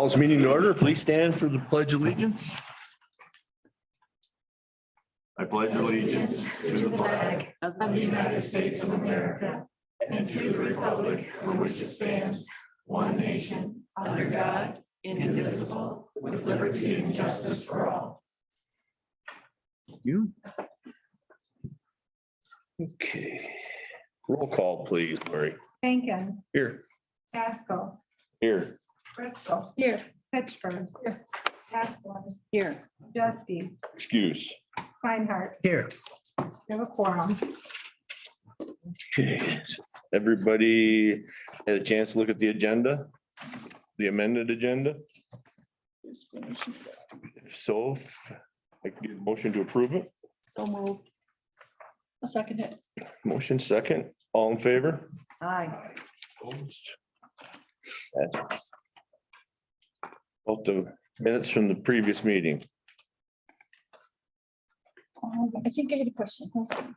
Call this meeting to order. Please stand for the pledge of allegiance. I pledge allegiance To the flag of the United States of America and to the republic for which it stands, one nation, under God, indivisible, with liberty and justice for all. You. Okay. Roll call, please, Lori. Rankin, Here. Haskell, Here. Bristol, Here. Pittsburgh, Haskell, Here. Jeske, Excuse. Feinhardt. Here. We have a quorum. Okay. Everybody had a chance to look at the agenda, the amended agenda? If so, I can get a motion to approve it. So moved. A second it. Motion second. All in favor? Aye. Opposed? Both the minutes from the previous meeting. I think I had a question. Hold on.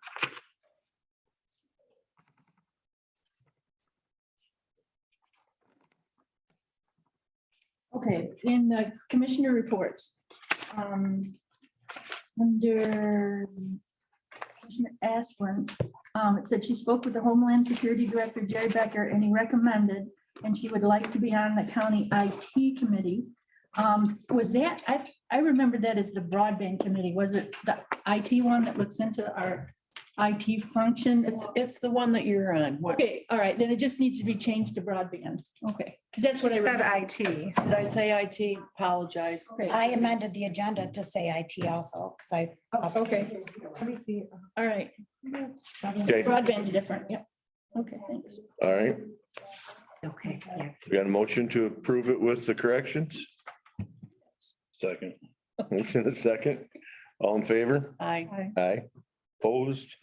Okay, in the commissioner reports, under Commissioner Ashburn, it said she spoke with the Homeland Security Director, Jerry Becker, and he recommended, and she would like to be on the county IT committee. Was that, I remember that as the broadband committee. Was it the IT one that looks into our IT function? It's the one that you're on. What, Okay, all right, then it just needs to be changed to broadband. Okay, because that's what I Said read. IT. did I say IT? Apologize. Okay, I amended the agenda to say IT also, because I, oh, okay, Let me see. all right. Okay. Broadband's different, yeah. Okay, thanks. All right, okay, we got a motion to approve it with the corrections. Second. Motion and second. All in favor? I, Aye. Opposed?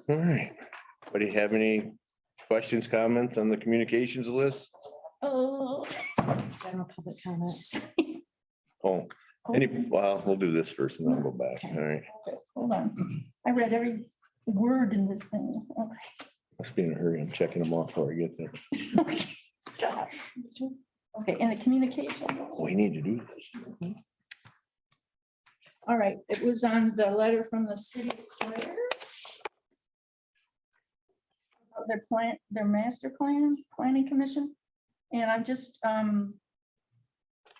All right. Anybody have any questions, comments on the communications list? Oh. general public comment. Oh, well, we'll do this first and then we'll go back. All right. Okay, hold on. I read every word in this thing. Must be in a hurry. I'm checking them off before I get there. Okay. Stop. Okay, and the communication. We need to do this. All right, it was on the letter from the city planner. Their plan, their master plan, planning commission. And I'm just,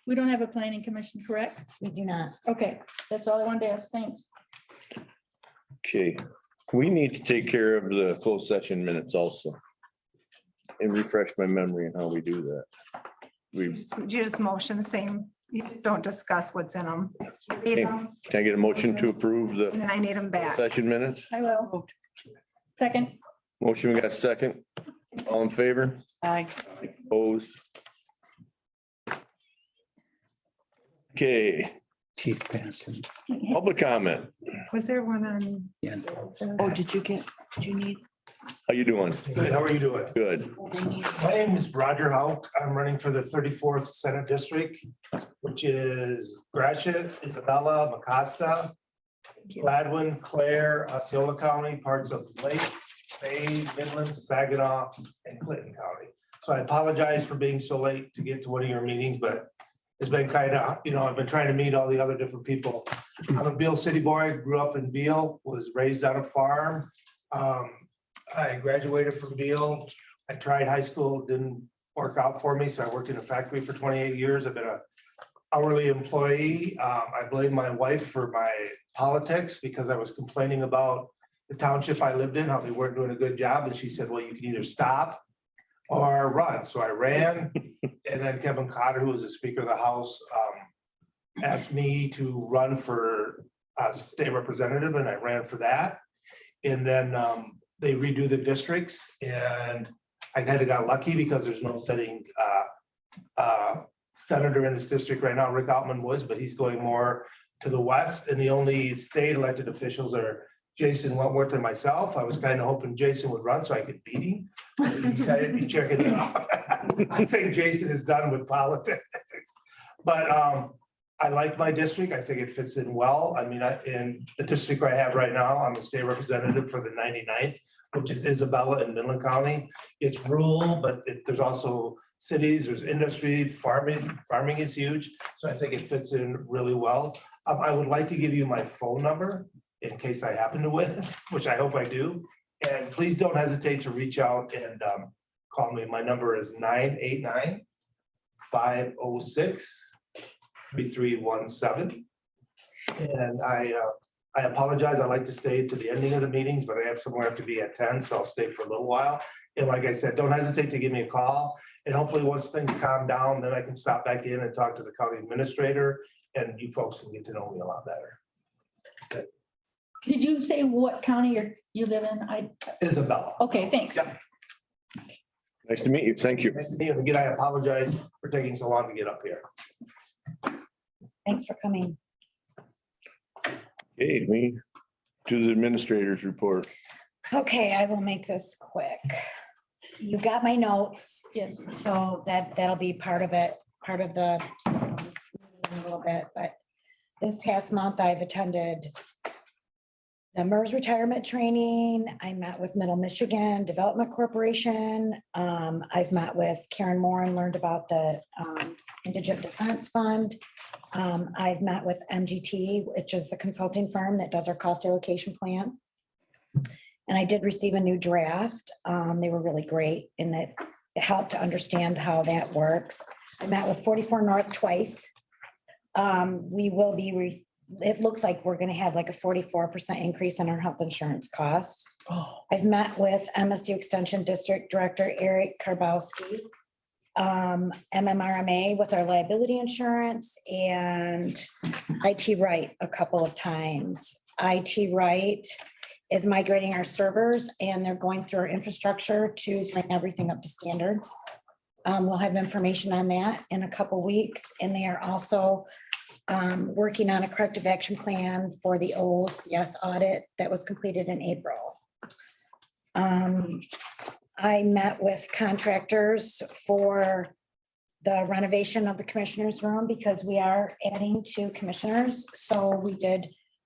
we don't have a planning commission, correct? We do not. Okay, that's all I wanted to ask. Thanks. Okay, we need to take care of the closed session minutes also. And refresh my memory on how we do that. We, You just motion the same. You just don't discuss what's in them. Read them, can I get a motion to approve and the then I need them back. session minutes? I will. Second. Motion, we got a second. All in favor? I, Opposed? Okay, Keith Passon. public comment. Was there one on? Yeah. oh, did you need? How you doing? Good, how are you doing? Good. My name is Roger Hauk. I'm running for the 34th Senate District, which is Gratiot, Isabella, Macasta, Gladwin, Clare, Osceola County, parts of Lake, Bay, Midland, Saginaw, and Clinton County. So I apologize for being so late to get to one of your meetings, but it's been kind of, I've been trying to meet all the other different people. I'm a Beale City boy, grew up in Beale, was raised on a farm. I graduated from Beale. I tried high school, didn't work out for me, so I worked in a factory for 28 years. I've been an hourly employee. I blame my wife for my politics because I was complaining about the township I lived in, how they weren't doing a good job. And she said, well, you can either stop or run. So I ran. And then Kevin Cotter, who was the Speaker of the House, asked me to run for state representative, and I ran for that. And then they redo the districts, and I kind of got lucky because there's no sitting senator in this district right now. Rick Altman was, but he's going more to the west, and the only state elected officials are Jason Wentworth and myself. I was kind of hoping Jason would run so I could beat him. He decided to check it out. I think Jason is done with politics, but I like my district. I think it fits in well. I mean, in the district I have right now, I'm the state representative for the 99th, which is Isabella and Midland County. It's rural, but there's also cities, there's industry, farming is huge. So I think it fits in really well. I would like to give you my phone number in case I happen to win, which I hope I do. And please don't hesitate to reach out and call me. My number is 989-506-3317. And I apologize. I like to stay to the ending of the meetings, but I have somewhere I have to be at 10, so I'll stay for a little while. And like I said, don't hesitate to give me a call. And hopefully, once things calm down, then I can stop back in and talk to the county administrator, and you folks can get to know me a lot better. Did you say what county you live in? Isabella. Okay, thanks. Yep. Nice to meet you. Thank you. Nice to meet you. And again, I apologize for taking so long to get up here. Thanks for coming. Okay, we do the administrator's report. Okay, I will make this quick. You got my notes, Yes. so that'll be part of it, part of the a little bit, but this past month I've attended the MERS retirement training. I met with Middle Michigan Development Corporation. I've met with Karen Moore and learned about the Indigent Defense Fund. I've met with MGT, which is the consulting firm that does our cost allocation plan. And I did receive a new draft. They were really great, and it helped to understand how that works. I met with 44 North twice. We will be, it looks like we're gonna have like a 44% increase in our health insurance costs. I've met with MSU Extension District Director Eric Karbowski, MMRMA with our liability insurance, and IT Right a couple of times. IT Right is migrating our servers, and they're going through our infrastructure to bring everything up to standards. We'll have information on that in a couple weeks, and they are also working on a corrective action plan for the OCS audit that was completed in April. I met with contractors for the renovation of the commissioner's room because we are adding 2 commissioners. So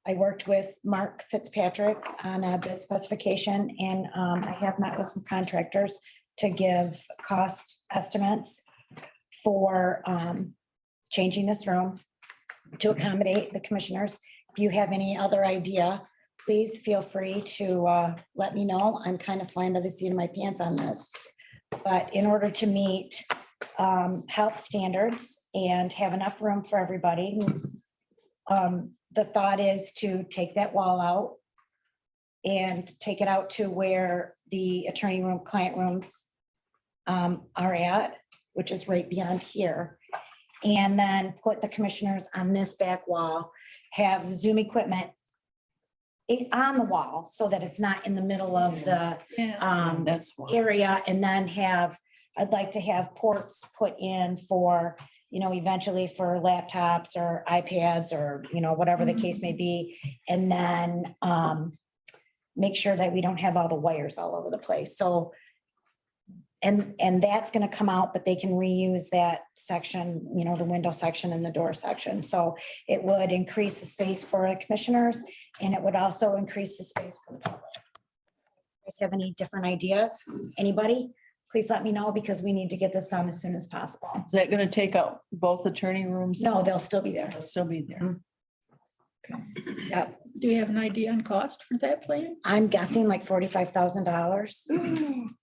I worked with Mark Fitzpatrick on a bid specification, and I have met with some contractors to give cost estimates for changing this room to accommodate the commissioners. If you have any other idea, please feel free to let me know. I'm kind of flying by the seat of my pants on this. But in order to meet health standards and have enough room for everybody, the thought is to take that wall out and take it out to where the attorney room, client rooms are at, which is right beyond here. And then put the commissioners on this back wall, have Zoom equipment on the wall so that it's not in the middle of the Yeah. That's why. area. And then I'd like to have ports put in for, eventually for laptops or iPads or, whatever the case may be. And then make sure that we don't have all the wires all over the place. So, and that's gonna come out, but they can reuse that section, the window section and the door section. So it would increase the space for the commissioners, and it would also increase the space for the public. Guys have any different ideas? Anybody? Please let me know, because we need to get this done as soon as possible. Is that gonna take out both attorney rooms? No, they'll still be there. They'll still be there. Yep. Do you have an idea on cost for that plan? I'm guessing like $45,000.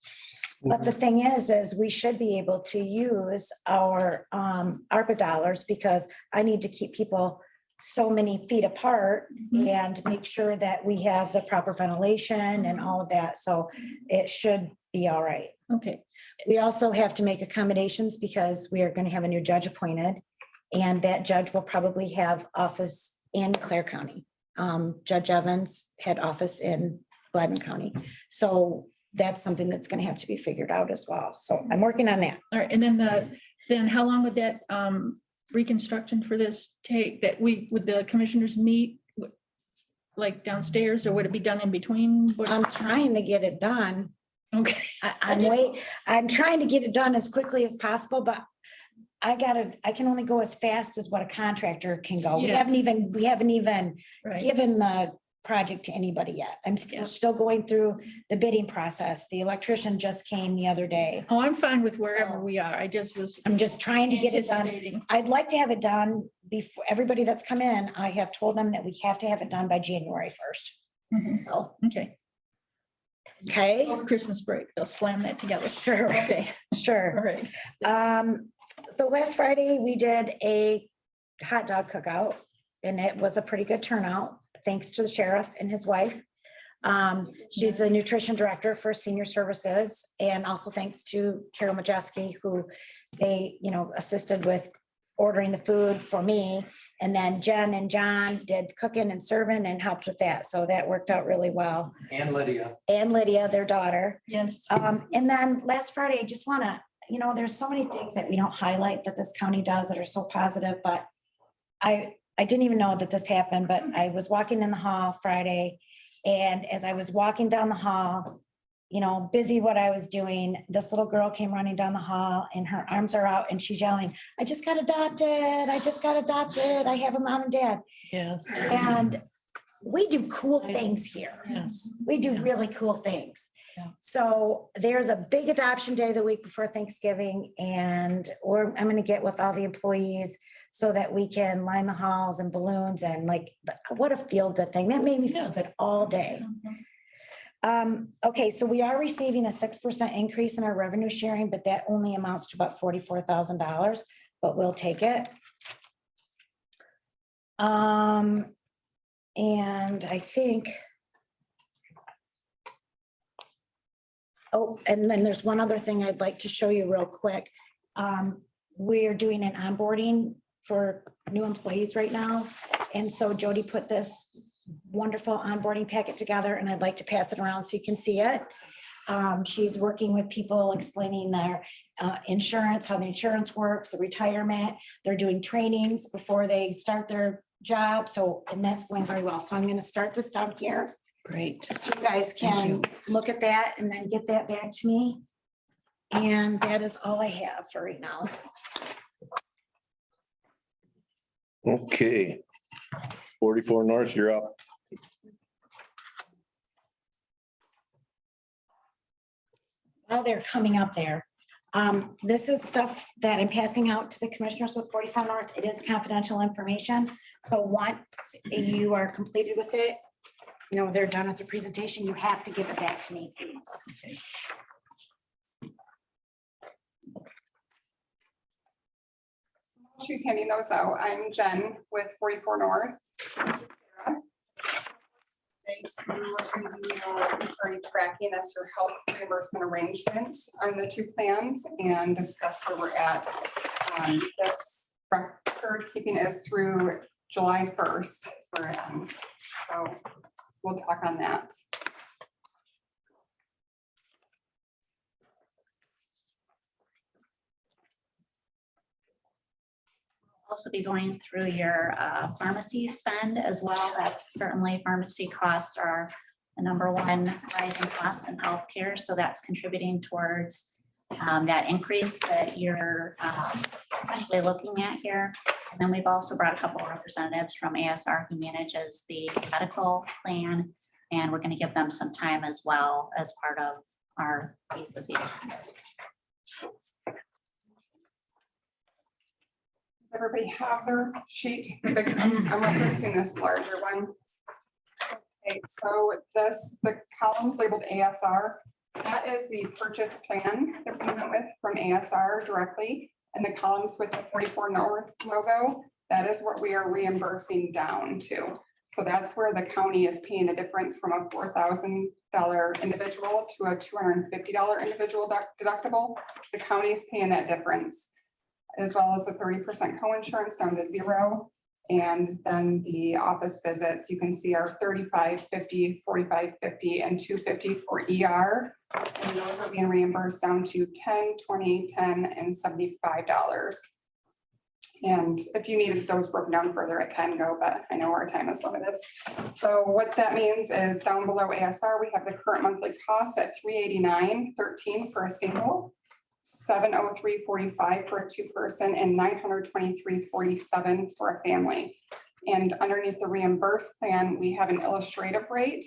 But the thing is we should be able to use our ARPA dollars, because I need to keep people so many feet apart and make sure that we have the proper ventilation and all of that. So it should be all right. Okay, We also have to make accommodations because we are going to have a new judge appointed, and that judge will probably have office in Clare County. Judge Evans had office in Gladwin County. So that's something that's going to have to be figured out as well. So I'm working on that. all right, and then how long would that reconstruction for this take, would the commissioners meet like downstairs, or would it be done in between? I'm trying to get it done. Okay, I'm trying to get it done as quickly as possible, but I can only go as fast as what a contractor can go. We Yeah. haven't even right, given the project to anybody yet. I'm still going through the bidding process. The electrician just came the other day. Oh, I'm fine with wherever So- we are. I just was I'm just trying to get it done. anticipating. I'd like to have it done before, everybody that's come in, I have told them that we have to have it done by January 1st. Mhm. So, Okay, okay, over Christmas break, they'll slam that together. Sure. Okay, all sure. right. So last Friday, we did a hot dog cookout and it was a pretty good turnout, thanks to the sheriff and his wife. She's the nutrition director for senior services, and also thanks to Carol Majeski, who they, assisted with ordering the food for me. And then Jen and John did cooking and serving and helped with that. So that worked out really well. And Lydia. And Lydia, their daughter. Yes. And then last Friday, I just want to, there's so many things that we don't highlight that this county does that are so positive, but I didn't even know that this happened, but I was walking in the hall Friday, and as I was walking down the hall, busy what I was doing, this little girl came running down the hall and her arms are out and she's yelling, I just got adopted. I just got adopted. I have a mom and dad. Yes. And we do cool things here. Yes. We do Yes. really cool things. Yeah. So there's a big adoption day the week before Thanksgiving, and I'm going to get with all the employees so that we can line the halls and balloons and what a feel good thing. That made me feel Yes. good all day. Okay, so we are receiving a 6% increase in our revenue sharing, but that only amounts to about $44,000, but we'll take it. And I think. Oh, and then there's one other thing I'd like to show you real quick. We're doing an onboarding for new employees right now. And so Jody put this wonderful onboarding packet together, and I'd like to pass it around so you can see it. She's working with people, explaining their insurance, how the insurance works, the retirement. They're doing trainings before they start their job. So, and that's going very well. So I'm going to start this down here. Great. You guys can look at that and then get that back to me. And that is all I have for right now. Okay. 44 North, you're up. While they're coming up there, this is stuff that I'm passing out to the commissioners with 44 North. It is confidential information. So once you are completed with it, they're done with the presentation, you have to give it back to me, please. She's handing those out. I'm Jen with 44 North. This is Sarah. Thanks. We're going to be tracking us your health reimbursement arrangements on the two plans and discuss where we're at. This record keeping is through July 1st, is where it ends. So we'll talk on that. Also be going through your pharmacy spend as well. That's certainly pharmacy costs are the number one rising cost in healthcare. So that's contributing towards that increase that you're essentially looking at here. And then we've also brought a couple of representatives from ASR who manages the medical plan. And we're going to give them some time as well as part of our piece of the. Does everybody have their sheet? I'm replacing this larger one. Okay, so the columns labeled ASR, that is the purchase plan that we went with from ASR directly. And the columns with the 44 North logo, that is what we are reimbursing down to. So that's where the county is paying the difference from a $4,000 individual to a $250 individual deductible. The county is paying that difference, as well as the 30% co-insurance down to $0. And then the office visits, you can see are $35.50, $45.50, and $250 for ER. And those are being reimbursed down to $10, $20, $10, and $75. And if you needed those broken down further, I can go, but I know our time is limited. So what that means is down below ASR, we have the current monthly cost at $389.13 for a single, $703.45 for a two-person, and $923.47 for a family. And underneath the reimbursed plan, we have an illustrative rate.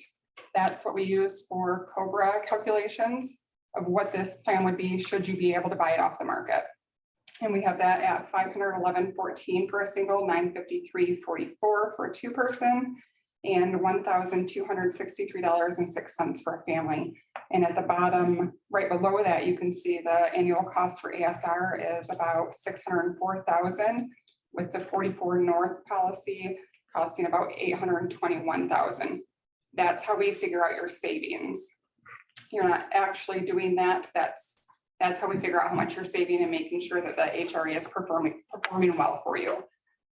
That's what we use for COBRA calculations of what this plan would be should you be able to buy it off the market. And we have that at $511.14 for a single, $953.44 for a two-person, and $1,263.06 for a family. And at the bottom, right below that, you can see the annual cost for ASR is about $604,000, with the 44 North policy costing about $821,000. That's how we figure out your savings. You're not actually doing that. That's how we figure out how much you're saving and making sure that the HRA is performing well for you.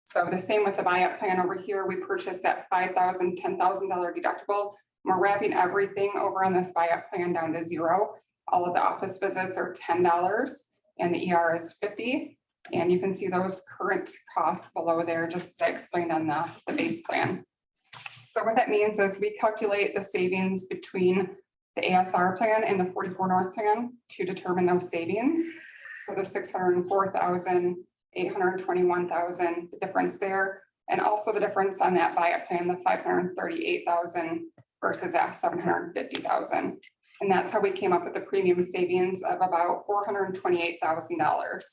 So the same with the buyout plan over here. We purchased that $5,000, $10,000 deductible. We're wrapping everything over on this buyout plan down to zero. All of the office visits are $10 and the ER is $50. And you can see those current costs below there, just as I explained on the base plan. So what that means is we calculate the savings between the ASR plan and the 44 North plan to determine those savings. So the 604,000, 821,000, the difference there, and also the difference on that buyout plan, the 538,000 versus that 750,000. And that's how we came up with the premium savings of about $428,000.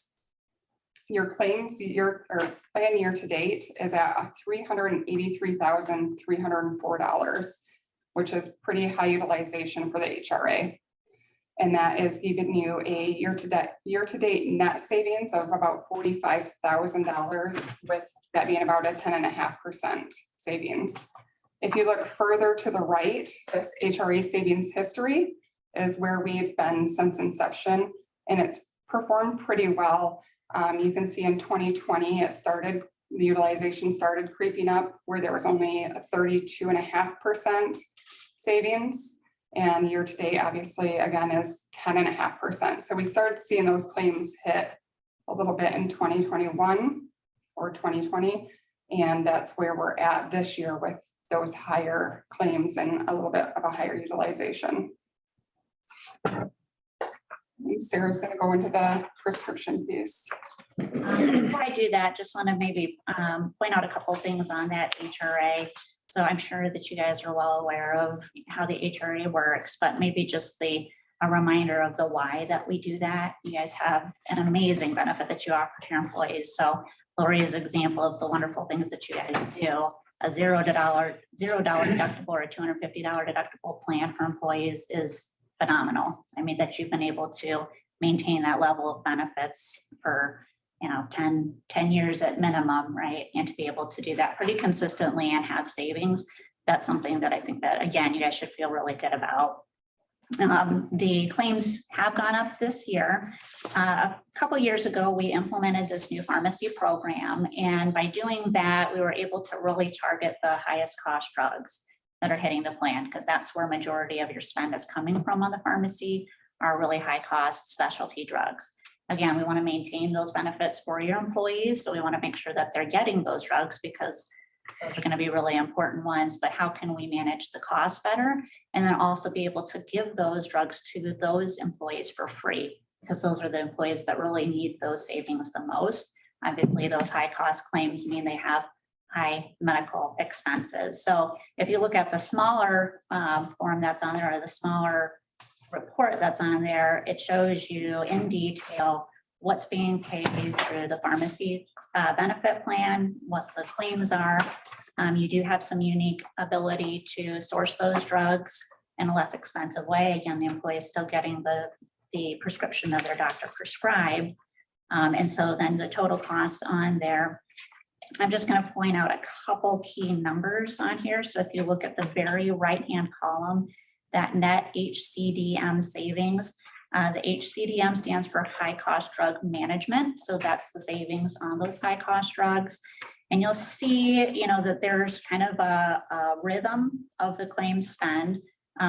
Your claims plan year to date is at $383,304, which is pretty high utilization for the HRA. And that is giving you a year to date net savings of about $45,000, with that being about a 10.5% savings. If you look further to the right, this HRA savings history is where we've been since inception, and it's performed pretty well. You can see in 2020, the utilization started creeping up where there was only a 32.5% savings. And year to date, obviously, again, is 10.5%. So we started seeing those claims hit a little bit in 2021 or 2020. And that's where we're at this year with those higher claims and a little bit of a higher utilization. And Sarah's going to go into the prescription piece. Before I do that, just want to maybe point out a couple of things on that HRA. So I'm sure that you guys are well aware of how the HRA works, but maybe just a reminder of the why that we do that. You guys have an amazing benefit that you offer to your employees. So Lori's example of the wonderful things that you guys do, a $0 deductible or a $250 deductible plan for employees is phenomenal. I mean, that you've been able to maintain that level of benefits for 10 years at minimum, right? And to be able to do that pretty consistently and have savings, that's something that I think that, again, you guys should feel really good about. The claims have gone up this year. A couple years ago, we implemented this new pharmacy program. And by doing that, we were able to really target the highest cost drugs that are hitting the plan, because that's where majority of your spend is coming from on the pharmacy, are really high cost specialty drugs. Again, we want to maintain those benefits for your employees. So we want to make sure that they're getting those drugs because those are going to be really important ones. But how can we manage the cost better? And then also be able to give those drugs to those employees for free, because those are the employees that really need those savings the most. Obviously, those high cost claims mean they have high medical expenses. So if you look at the smaller form that's on there, or the smaller report that's on there, it shows you in detail what's being paid through the pharmacy benefit plan, what the claims are. You do have some unique ability to source those drugs in a less expensive way. Again, the employee is still getting the prescription that their doctor prescribed. And so then the total costs on there, I'm just going to point out a couple key numbers on here. So if you look at the very right-hand column, that net HCDM savings, the HCDM stands for high cost drug management. So that's the savings on those high cost drugs. And you'll see, that there's kind of a rhythm of the claim spend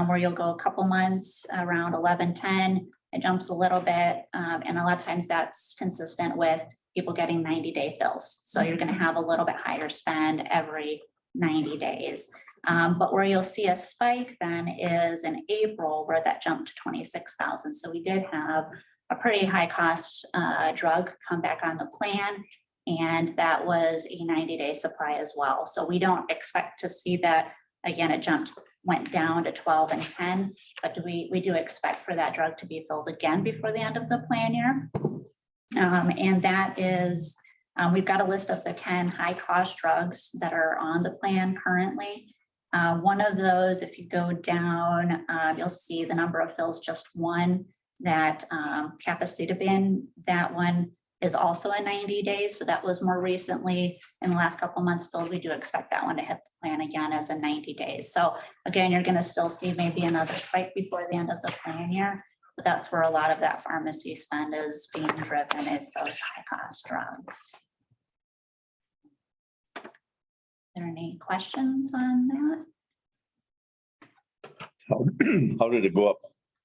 where you'll go a couple months around 11-10, it jumps a little bit. And a lot of times that's consistent with people getting 90-day fills. So you're going to have a little bit higher spend every 90 days. But where you'll see a spike then is in April, where that jumped to 26,000. So we did have a pretty high cost drug come back on the plan. And that was a 90-day supply as well. So we don't expect to see that. Again, it went down to 12 and 10, but we do expect for that drug to be filled again before the end of the plan year. And that is, we've got a list of the 10 high-cost drugs that are on the plan currently. One of those, if you go down, you'll see the number of fills, just one, that capecitabine, that one is also a 90 days. So that was more recently in the last couple of months filled. We do expect that one to hit the plan again as a 90 days. So again, you're going to still see maybe another spike before the end of the plan year. But that's where a lot of that pharmacy spend is being driven, is those high cost drugs. Are there any questions on that? How did it go up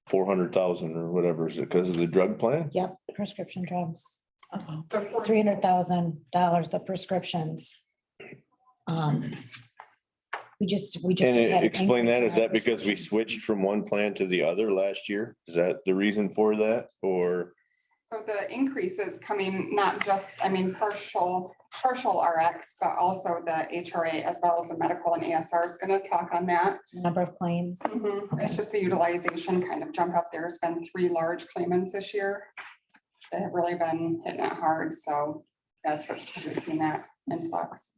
400,000 or whatever? Is it because of the drug plan? Yep, prescription drugs, Uh-oh. $300,000, the prescriptions. We just. And had an explain that, increase is in our that because we prescriptions. switched from one plan to the other last year? Is that the reason for that, or? So the increase is coming not just, I mean, partial RX, but also the HRA as well as the medical, and ASR is going to talk on that. Number of claims. It's just the utilization kind of jump up. There's been 3 large claimants this year that have really been hitting it hard. So that's what's producing that influx.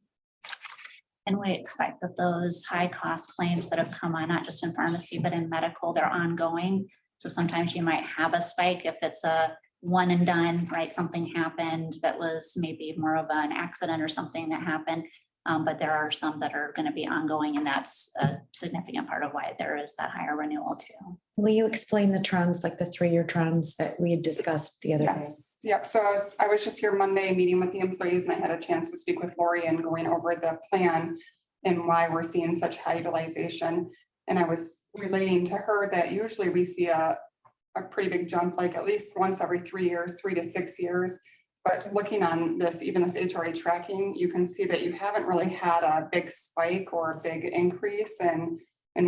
And we expect that those high cost claims that have come on, not just in pharmacy, but in medical, they're ongoing. So sometimes you might have a spike if it's a one and done, right? Something happened that was maybe more of an accident or something that happened. But there are some that are going to be ongoing, and that's a significant part of why there is that higher renewal too. Will you explain the trends, like the 3-year trends that we had discussed the other day? Yes, yep. So I was just here Monday meeting with the employees, and I had a chance to speak with Lori and going over the plan and why we're seeing such high utilization. And I was relating to her that usually we see a pretty big jump, like at least once every 3 years, 3 to 6 years. But looking on this, even this HRA tracking, you can see that you haven't really had a big spike or a big increase in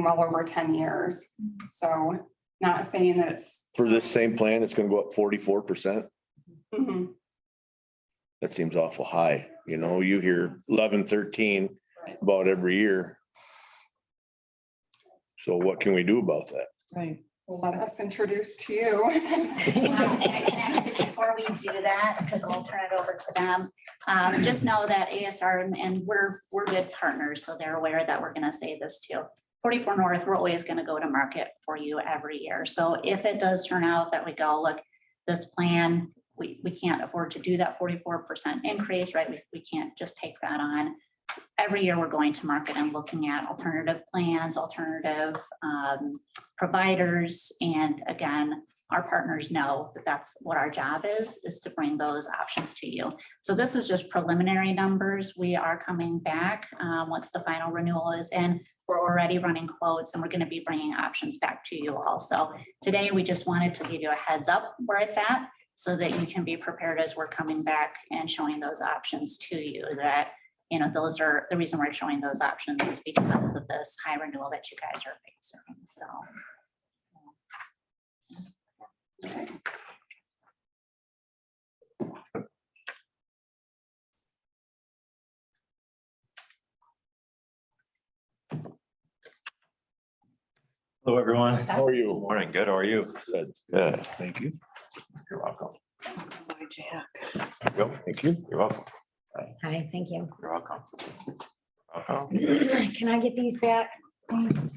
well over 10 years. So not saying that it's. For this same plan, it's gonna go up 44%. Mhm. That seems awful high. You know, you hear 11, 13 Right. about every year. So what can we do about that? Right. Let us introduce to you. And actually, before we do that, because I'll turn it over to them, just know that ASR and we're good partners, so they're aware that we're going to say this too. 44 North, we're always going to go to market for you every year. So if it does turn out that we go, look, this plan, we can't afford to do that 44% increase, right? We can't just take that on. Every year we're going to market and looking at alternative plans, alternative providers. And again, our partners know that that's what our job is to bring those options to you. So this is just preliminary numbers. We are coming back once the final renewal is in. We're already running quotes, and we're going to be bringing options back to you also. Today, we just wanted to give you a heads up where it's at so that you can be prepared as we're coming back and showing those options to you, that you know, those are the reason we're showing those options is because of this high renewal that you guys are facing. So. Hello, everyone. How are you? Good morning. Good. How are you? Good. Good. Thank you. You're welcome. Bye, Jack. Yep. Thank you. You're welcome. Hi, thank you. You're welcome. Welcome. Can I get these back, please?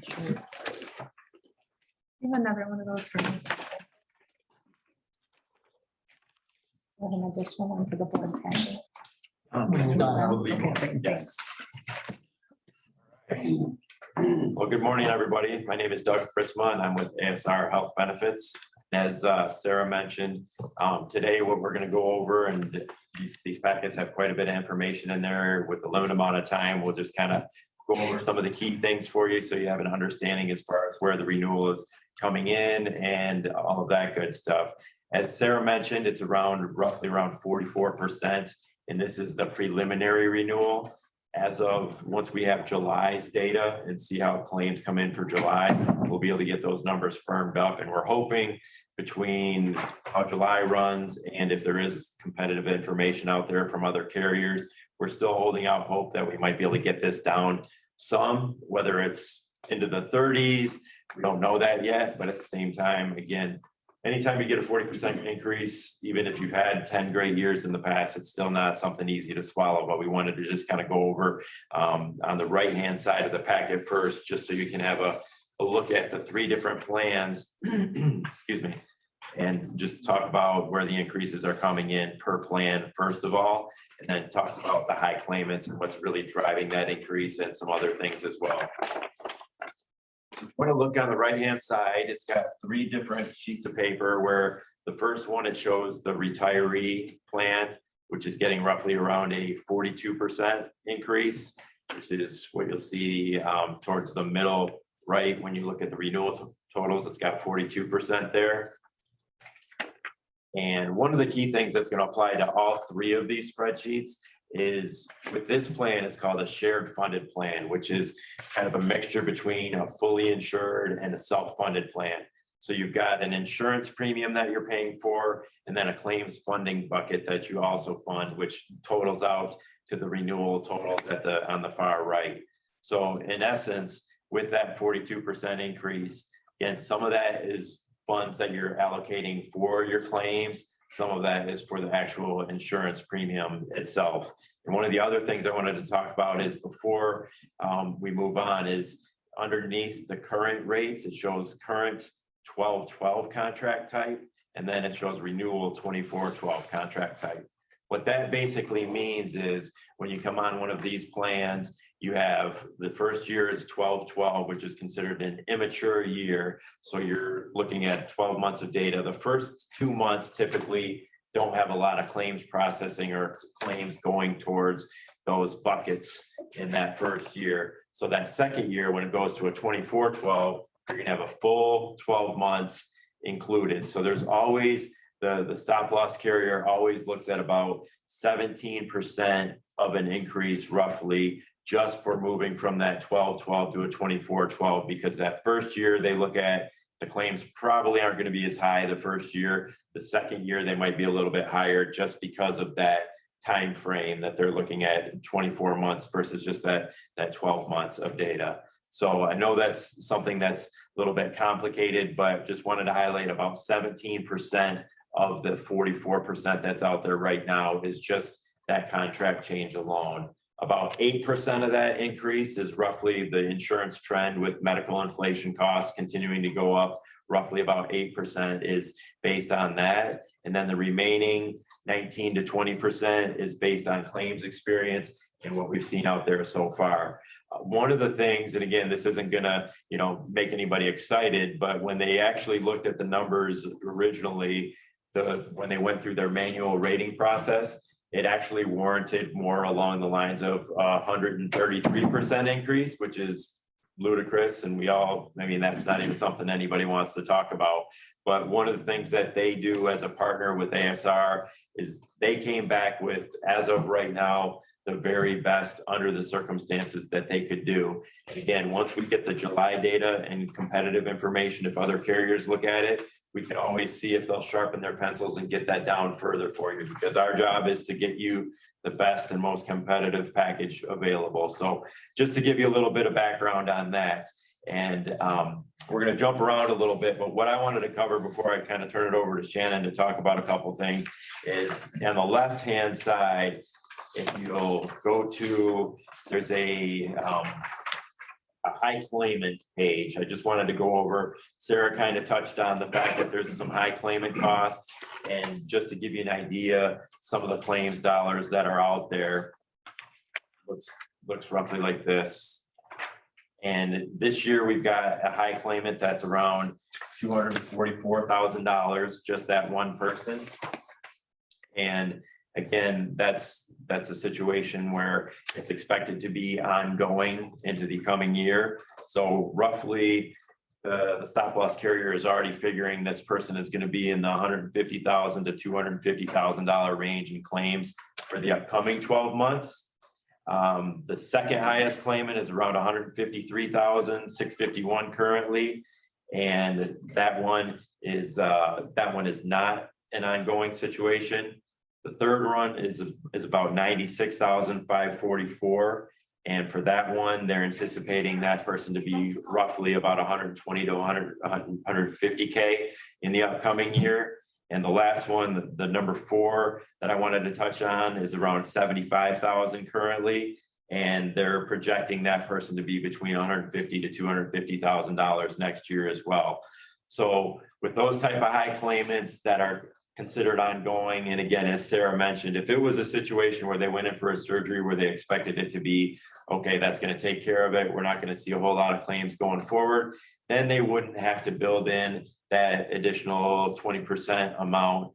You have another one of those for me. Have an additional one for the board packet. Yes. Well, good morning, everybody. My name is Doug Fritzma, and I'm with ASR Health Benefits. As Sarah mentioned, today what we're going to go over, and these packets have quite a bit of information in there. With a limited amount of time, we'll just kind of go over some of the key things for you so you have an understanding as far as where the renewal is coming in and all of that good stuff. As Sarah mentioned, it's roughly around 44%, and this is the preliminary renewal. as of, once we have July's data and see how claims come in for July, we'll be able to get those numbers firmed up. And we're hoping between how July runs and if there is competitive information out there from other carriers, we're still holding out hope that we might be able to get this down some, whether it's into the 30s. We don't know that yet, but at the same time, again, anytime you get a 40% increase, even if you've had 10 great years in the past, it's still not something easy to swallow. But we wanted to just kind of go over on the right-hand side of the packet first, just so you can have a look at the 3 different plans, excuse me, and just talk about where the increases are coming in per plan, first of all, and then talk about the high claimants and what's really driving that increase and some other things as well. Want to look on the right-hand side, it's got 3 different sheets of paper where the first one, it shows the retiree plan, which is getting roughly around a 42% increase, which is what you'll see towards the middle right. When you look at the renewal totals, it's got 42% there. And one of the key things that's going to apply to all 3 of these spreadsheets is with this plan, it's called a shared funded plan, which is kind of a mixture between a fully insured and a self-funded plan. So you've got an insurance premium that you're paying for, and then a claims funding bucket that you also fund, which totals out to the renewal totals on the far right. So in essence, with that 42% increase, again, some of that is funds that you're allocating for your claims. Some of that is for the actual insurance premium itself. And one of the other things I wanted to talk about is before we move on is underneath the current rates, it shows current 12/12 contract type, and then it shows renewal 24/12 contract type. What that basically means is when you come on one of these plans, you have the first year is 12/12, which is considered an immature year. So you're looking at 12 months of data. The first 2 months typically don't have a lot of claims processing or claims going towards those buckets in that first year. So that second year, when it goes to a 24/12, you're gonna have a full 12 months included. So there's always the stop loss carrier always looks at about 17% of an increase roughly just for moving from that 12/12 to a 24/12, because that first year they look at the claims probably aren't going to be as high the first year. The second year they might be a little bit higher just because of that time frame that they're looking at, 24 months versus just that 12 months of data. So I know that's something that's a little bit complicated, but just wanted to highlight about 17% of the 44% that's out there right now is just that contract change alone. About 8% of that increase is roughly the insurance trend with medical inflation costs continuing to go up. Roughly about 8% is based on that. And then the remaining 19 to 20% is based on claims experience and what we've seen out there so far. One of the things, and again, this isn't gonna, make anybody excited, but when they actually looked at the numbers originally, when they went through their manual rating process, it actually warranted more along the lines of 133% increase, which is ludicrous. And that's not even something anybody wants to talk about. But one of the things that they do as a partner with ASR is they came back with, as of right now, the very best under the circumstances that they could do. And again, once we get the July data and competitive information, if other carriers look at it, we can always see if they'll sharpen their pencils and get that down further for you, because our job is to get you the best and most competitive package available. So just to give you a little bit of background on that, and we're going to jump around a little bit, but what I wanted to cover before I kind of turn it over to Shannon to talk about a couple things is on the left-hand side, if you'll go to, there's a high claimant page. I just wanted to go over, Sarah kind of touched on the fact that there's some high claimant costs, and just to give you an idea, some of the claims dollars that are out there looks roughly like this. And this year we've got a high claimant that's around $244,000, just that one person. And again, that's a situation where it's expected to be ongoing into the coming year. So roughly the stop loss carrier is already figuring this person is going to be in the $150,000 to $250,000 range in claims for the upcoming 12 months. The second highest claimant is around 153,651 currently. And that one is not an ongoing situation. The third one is about 96,544. And for that one, they're anticipating that person to be roughly about 120 to 150K in the upcoming year. And the last one, the number 4 that I wanted to touch on is around 75,000 currently. And they're projecting that person to be between $150,000 to $250,000 next year as well. So with those type of high claimants that are considered ongoing, and again, as Sarah mentioned, if it was a situation where they went in for a surgery where they expected it to be, okay, that's going to take care of it, we're not going to see a whole lot of claims going forward, then they wouldn't have to build in that additional 20% amount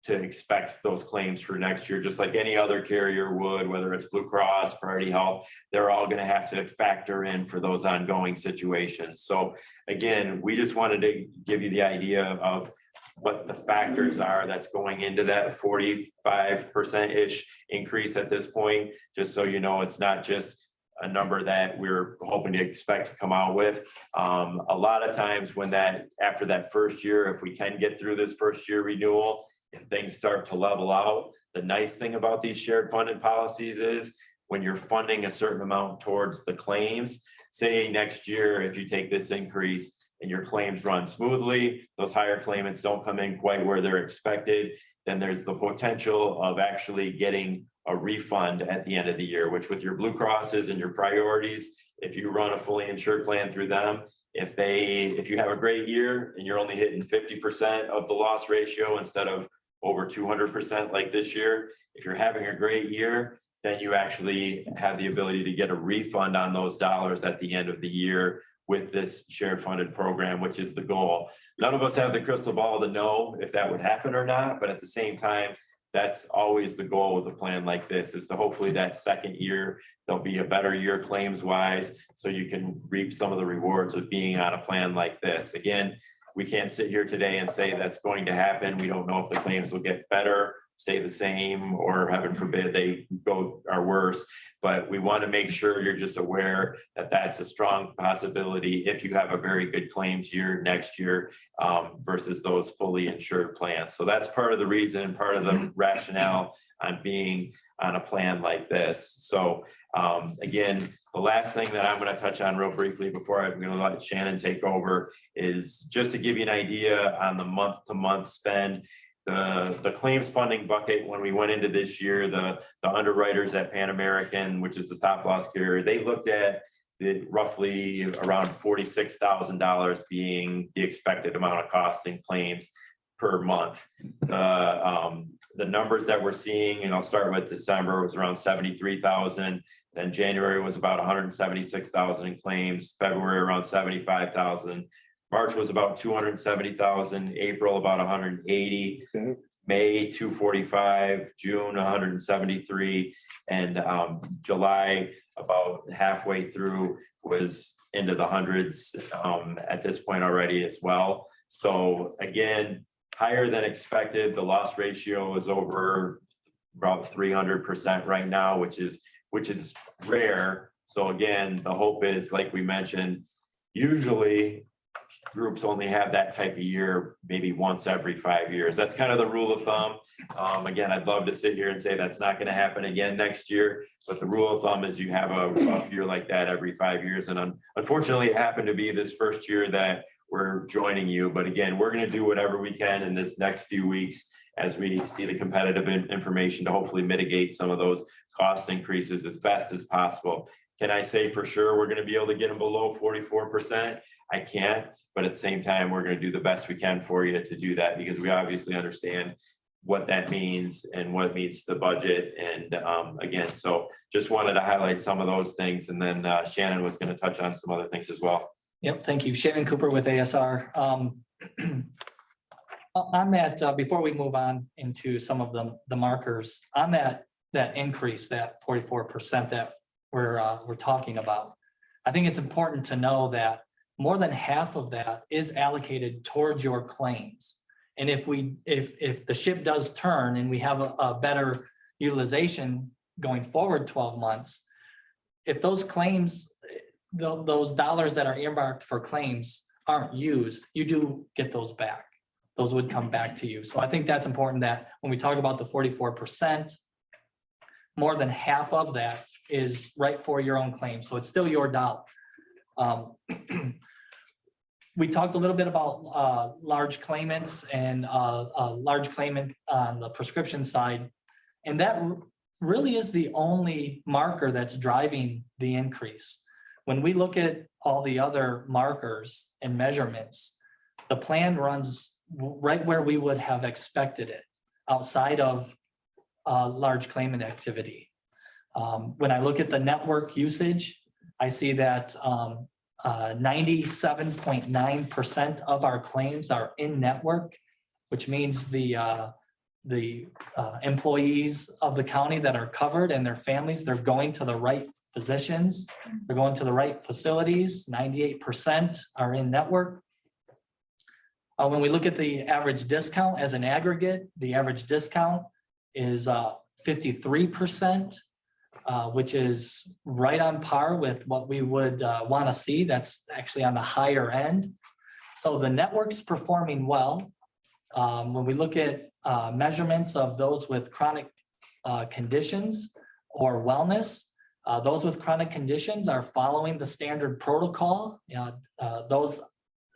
to expect those claims for next year, just like any other carrier would, whether it's Blue Cross, Priority Health, they're all going to have to factor in for those ongoing situations. So again, we just wanted to give you the idea of what the factors are that's going into that 45%-ish increase at this point, just so you know, it's not just a number that we're hoping to expect to come out with. A lot of times when after that first year, if we can get through this first year renewal and things start to level out, the nice thing about these shared funded policies is when you're funding a certain amount towards the claims, say next year, if you take this increase and your claims run smoothly, those higher claimants don't come in quite where they're expected, then there's the potential of actually getting a refund at the end of the year, which with your Blue Crosses and your priorities, if you run a fully insured plan through them, if you have a great year and you're only hitting 50% of the loss ratio instead of over 200% like this year, if you're having a great year, then you actually have the ability to get a refund on those dollars at the end of the year with this shared funded program, which is the goal. None of us have the crystal ball to know if that would happen or not, but at the same time, that's always the goal with a plan like this, is to hopefully that second year, there'll be a better year claims wise, so you can reap some of the rewards of being on a plan like this. Again, we can't sit here today and say that's going to happen. We don't know if the claims will get better, stay the same, or heaven forbid they are worse. But we want to make sure you're just aware that that's a strong possibility if you have a very good claims year next year versus those fully insured plans. So that's part of the reason, part of the rationale on being on a plan like this. So again, the last thing that I'm going to touch on real briefly before I'm going to let Shannon take over is just to give you an idea on the month-to-month spend. The claims funding bucket, when we went into this year, the underwriters at Pan American, which is the stop loss carrier, they looked at roughly around $46,000 being the expected amount of cost in claims per month. The numbers that we're seeing, and I'll start with December, was around 73,000. Then January was about 176,000 in claims, February around 75,000. March was about 270,000, April about 180, May 245, June 173, and July about halfway through was into the hundreds at this point already as well. So again, higher than expected. The loss ratio is over about 300% right now, which is rare. So again, the hope is, like we mentioned, usually groups only have that type of year maybe once every 5 years. That's kind of the rule of thumb. Again, I'd love to sit here and say that's not going to happen again next year, but the rule of thumb is you have a rough year like that every 5 years. And unfortunately, it happened to be this first year that we're joining you. But again, we're going to do whatever we can in this next few weeks as we see the competitive information to hopefully mitigate some of those cost increases as best as possible. Can I say for sure we're going to be able to get them below 44%? I can't, but at the same time, we're going to do the best we can for you to do that, because we obviously understand what that means and what it means to the budget. And again, so just wanted to highlight some of those things. And then Shannon was going to touch on some other things as well. Yep, thank you. Shannon Cooper with ASR. On that, before we move on into some of the markers, on that increase, that 44% that we're talking about, I think it's important to know that more than half of that is allocated towards your claims. And if the ship does turn and we have a better utilization going forward 12 months, if those claims, those dollars that are earmarked for claims aren't used, you do get those back. Those would come back to you. So I think that's important that when we talk about the 44%, more than half of that is right for your own claim. So it's still your dollar. We talked a little bit about large claimants and a large claimant on the prescription side. And that really is the only marker that's driving the increase. When we look at all the other markers and measurements, the plan runs right where we would have expected it, outside of large claimant activity. When I look at the network usage, I see that 97.9% of our claims are in network, which means the employees of the county that are covered and their families, they're going to the right physicians, they're going to the right facilities. 98% are in network. When we look at the average discount as an aggregate, the average discount is 53%, which is right on par with what we would want to see. That's actually on the higher end. So the network's performing well. When we look at measurements of those with chronic conditions or wellness, those with chronic conditions are following the standard protocol. Those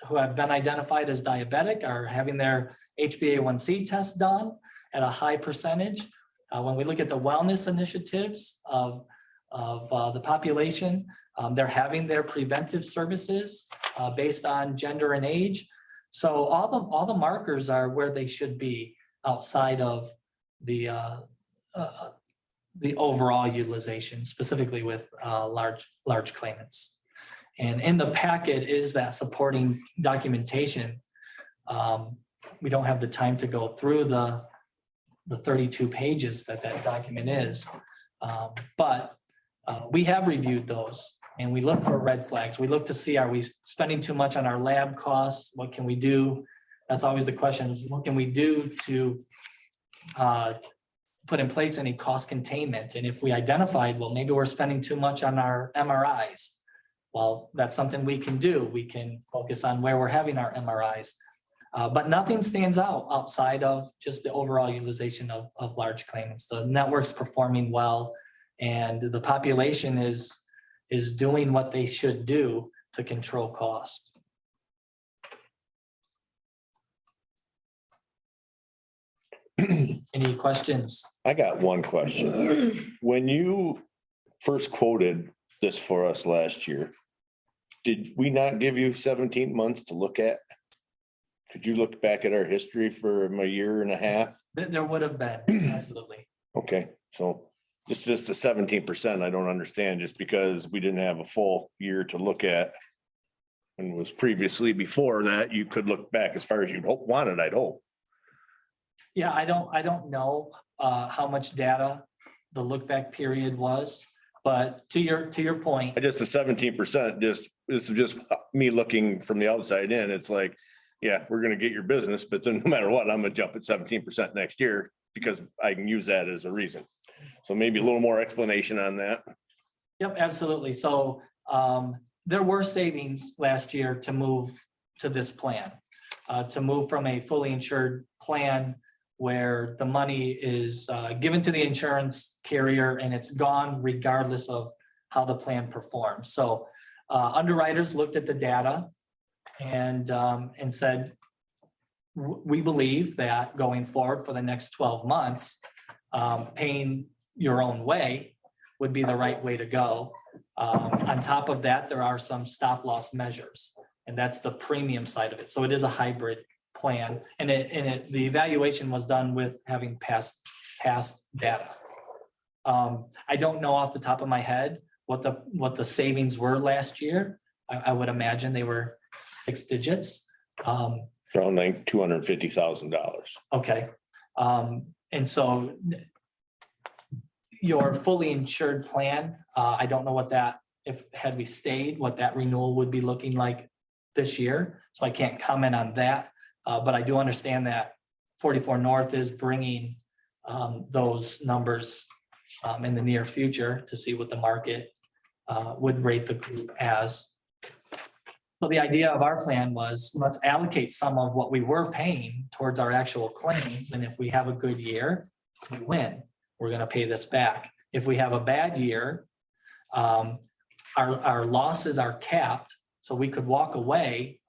who have been identified as diabetic are having their HbA1c test done at a high percentage. When we look at the wellness initiatives of the population, they're having their preventive services based on gender and age. So all the markers are where they should be outside of the overall utilization, specifically with large claimants. And in the packet is that supporting documentation. We don't have the time to go through the 32 pages that document is, but we have reviewed those and we look for red flags. We look to see, are we spending too much on our lab costs? What can we do? That's always the question. What can we do to put in place any cost containment? And if we identified, well, maybe we're spending too much on our MRIs. Well, that's something we can do. We can focus on where we're having our MRIs. But nothing stands out outside of just the overall utilization of large claimants. The network's performing well, and the population is doing what they should do to control cost. Any questions? I got one question. When you first quoted this for us last year, did we not give you 17 months to look at? Could you look back at our history for a year and a half? There would have been, absolutely. Okay, so just the 17%, I don't understand, just because we didn't have a full year to look at. And was previously before that, you could look back as far as you'd wanted, I'd hope. Yeah, I don't know how much data the look back period was, but to your point. I just the 17%, this is just me looking from the outside in. It's like, yeah, we're gonna get your business, but then no matter what, I'm gonna jump at 17% next year because I can use that as a reason. So maybe a little more explanation on that. Yep, absolutely. So there were savings last year to move to this plan, to move from a fully insured plan where the money is given to the insurance carrier and it's gone regardless of how the plan performs. So underwriters looked at the data and said, we believe that going forward for the next 12 months, paying your own way would be the right way to go. On top of that, there are some stop loss measures, and that's the premium side of it. So it is a hybrid plan, and the evaluation was done with having past data. I don't know off the top of my head what the savings were last year. I would imagine they were 6 digits. Around like $250,000. Okay. And so your fully insured plan, I don't know what that, had we stayed, what that renewal would be looking like this year. So I can't comment on that. But I do understand that 44 North is bringing those numbers in the near future to see what the market would rate the group as. So the idea of our plan was, let's allocate some of what we were paying towards our actual claims, and if we have a good year, we win, we're gonna pay this back. If we have a bad year, our losses are capped, so we could walk away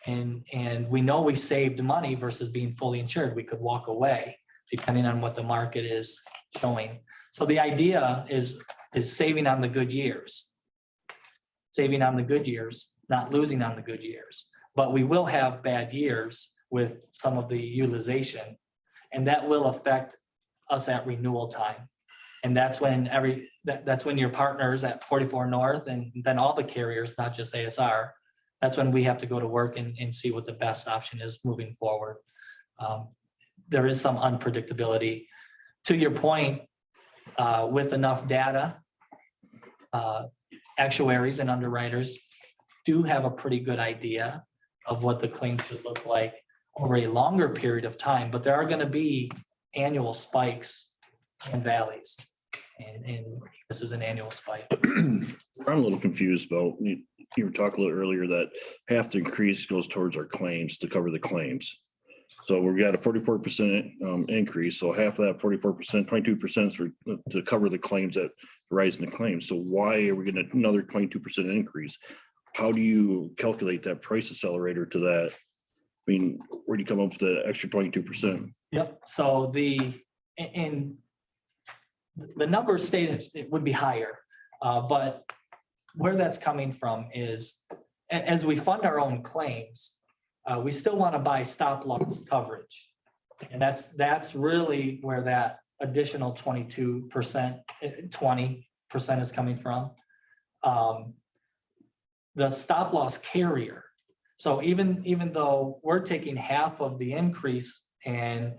and we know we saved money versus being fully insured. We could walk away depending on what the market is showing. So the idea is saving on the good years. Saving on the good years, not losing on the good years. But we will have bad years with some of the utilization, and that will affect us at renewal time. And that's when that's when your partners at 44 North and then all the carriers, not just ASR, that's when we have to go to work and see what the best option is moving forward. There is some unpredictability. To your point, with enough data, actuaries and underwriters do have a pretty good idea of what the claim should look like over a longer period of time, but there are going to be annual spikes and valleys. And this is an annual spike. I'm a little confused about, you were talking a little earlier that half the increase goes towards our claims to cover the claims. So we've got a 44% increase. So half of that 44%, 22% to cover the claims that rise in the claims. So why are we getting another 22% increase? How do you calculate that price accelerator to that? I mean, where do you come up with the extra 22%? Yep. So the numbers stated it would be higher, but where that's coming from is as we fund our own claims, we still want to buy stop loss coverage. And that's really where that additional 22%, 20% is coming from. The stop loss carrier. So even though we're taking half of the increase and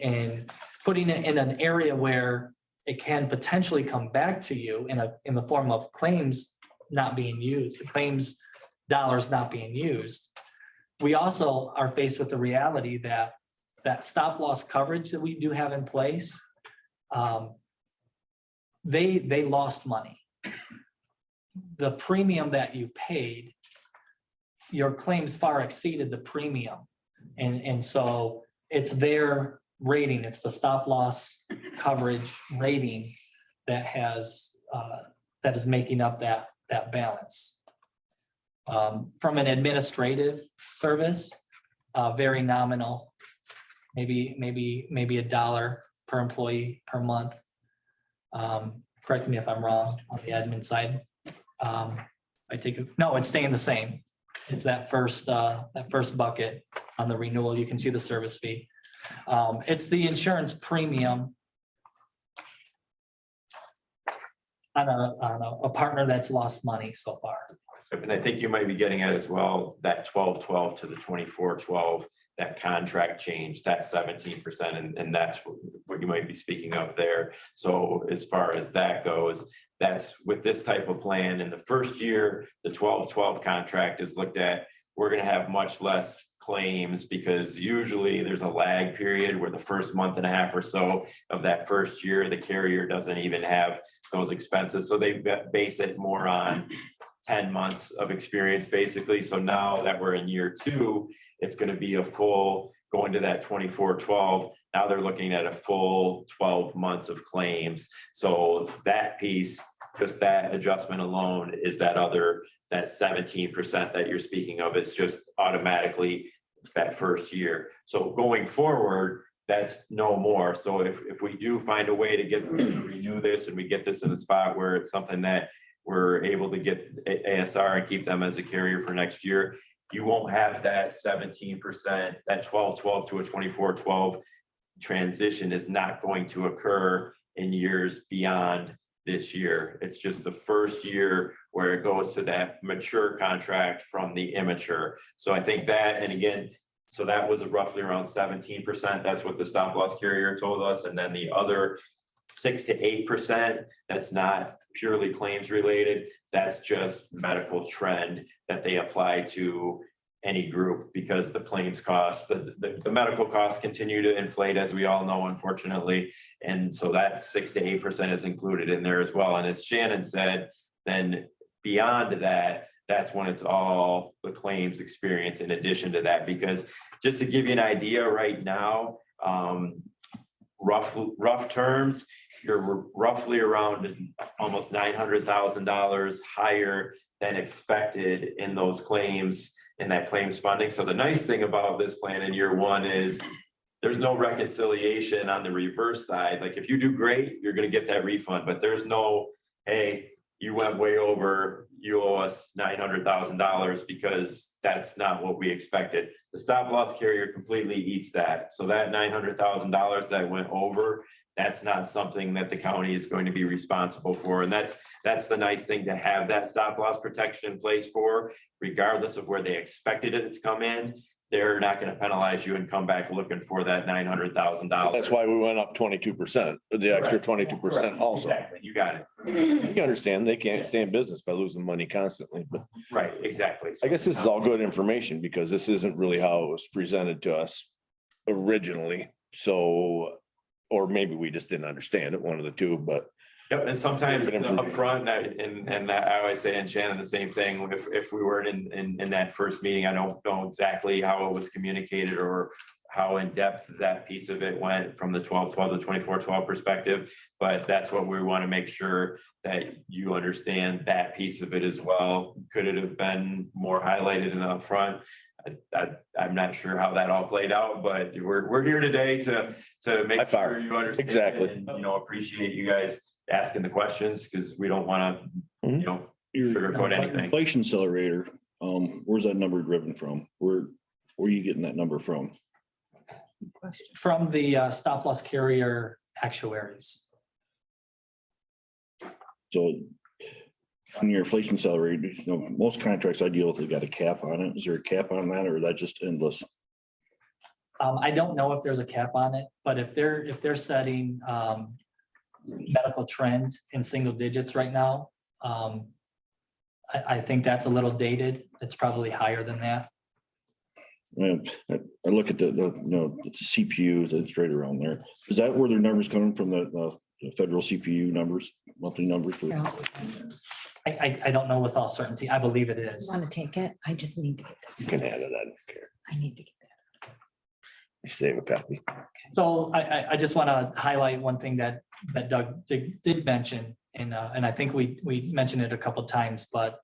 putting it in an area where it can potentially come back to you in the form of claims not being used, claims dollars not being used. We also are faced with the reality that stop loss coverage that we do have in place, they lost money. The premium that you paid, your claims far exceeded the premium. And so it's their rating, it's the stop loss coverage rating that that is making up that balance. From an administrative service, very nominal, maybe $1 per employee per month. Correct me if I'm wrong on the admin side. No, it's staying the same. It's that first bucket on the renewal. You can see the service fee. It's the insurance premium on a partner that's lost money so far. And I think you might be getting at as well, that 12-12 to the 24-12, that contract change, that 17%, and that's what you might be speaking of there. So as far as that goes, that's with this type of plan. In the first year, the 12-12 contract is looked at, we're going to have much less claims because usually there's a lag period where the first month and a half or so of that first year, the carrier doesn't even have those expenses. So they base it more on 10 months of experience, basically. So now that we're in year 2, it's going to be a full, going to that 24-12. Now they're looking at a full 12 months of claims. So that piece, just that adjustment alone is that 17% that you're speaking of. It's just automatically that first year. So going forward, that's no more. So if we do find a way to renew this and we get this in a spot where it's something that we're able to get ASR and keep them as a carrier for next year, you won't have that 17%, that 12-12 to a 24-12 transition is not going to occur in years beyond this year. It's just the first year where it goes to that mature contract from the immature. So I think that, and again, so that was roughly around 17%. That's what the stop loss carrier told us. And then the other 6 to 8%, that's not purely claims related. That's just medical trend that they apply to any group because the claims costs, the medical costs continue to inflate, as we all know, unfortunately. And so that 6 to 8% is included in there as well. And as Shannon said, then beyond that, that's when it's all the claims experience in addition to that, because just to give you an idea right now, rough terms, you're roughly around almost $900,000 higher than expected in those claims, in that claims funding. So the nice thing about this plan in year one is there's no reconciliation on the reverse side. Like if you do great, you're gonna get that refund, but there's no, hey, you went way over, you owe us $900,000, because that's not what we expected. The stop loss carrier completely eats that. So that $900,000 that went over, that's not something that the county is going to be responsible for. And that's the nice thing, to have that stop loss protection in place for, regardless of where they expected it to come in. They're not going to penalize you and come back looking for that $900,000. That's why we went up 22%, the extra Correct. 22% also. Exactly, you got it. You understand, they can't stay in business by losing money constantly, but Right, exactly. I guess this is all good information because this isn't really how it was presented to us originally. So, or maybe we just didn't understand it, one of the two, but Yep, and sometimes Good information. upfront, and I always say, and Shannon, the same thing, if we weren't in that first meeting, I don't know exactly how it was communicated or how in depth that piece of it went from the 12-12 to 24-12 perspective, but that's what we want to make sure that you understand that piece of it as well. Could it have been more highlighted in the upfront? I'm not sure how that all played out, but we're here today to make By far. sure you understand. Exactly. And, appreciate you guys asking the questions, because we don't want to, Your sugarcoat anything. inflation accelerator, where's that number driven from? Where are you getting that number from? From the stop loss carrier actuaries. So on your inflation accelerator, most contracts I deal with, they got a cap on it. Is there a cap on that, or is that just endless? I don't know if there's a cap on it, but if they're setting medical trend in single digits right now, I think that's a little dated. It's probably higher than that. I look at it's a CPU that's right around there. Is that where their numbers coming from, the federal CPU numbers, monthly numbers for? I don't know with all certainty. I believe it is. Want to take it? I just need to get you this. can add it. I don't care. I need to get that. You save a copy. So I just want to highlight one thing that Doug did mention, and I think we mentioned it a couple of times, but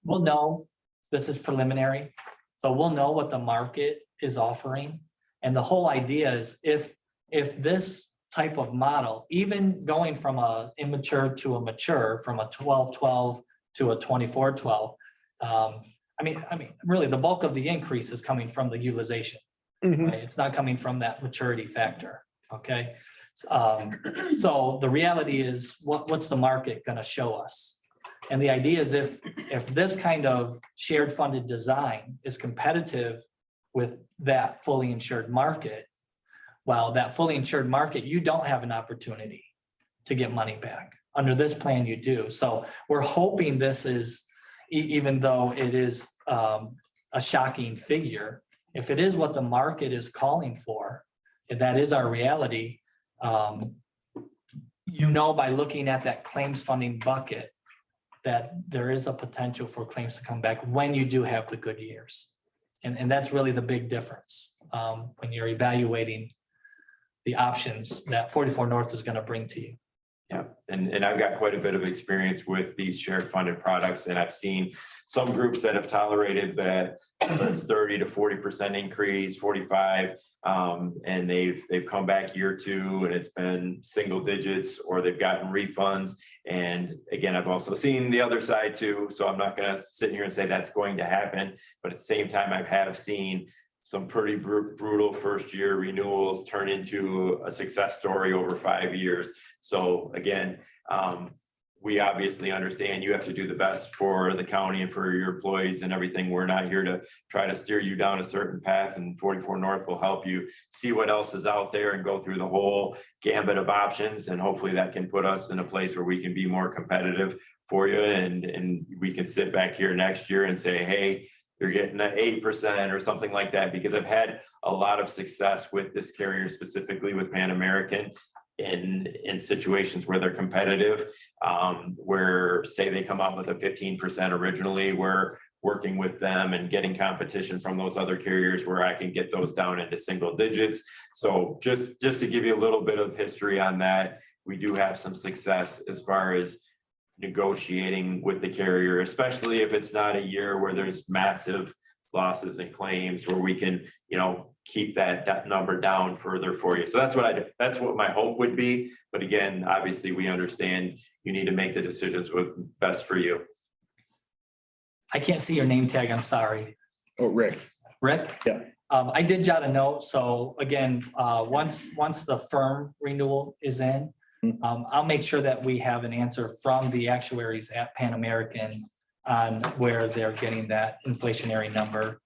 we'll know, this is preliminary. So we'll know what the market is offering. And the whole idea is if this type of model, even going from a immature to a mature, from a 12-12 to a 24-12, I mean, really the bulk of the increase is coming from the utilization. Right? It's not coming from that maturity factor. Okay. So the reality is what's the market going to show us? And the idea is if this kind of shared funded design is competitive with that fully insured market, well, that fully insured market, you don't have an opportunity to get money back. Under this plan, you do. So we're hoping this is, even though it is a shocking figure, if it is what the market is calling for, if that is our reality, by looking at that claims funding bucket, that there is a potential for claims to come back when you do have the good years. And that's really the big difference when you're evaluating the options that 44 North is going to bring to you. Yeah, and I've got quite a bit of experience with these shared funded products, and I've seen some groups that have tolerated that 30 to 40% increase, 45, and they've come back year two and it's been single digits, or they've gotten refunds. And again, I've also seen the other side too, so I'm not going to sit here and say that's going to happen, but at the same time, I have seen some pretty brutal first year renewals turn into a success story over 5 years. So again, we obviously understand you have to do the best for the county and for your employees and everything. We're not here to try to steer you down a certain path, and 44 North will help you see what else is out there and go through the whole gambit of options. And hopefully that can put us in a place where we can be more competitive for you. And we can sit back here next year and say, hey, you're getting an 8% or something like that, because I've had a lot of success with this carrier, specifically with Pan American, in situations where they're competitive, where say they come up with a 15% originally, we're working with them and getting competition from those other carriers where I can get those down into single digits. So just to give you a little bit of history on that, we do have some success as far as negotiating with the carrier, especially if it's not a year where there's massive losses and claims, where we can, keep that number down further for you. So that's what my hope would be. But again, obviously we understand you need to make the decisions what's best for you. I can't see your name tag, I'm sorry. Oh, Rick. Rick? Yeah. I did jot a note, so again, once the firm renewal is in, I'll make sure that we have an answer from the actuaries at Pan American on where they're getting that inflationary number.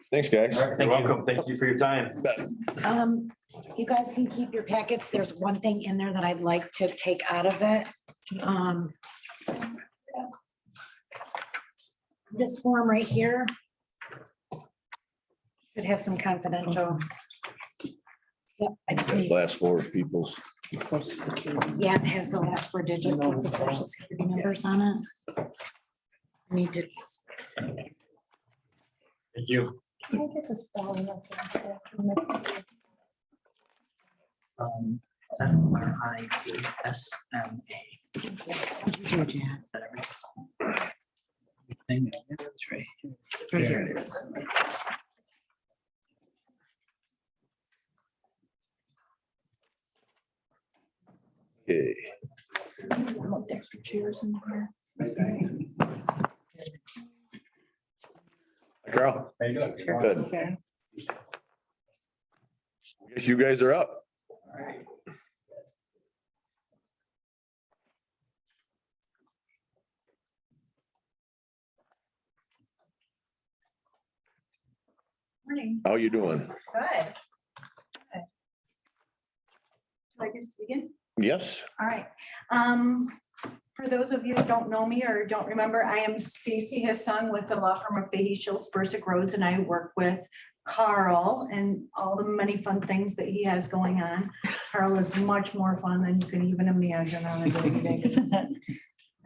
Thanks, guys. You're welcome. Thank you for your time. You guys can keep your packets. There's one thing in there that I'd like to take out of it. This form right here should have some confidential. Yep, I just need, Last four people's. yeah, it has the last four digits of the social security numbers on it. Need to. Thank you. Right here. Okay. Extra chairs in here. Carl. Good. Okay. Guess you guys are up. Morning. How you doing? Good. So I guess to begin. Yes. All right. For those of you who don't know me or don't remember, I am Stacy Hissong with the law firm of Fahey Schultz, Bursick Rhodes, and I work with Carl and all the many fun things that he has going on. Carl is much more fun than you can even imagine on a daily basis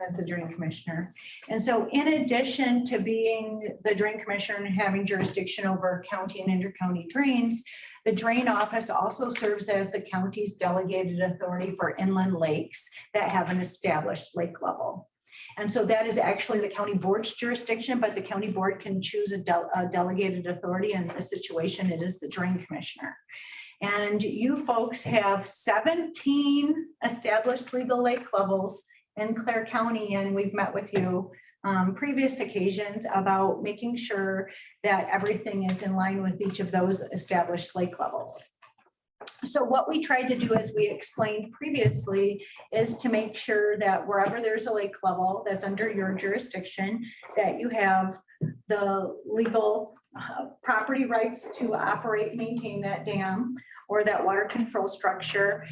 as the drain commissioner. And so in addition to being the drain commissioner and having jurisdiction over county and intercounty drains, the drain office also serves as the county's delegated authority for inland lakes that have an established lake level. And so that is actually the county board's jurisdiction, but the county board can choose a delegated authority. In this situation, it is the drain commissioner. And you folks have 17 established legal lake levels in Clare County, and we've met with you previous occasions about making sure that everything is in line with each of those established lake levels. So what we tried to do, as we explained previously, is to make sure that wherever there's a lake level that's under your jurisdiction, that you have the legal property rights to operate, maintain that dam or that water control structure,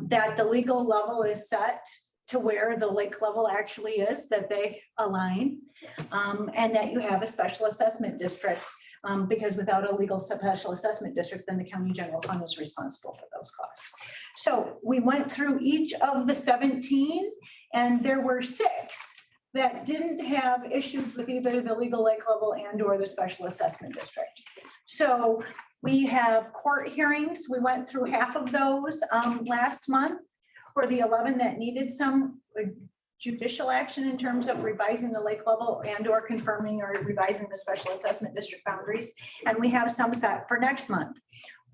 that the legal level is set to where the lake level actually is, that they align, and that you have a special assessment district, because without a legal special assessment district, then the county general fund is responsible for those costs. So we went through each of the 17, and there were 6 that didn't have issues with either the legal lake level and or the special assessment district. So we have court hearings. We went through half of those last month. For the 11 that needed some judicial action in terms of revising the lake level and or confirming or revising the special assessment district boundaries. And we have some set for next month.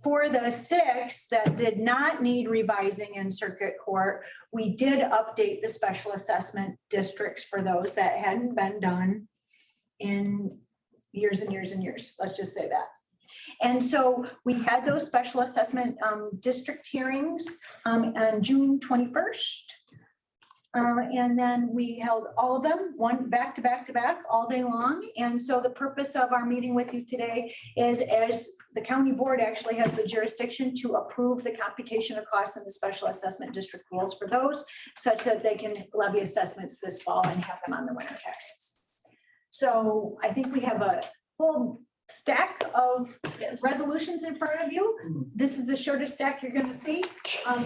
For the 6 that did not need revising in circuit court, we did update the special assessment districts for those that hadn't been done in years and years and years. Let's just say that. And so we had those special assessment district hearings on June 21st. And then we held all of them, one back to back to back all day long. And so the purpose of our meeting with you today is, as the county board actually has the jurisdiction to approve the computation of costs in the special assessment district rules for those, such that they can levy assessments this fall and have them on the winter taxes. So I think we have a whole stack of resolutions in front of you. This is the shortest stack you're gonna see.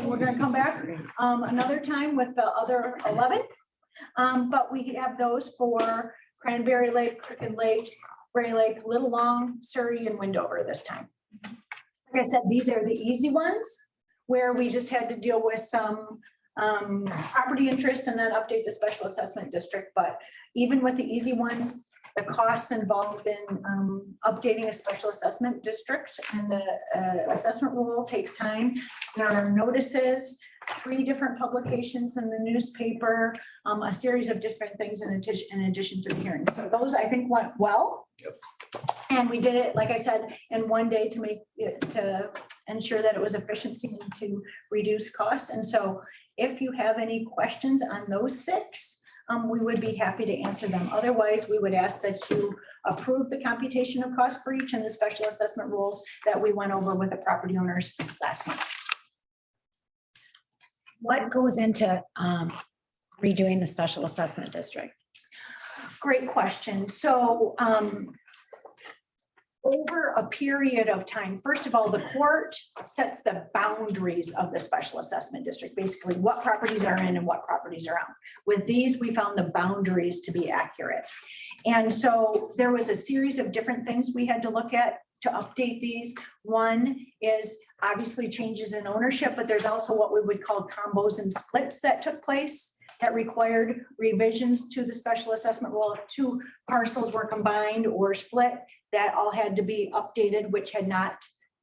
We're gonna come back another time with the other 11. But we have those for Cranberry Lake, Crooked Lake, Gray Lake, Little Long, Surrey, and Windover this time. Like I said, these are the easy ones where we just had to deal with some property interests and then update the special assessment district. But even with the easy ones, the costs involved in updating a special assessment district and the assessment rule takes time. There are notices, 3 different publications in the newspaper, a series of different things in addition to the hearing. So those I think went well. And we did it, like I said, in one day to make it, to ensure that it was efficiency and to reduce costs. And so if you have any questions on those 6, we would be happy to answer them. Otherwise, we would ask that you approve the computation of cost for each and the special assessment rules that we went over with the property owners last month. What goes into redoing the special assessment district? Great question. So over a period of time, first of all, the court sets the boundaries of the special assessment district, basically what properties are in and what properties are out. With these, we found the boundaries to be accurate. And so there was a series of different things we had to look at to update these. One is obviously changes in ownership, but there's also what we would call combos and splits that took place that required revisions to the special assessment rule. If 2 parcels were combined or split, that all had to be updated, which had not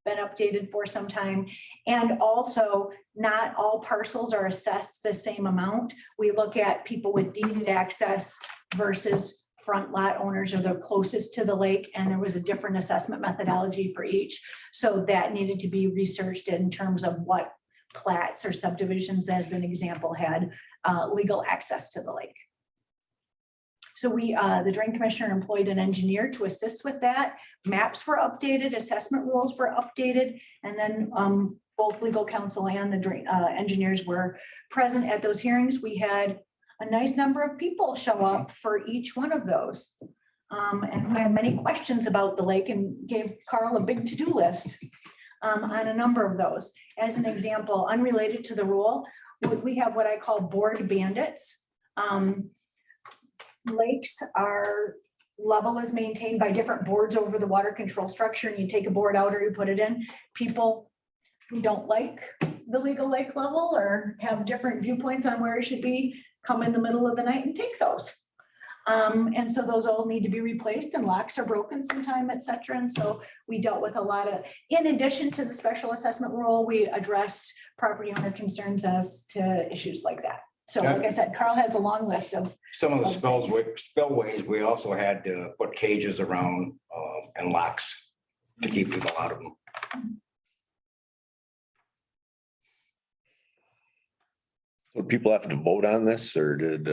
been updated for some time. And also, not all parcels are assessed the same amount. We look at people with deeded access versus front lot owners or the closest to the lake, and there was a different assessment methodology for each. So that needed to be researched in terms of what plats or subdivisions, as an example, had legal access to the lake. So we, the drain commissioner employed an engineer to assist with that. Maps were updated, assessment rules were updated, and then both legal counsel and the drain engineers were present at those hearings. We had a nice number of people show up for each one of those. And we had many questions about the lake and gave Carl a big to-do list on a number of those. As an example, unrelated to the rule, we have what I call board bandits. Lakes are level is maintained by different boards over the water control structure, and you take a board out or you put it in. People who don't like the legal lake level or have different viewpoints on where it should be come in the middle of the night and take those. And so those all need to be replaced, and locks are broken sometime, et cetera. And so we dealt with a lot of, in addition to the special assessment rule, we addressed property owner concerns as to issues like that. So like I said, Carl has a long list of. Some of the spillways, we also had to put cages around and locks to keep people out of them. Would people have to vote on this, or did?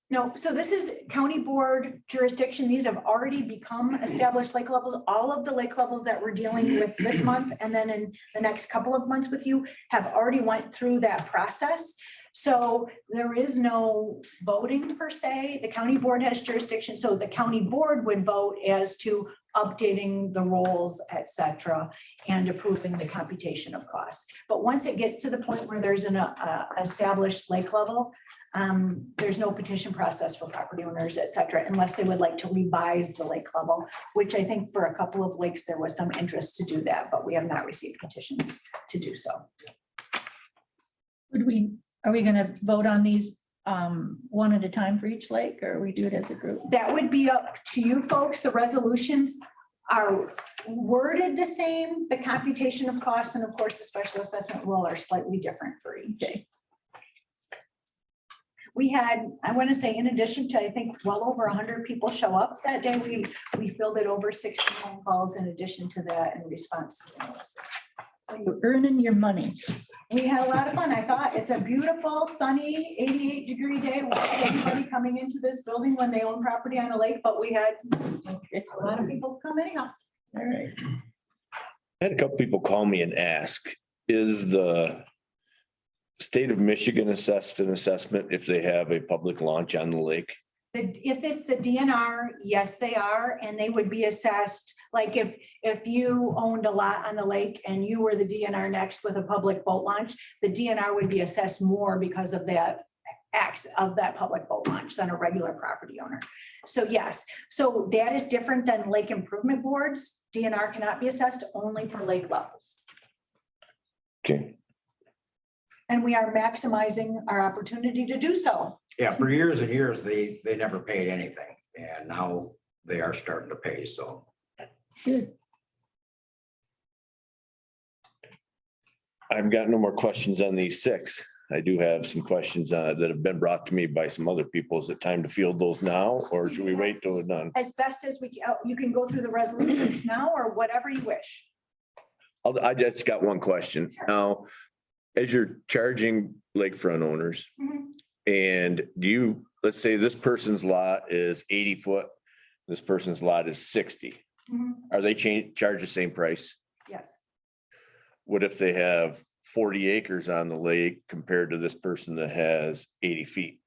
No, so this is county board jurisdiction. These have already become established lake levels. All of the lake levels that we're dealing with this month and then in the next couple of months with you have already went through that process. So there is no voting per se. The county board has jurisdiction. So the county board would vote as to updating the rolls, et cetera, and approving the computation of costs. But once it gets to the point where there's an established lake level, there's no petition process for property owners, et cetera, unless they would like to revise the lake level, which I think for a couple of lakes, there was some interest to do that, but we have not received petitions to do so. Are we gonna vote on these one at a time for each lake, or we do it as a group? That would be up to you folks. The resolutions are worded the same. The computation of costs and of course the special assessment rule are slightly different for each. Okay. We had, I want to say, in addition to, I think, well over 100 people show up that day, we filled it over 60 phone calls in addition to that in response to the notices. So you're earning your money. We had a lot of fun. I thought it's a beautiful, sunny, 88-degree day. We had everybody coming into this building when they own property on a lake, but we had a lot of people come anyhow. All right. I had a couple people call me and ask, is the state of Michigan assessed an assessment if they have a public launch on the lake? If it's the DNR, yes, they are, and they would be assessed, like if you owned a lot on the lake and you were the DNR next with a public boat launch, the DNR would be assessed more because of that acts of that public boat launch than a regular property owner. So yes, so that is different than lake improvement boards. DNR cannot be assessed only for lake levels. Okay, And we are maximizing our opportunity to do so. Yeah, for years and years, they never paid anything, and now they are starting to pay, so. I've got no more questions on these 6. I do have some questions that have been brought to me by some other people. Is it time to field those now, or should we wait till we're done? As best as we, you can go through the resolutions now or whatever you wish. I just got one question. Now, as you're charging lakefront owners, Mhm. and do you, let's say this person's lot is 80 foot, this person's lot is 60. Mhm. Are they charge the same price? Yes. What if they have 40 acres on the lake compared to this person that has 80 feet?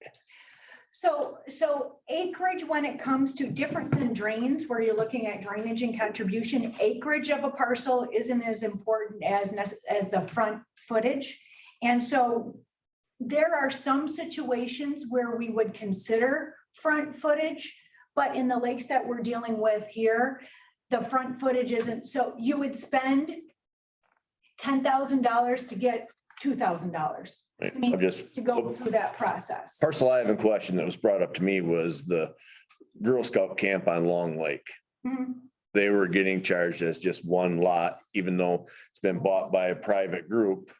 So acreage, when it comes to different than drains, where you're looking at drainage and contribution, acreage of a parcel isn't as important as the front footage. And so there are some situations where we would consider front footage, but in the lakes that we're dealing with here, the front footage isn't, so you would spend $10,000 to get $2,000 Right, I mean, I'm just, to go through that process. parcel I have in question that was brought up to me was the Girl Scout camp on Long Lake. Mhm. They were getting charged as just one lot, even though it's been bought by a private group.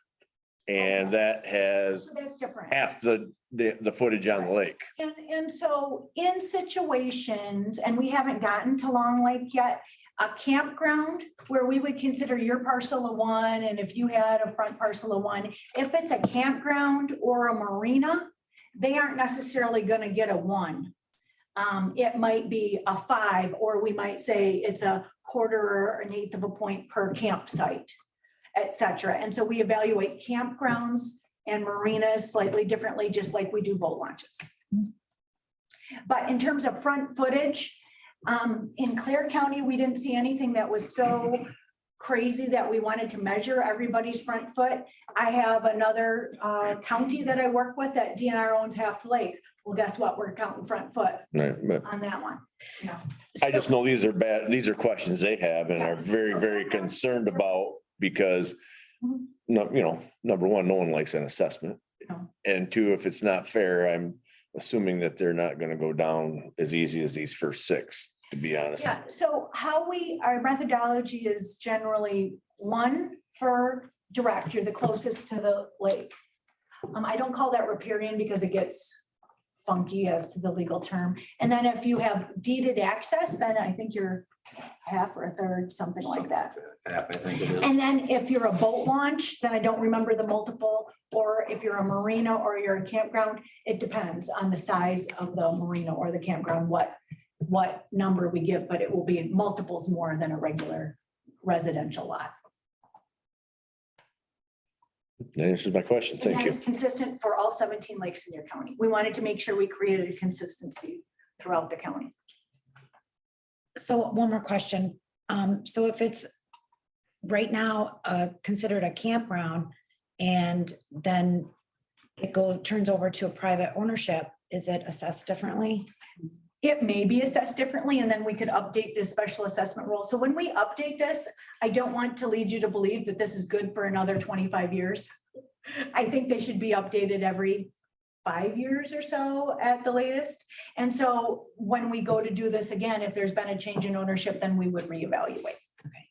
And that has So that's different. half the footage on the lake. And so in situations, and we haven't gotten to Long Lake yet, a campground where we would consider your parcel of 1, and if you had a front parcel of 1, if it's a campground or a marina, they aren't necessarily gonna get a 1. It might be a 5, or we might say it's a quarter or an eighth of a point per campsite, et cetera. And so we evaluate campgrounds and marinas slightly differently, just like we do boat launches. But in terms of front footage, in Clare County, we didn't see anything that was so crazy that we wanted to measure everybody's front foot. I have another county that I work with that DNR owns half the lake. Well, guess what? We're counting front foot Right, but on that one. Yeah. I just know these are bad, these are questions they have and are very, very concerned about because no, number one, no one likes an assessment. No. And 2, if it's not fair, I'm assuming that they're not gonna go down as easy as these first 6, to be honest. Yeah, so our methodology is generally 1 for direct, you're the closest to the lake. I don't call that riparian because it gets funky as to the legal term. And then if you have deeded access, then I think you're half or a third, something like that. I think it is. And then if you're a boat launch, then I don't remember the multiple, or if you're a marina or you're a campground, it depends on the size of the marina or the campground, what number we give, but it will be multiples more than a regular residential lot. That answers my question. And Thank that you. is consistent for all 17 lakes in your county. We wanted to make sure we created a consistency throughout the county. So one more question. So if it's right now considered a campground and then it turns over to a private ownership, is it assessed differently? It may be assessed differently, and then we could update this special assessment rule. So when we update this, I don't want to lead you to believe that this is good for another 25 years. I think they should be updated every 5 years or so at the latest. And so when we go to do this again, if there's been a change in ownership, then we would reevaluate. Okay.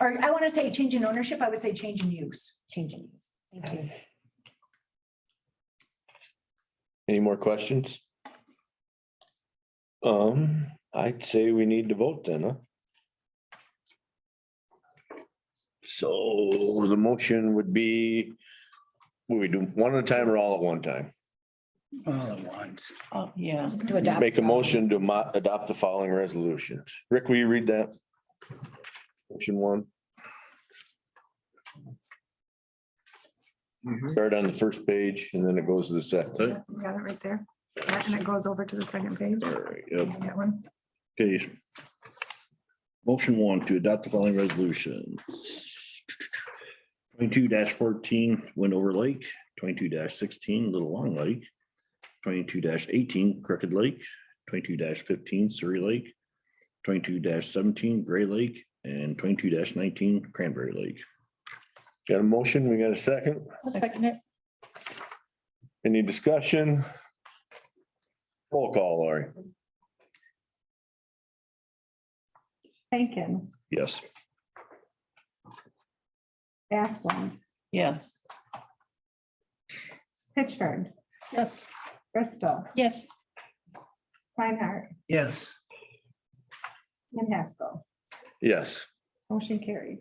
Or I want to say change in ownership, I would say change in use. Change in use. Thank you. Any more questions? I'd say we need to vote then, huh? So the motion would be, what we do, one at a time or all at one time? All at once. Oh, yeah. To adopt. Make a motion to adopt the following resolutions. Rick, will you read that? Motion 1. Start on the first page and then it goes to the second. You got it right there. And it goes over to the second page. All right, yep. That one. Okay. Motion one to adopt the following resolutions. 22-14 Windover Lake, 22-16 Little Long Lake, 22-18 Crooked Lake, 22-15 Surrey Lake, 22-17 Gray Lake, and 22-19 Cranberry Lake. Got a motion? We got a second? I'll second it. Any discussion? Roll call, Lori. Bacon, Yes. Asplund, Yes. Pittsford, Yes. Bristol, Yes. Reinhardt, Yes. and Haskell. Yes. Motion carried.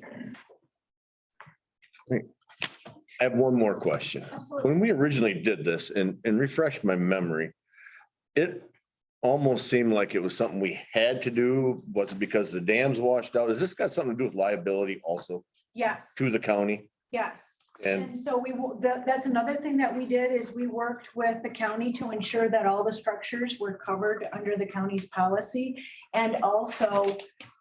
I have one more question. Absolutely. When we originally did this and refresh my memory, it almost seemed like it was something we had to do. Was it because the dams washed out? Has this got something to do with liability also Yes, to the county? yes. And And so that's another thing that we did is we worked with the county to ensure that all the structures were covered under the county's policy. And also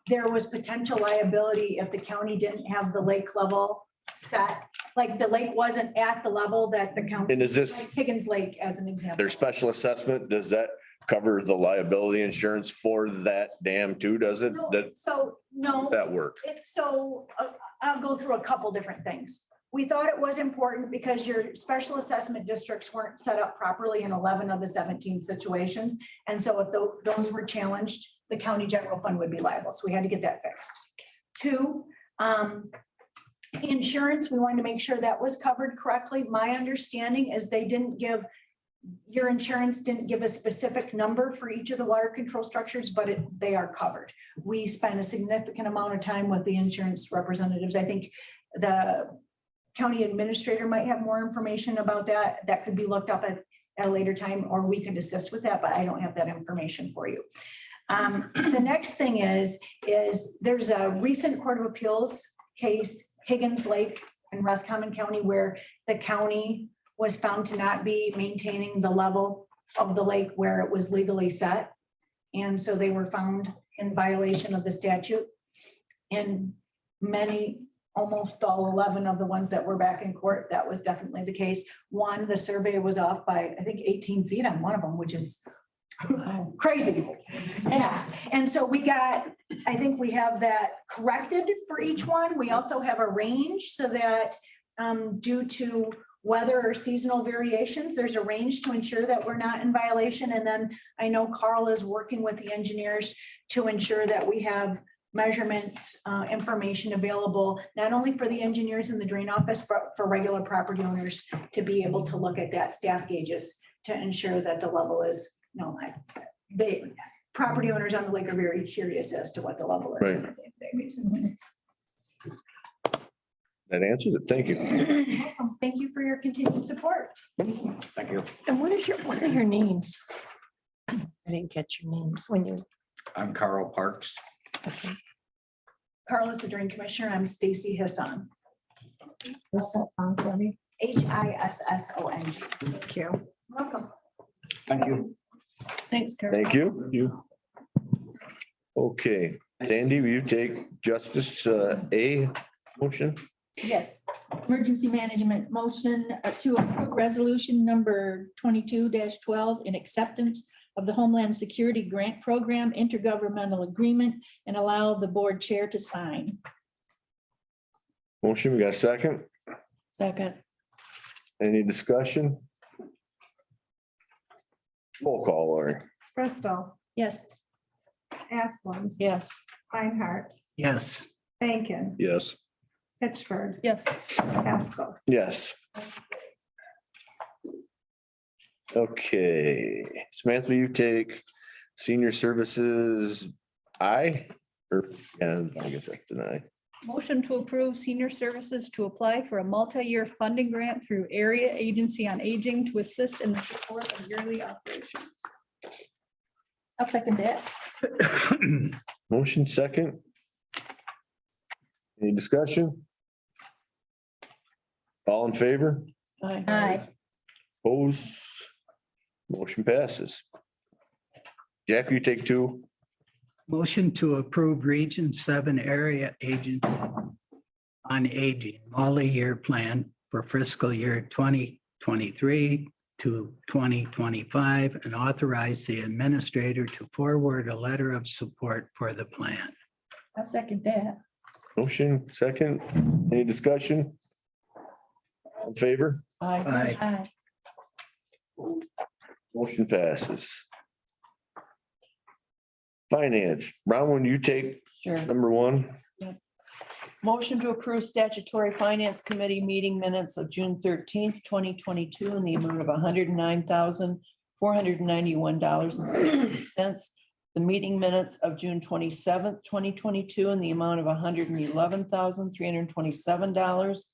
there was potential liability if the county didn't have the lake level set, like the lake wasn't at the level that the county. And is this- like Higgins Lake as an example. their special assessment, does that cover the liability insurance for that dam too? Does it? No, That, So, no. does that work? I'll go through a couple different things. We thought it was important because your special assessment districts weren't set up properly in 11 of the 17 situations. And so if those were challenged, the county general fund would be liable. So we had to get that fixed. Two, insurance, we wanted to make sure that was covered correctly. My understanding is your insurance didn't give a specific number for each of the water control structures, but they are covered. We spent a significant amount of time with the insurance representatives. I think the county administrator might have more information about that. That could be looked up at a later time, or we could assist with that, but I don't have that information for you. The next thing is there's a recent Court of Appeals case, Higgins Lake in Roscommon County, where the county was found to not be maintaining the level of the lake where it was legally set. And so they were found in violation of the statute. And almost all 11 of the ones that were back in court, that was definitely the case. One, the survey was off by, I think, 18 feet on one of them, which is crazy. Yeah, and so I think we have that corrected for each one. We also have a range so that due to weather or seasonal variations, there's a range to ensure that we're not in violation. And then I know Carl is working with the engineers to ensure that we have measurement information available, not only for the engineers in the drain office, but for regular property owners to be able to look at that staff gauges to ensure that the level is, property owners on the lake are very curious as to what the level is. on a day-to-day basis. That answers it. Thank you. Thank you for your continued support. Thank you. And what are your names? I didn't catch your names when you. I'm Carl Parks. Okay. Carl is the drain commissioner. I'm Stacy Hassan. What's that sound for me? HISSONG. Thank you. Welcome. Thank you. Thanks, Carol. Thank you. Okay, Sandy, will you take Justice A motion? Yes, emergency management motion to approve resolution number 22-12 in acceptance of the Homeland Security Grant Program intergovernmental agreement and allow the board chair to sign. Motion, we got a second? Second. Any discussion? Roll call, Lori. Bristol, Yes. Asplund, Yes. Reinhardt, Yes. Bacon, Yes. Pittsford, Yes. Haskell. Yes. Okay, Samantha, will you take senior services I? Or, yeah, I guess that's an I. Motion to approve senior services to apply for a multi-year funding grant through Area Agency on Aging to assist in the support of yearly operations. I'll second that. Motion second. Any discussion? All in favor? Aye. Aye. Opposed? Motion passes. Jack, you take two. Motion to approve Region 7 Area Agent on Aging multi-year plan for fiscal year 2023 to 2025 and authorize the administrator to forward a letter of support for the plan. I second that. Motion second. Any discussion? All in favor? Aye. Aye. Motion passes. Finance, Bronwyn, you take Sure. number one. Motion to approve statutory finance committee meeting minutes of June 13th, 2022 in the amount of $109,491.60. The meeting minutes of June 27th, 2022 in the amount of $111,327.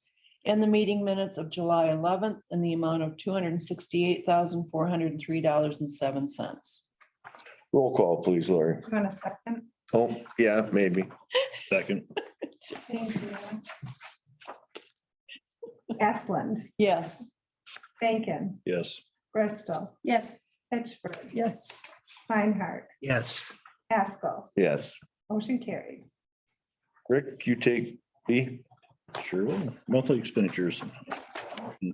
And the meeting minutes of July 11th in the amount of $268,403.07. Roll call, please, Lori. You want a second? Oh, yeah, maybe. Second, Thank you. Asplund, Yes. Bacon, yes. Bristol, Yes. Pittsburgh, Yes. Meinhardt, Yes. Haskell, Yes. motion carried. Rick, you take B. Sure will. Monthly expenditures.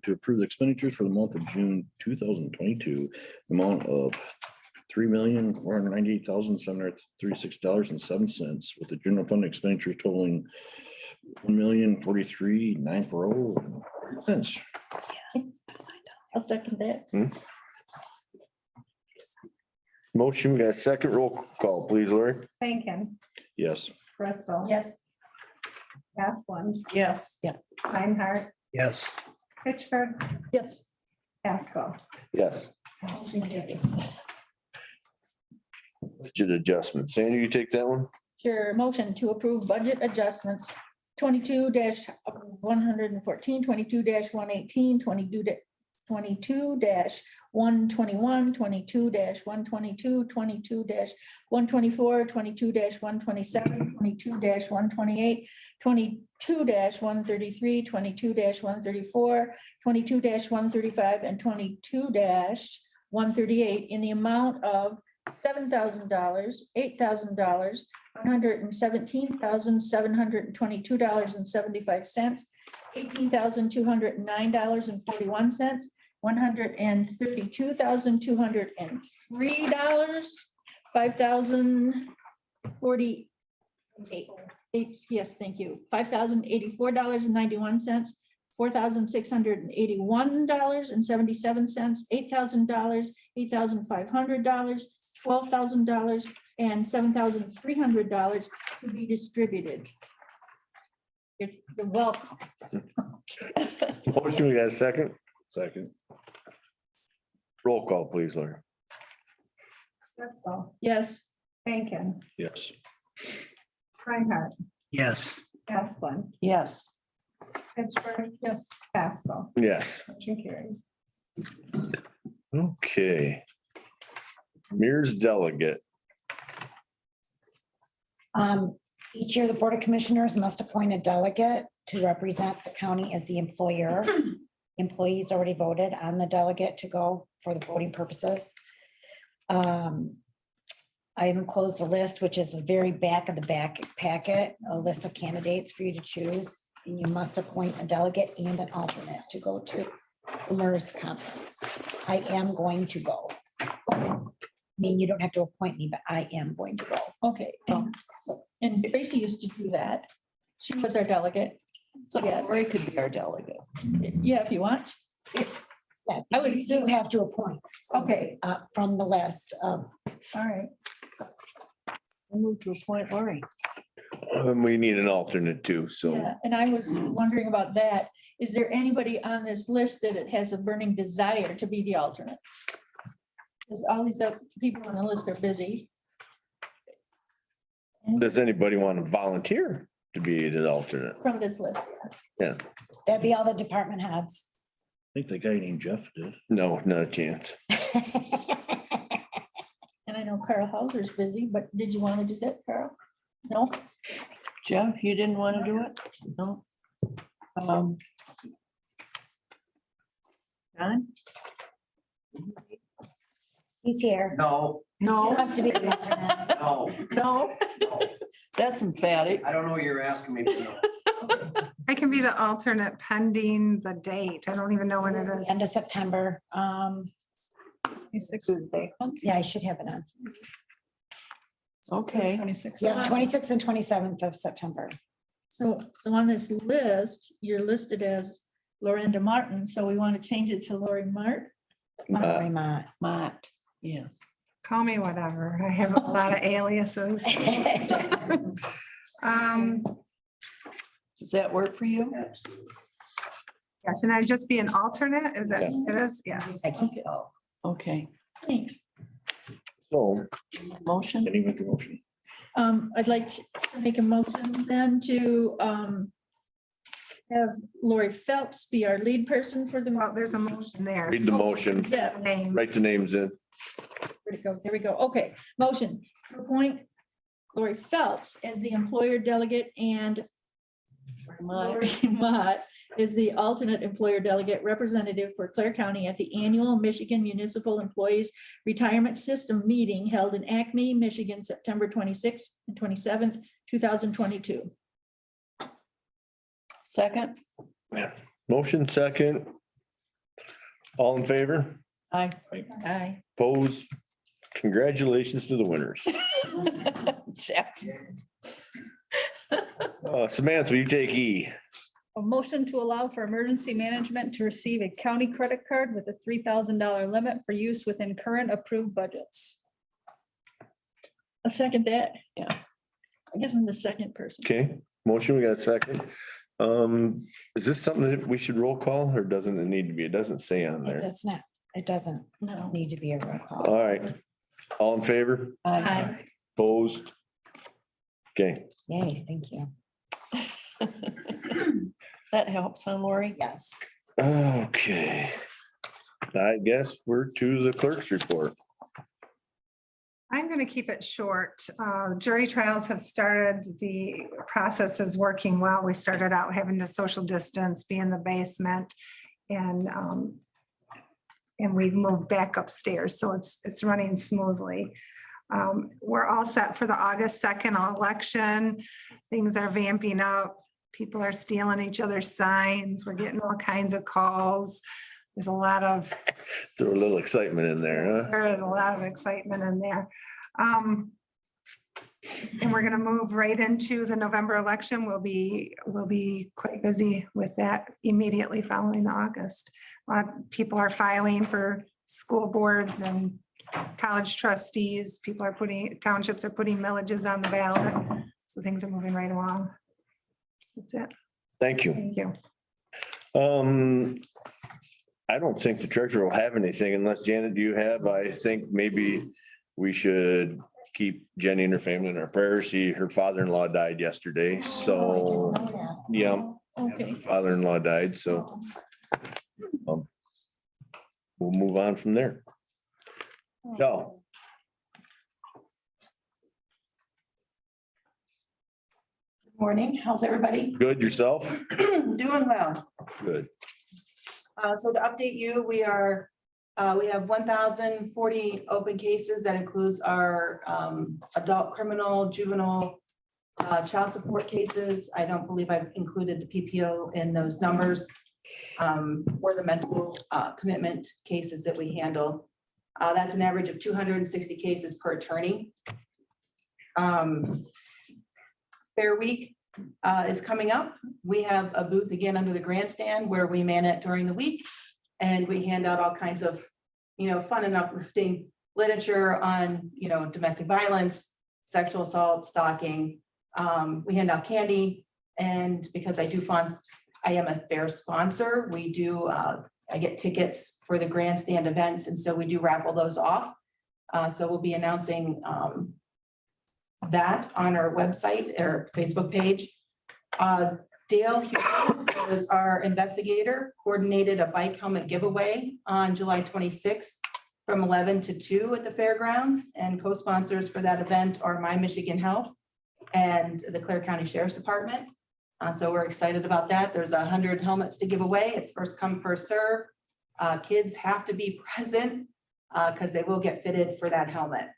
To approve the expenditures for the month of June 2022, amount of $3,498,736.07 with the general fund expenditure totaling $1,043,940. I'll second that. Motion, we got a second. Roll call, please, Lori. Bacon, Yes. Bristol. Yes. Asplund, Yes. Yeah. Meinhardt, Yes. Pittsburgh, Yes. Haskell. Yes. Motion carried. Budget adjustment. Sandy, you take that one? Sure. Motion to approve budget adjustments 22-114, 22-118, 22-121, 22-122, 22-124, 22-127, 22-128, 22-133, 22-134, 22-135, and 22-138 in the amount of $7,000, $8,000, $117,722.75, $18,209.41, $132,203, $5,048. Yes, thank you. $5,084.91, $4,681.77, $8,000, $8,500, $12,000, and $7,300 to be distributed. You're welcome. Motion, we got a second. Second, Roll call, please, Lori. Bristol, Yes. Bacon, yes. Meinhardt, Yes. Asplund, Yes. Pittsburgh. Yes. Haskell, Yes. motion carried. Okay. Mears delegate. Each year, the Board of Commissioners must appoint a delegate to represent the county as the employer. Employees already voted on the delegate to go for the voting purposes. I have enclosed a list, which is the very back of the back packet, a list of candidates for you to choose. And you must appoint a delegate and an alternate to go to the MERS conference. I am going to go. I mean, you don't have to appoint me, but I am going to go. Okay. And Tracy used to do that. She was our delegate. So Yes. Ray could be our delegate. Yeah, if you want. Yeah, I would you assume- have to appoint. Okay, From the list of, all right. I move to appoint Lori. We need an alternate too, so Yeah, and I was wondering about that. Is there anybody on this list that it has a burning desire to be the alternate? Because all these other people on the list are busy. does anybody want to volunteer to be the alternate? From this list. that'd be all the department heads. I think the guy named Jeff did. No, not a chance. And I know Carl Hauser's busy, but did you want to do that, Carl? No? Jeff, you didn't want to do it? No. Don? He's here. No, He No, wants to be the alternate. no, no, no. that's emphatic. I don't know what you're asking me to know. I can be the alternate pending the date. I don't even know when it is. End of September. Tuesday. Yeah, I should have it on. Okay. 26. Yeah, 26th and 27th of September. So on this list, you're listed as Lorenda Martin, so we want to change it to Lori Mart. Lori Mott. Mott, yes. Call me whatever. I have a lot of aliases. Does that work for you? Yes, and I'd just be an alternate. Is that, it is? Yeah. Okay. Okay, Thanks. So, motion, Can you make a motion? I'd like to make a motion then to have Lori Phelps be our lead person for the. Well, there's a motion there. read the motion, Yeah, Name. write the names in. where'd it go? There we go. Okay, motion to appoint Lori Phelps as the employer delegate and Lori Mott is the alternate employer delegate representative for Clare County at the annual Michigan Municipal Employees Retirement System meeting held in Acme, Michigan, September 26th and 27th, 2022. second, Motion second. All in favor? aye. Aye. Opposed? Congratulations to the winners. Check. Samantha, you take E. A motion to allow for emergency management to receive a county credit card with a $3,000 limit for use within current approved budgets. A second that. Yeah. I guess I'm the second person. Okay, motion, we got a second. Is this something that we should roll call or doesn't it need to be? It doesn't say on It there. does not, it doesn't No. need to be a roll call. All right. All in favor? Aye. Opposed? Okay, Yay, thank you. That helps, huh, Lori? Yes. okay. I guess we're to the clerk's report. I'm going to keep it short. Jury trials have started. The process is working well. We started out having to social distance, be in the basement, and we've moved back upstairs, so it's running smoothly. We're all set for the August 2nd election. Things are vamping up. People are stealing each other's signs. We're getting all kinds of calls. There's a lot of Throw a little excitement in there, huh? There is a lot of excitement in there. And we're gonna move right into the November election. We'll be quite busy with that immediately following August. People are filing for school boards and college trustees. Townships are putting millages on the ballot. So things are moving right along. That's it. Thank you. Thank you. I don't think the treasurer will have anything unless Janet, do you have? I think maybe we should keep Jenny and her family in our prayers. Her father-in-law died yesterday, so, yeah, Okay. father-in-law died, so we'll move on from there. So, Morning, how's everybody? good yourself? Doing well. Good. So to update you, we have 1,040 open cases. That includes our adult criminal, juvenile, child support cases. I don't believe I've included the PPO in those numbers. Or the mental commitment cases that we handle. That's an average of 260 cases per attorney. Fair Week is coming up. We have a booth again under the grandstand where we man it during the week. And we hand out all kinds of, fun and uplifting literature on, domestic violence, sexual assault, stalking. We hand out candy. And because I am a fair sponsor, we do, I get tickets for the grandstand events. And so we do raffle those off. So we'll be announcing that on our website or Facebook page. Dale Hughes was our investigator, coordinated a bike helmet giveaway on July 26th from 11 to 2 at the fairgrounds, and co-sponsors for that event are My Michigan Health and the Clare County Sheriff's Department. So we're excited about that. There's 100 helmets to give away. It's first come, first serve. Kids have to be present. because they will get fitted for that helmet.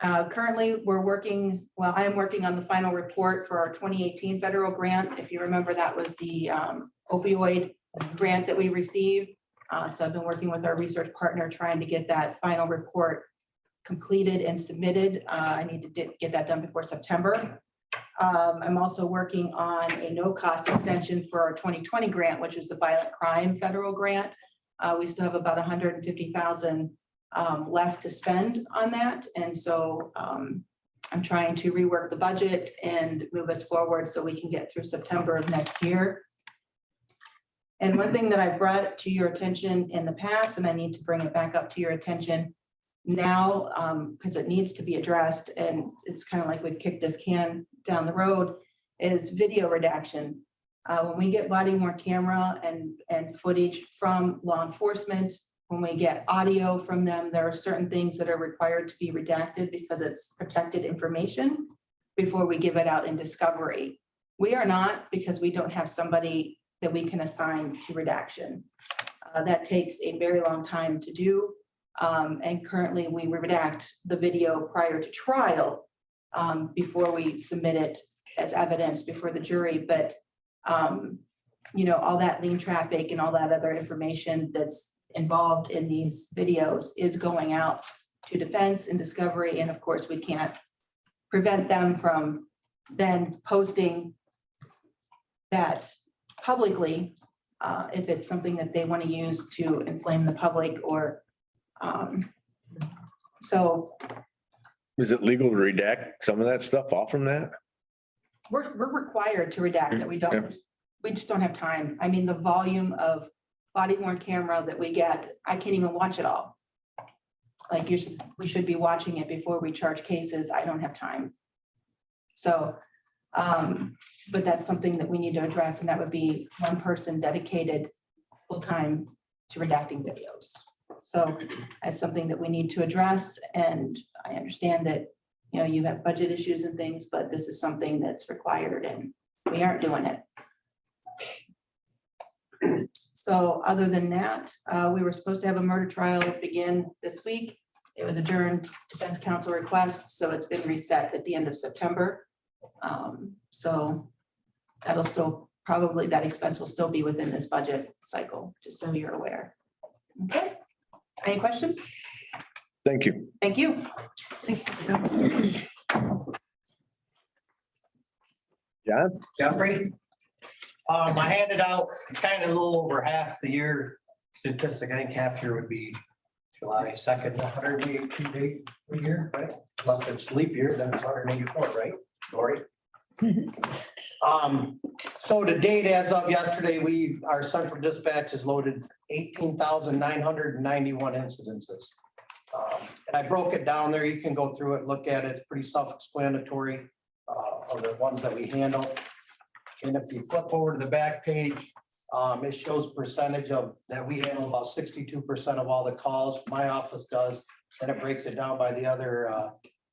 Currently, I am working on the final report for our 2018 federal grant. If you remember, that was the opioid grant that we received. So I've been working with our research partner trying to get that final report completed and submitted. I need to get that done before September. I'm also working on a no-cost extension for our 2020 grant, which is the violent crime federal grant. We still have about 150,000 left to spend on that. And so I'm trying to rework the budget and move us forward so we can get through September of next year. And one thing that I brought to your attention in the past, and I need to bring it back up to your attention now, because it needs to be addressed, and it's kind of like we've kicked this can down the road, is video redaction. When we get body worn camera and footage from law enforcement, when we get audio from them, there are certain things that are required to be redacted because it's protected information before we give it out in discovery. We are not, because we don't have somebody that we can assign to redaction. That takes a very long time to do. And currently we redact the video prior to trial before we submit it as evidence before the jury. But you know, all that lean traffic and all that other information that's involved in these videos is going out to defense and discovery. And of course, we can't prevent them from then posting that publicly if it's something that they want to use to inflame the public or so. Is it legal to redact some of that stuff off from that? We're required to redact that. We just don't have time. I mean, the volume of body worn camera that we get, I can't even watch it all. Like we should be watching it before we charge cases. I don't have time. So, but that's something that we need to address, and that would be one person dedicated full-time to redacting videos. So that's something that we need to address, and I understand that, you know, you have budget issues and things, but this is something that's required and we aren't doing it. So other than that, we were supposed to have a murder trial begin this week. It was adjourned, defense counsel request, so it's been reset at the end of September. So that'll still, probably that expense will still be within this budget cycle, just so you're aware. Okay, any questions? Thank you. Thank you. John? Jeffrey? I handed out kind of a little over half the year statistic. I think half year would be July 2nd, 182 days a year, right? Unless it's leap year, then it's 184, right, Lori? So to date, as of yesterday, our central dispatch has loaded 18,991 incidences. And I broke it down there. You can go through it, look at it. It's pretty self-explanatory of the ones that we handle. And if you flip over to the back page, it shows percentage of that we handle about 62% of all the calls. My office does. And it breaks it down by the other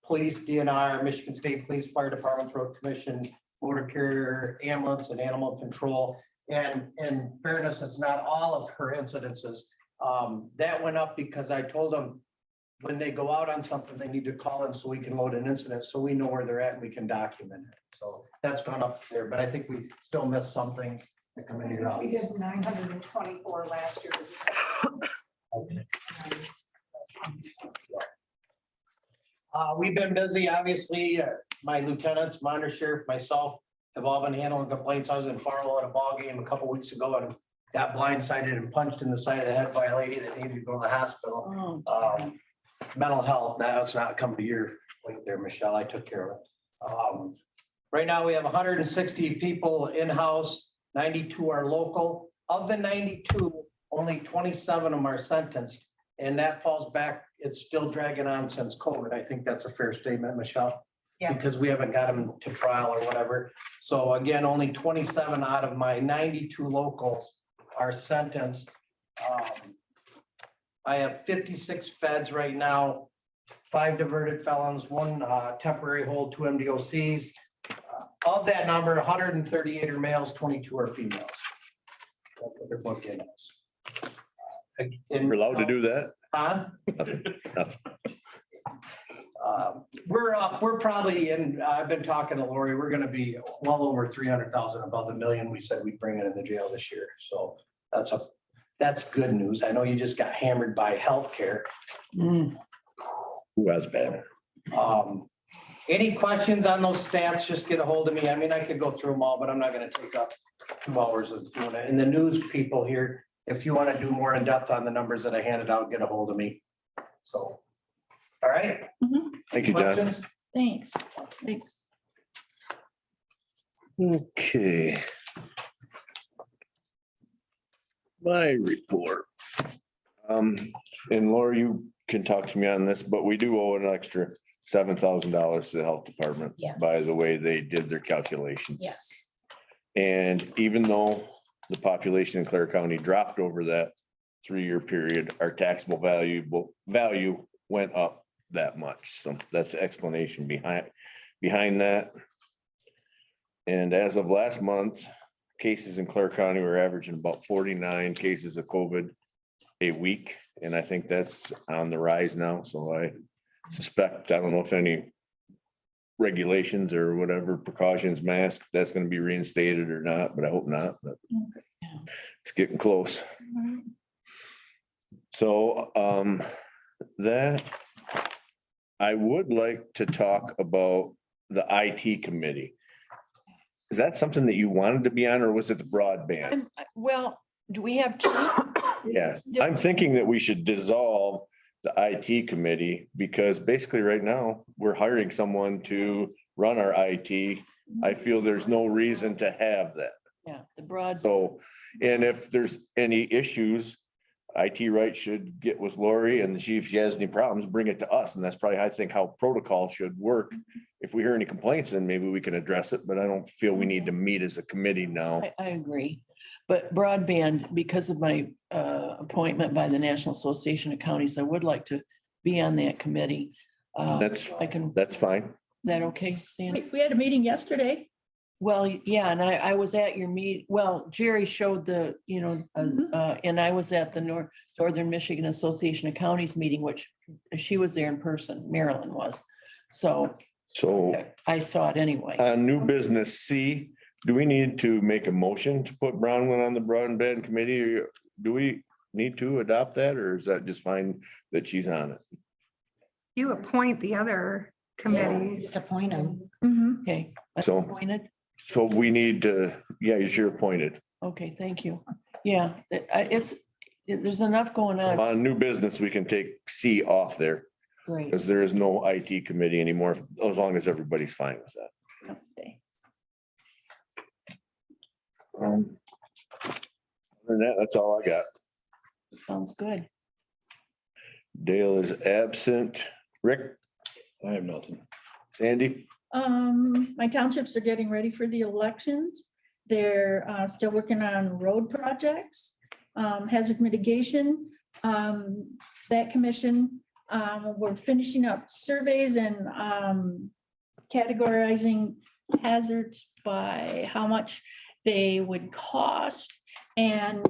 police, DNR, Michigan State Police, Fire Department, Road Commission, Motor Carrier, Ambulance, and Animal Control. And in fairness, it's not all of her incidences. That went up because I told them when they go out on something, they need to call in so we can load an incident, so we know where they're at and we can document it. So that's gone up there, but I think we still missed some things that come in here. We did 924 last year. We've been busy, obviously. My lieutenants, my under sheriff, myself have all been handling complaints. I was in Farwell at a ball game a couple weeks ago and got blindsided and punched in the side of the head by a lady that needed to go to the hospital. Mental health, that's not come to your point there, Michelle. I took care of it. Right now, we have 160 people in-house, 92 are local. Of the 92, only 27 of them are sentenced. And that falls back, it's still dragging on since COVID. I think that's a fair statement, Michelle. Yes. Because we haven't got them to trial or whatever. So again, only 27 out of my 92 locals are sentenced. I have 56 feds right now, 5 diverted felons, 1 temporary hold, 2 MDOCs. Of that number, 138 are males, 22 are females. That's what they're booked in as. You're allowed to do that? Huh? Nothing. We're probably in, I've been talking to Lori, we're gonna be well over 300,000 above the million we said we'd bring in the jail this year. So that's good news. I know you just got hammered by healthcare. Who has been? Any questions on those stats, just get a hold of me. I mean, I could go through them all, but I'm not gonna take up 2 hours of doing it. And the news people here, if you want to do more in depth on the numbers that I handed out, get a hold of me. So, all right. Thank you, John. Questions? Thanks. Thanks. Okay. My report. And Laura, you can talk to me on this, but we do owe an extra $7,000 to the health department. Yes. By the way they did their calculations. Yes. And even though the population in Clare County dropped over that 3-year period, our taxable value went up that much. So that's the explanation behind that. And as of last month, cases in Clare County were averaging about 49 cases of COVID a week. And I think that's on the rise now. So I suspect, I don't know if any regulations or whatever precautions, mask, that's gonna be reinstated or not, but I hope not, but it's getting close. So, that I would like to talk about the IT committee. Is that something that you wanted to be on, or was it the broadband? Well, do we have two? Yes, I'm thinking that we should dissolve the IT committee because basically right now we're hiring someone to run our IT. I feel there's no reason to have that. Yeah, the broad. So, and if there's any issues, IT right should get with Lori and see if she has any problems, bring it to us. And that's probably, I think, how protocol should work. If we hear any complaints, then maybe we can address it, but I don't feel we need to meet as a committee now. I agree, but broadband, because of my appointment by the National Association of Counties, I would like to be on that committee. That's, I can, is that's fine. that okay, Sandy? We had a meeting yesterday. Well, yeah, and I was at your Jerry showed the, and I was at the Northern Michigan Association of Counties meeting, which she was there in person, Marilyn was. So I saw it anyway. New business C, do we need to make a motion to put Brownwood on the broadband committee? Or do we need to adopt that, or is that just fine that she's on it? You appoint the other committee. Just appoint them. Okay. So- Appointed. So we need to, yeah, you're appointed. Okay, thank you. Yeah, there's enough going on. On new business, we can take C off there Great. because there is no IT committee anymore, as long as everybody's fine with that. Okay. Other than that, that's all I got. Sounds good. Dale is absent. Rick, I have nothing. Sandy, My townships are getting ready for the elections. They're still working on road projects, hazard mitigation. That commission, we're finishing up surveys and categorizing hazards by how much they would cost and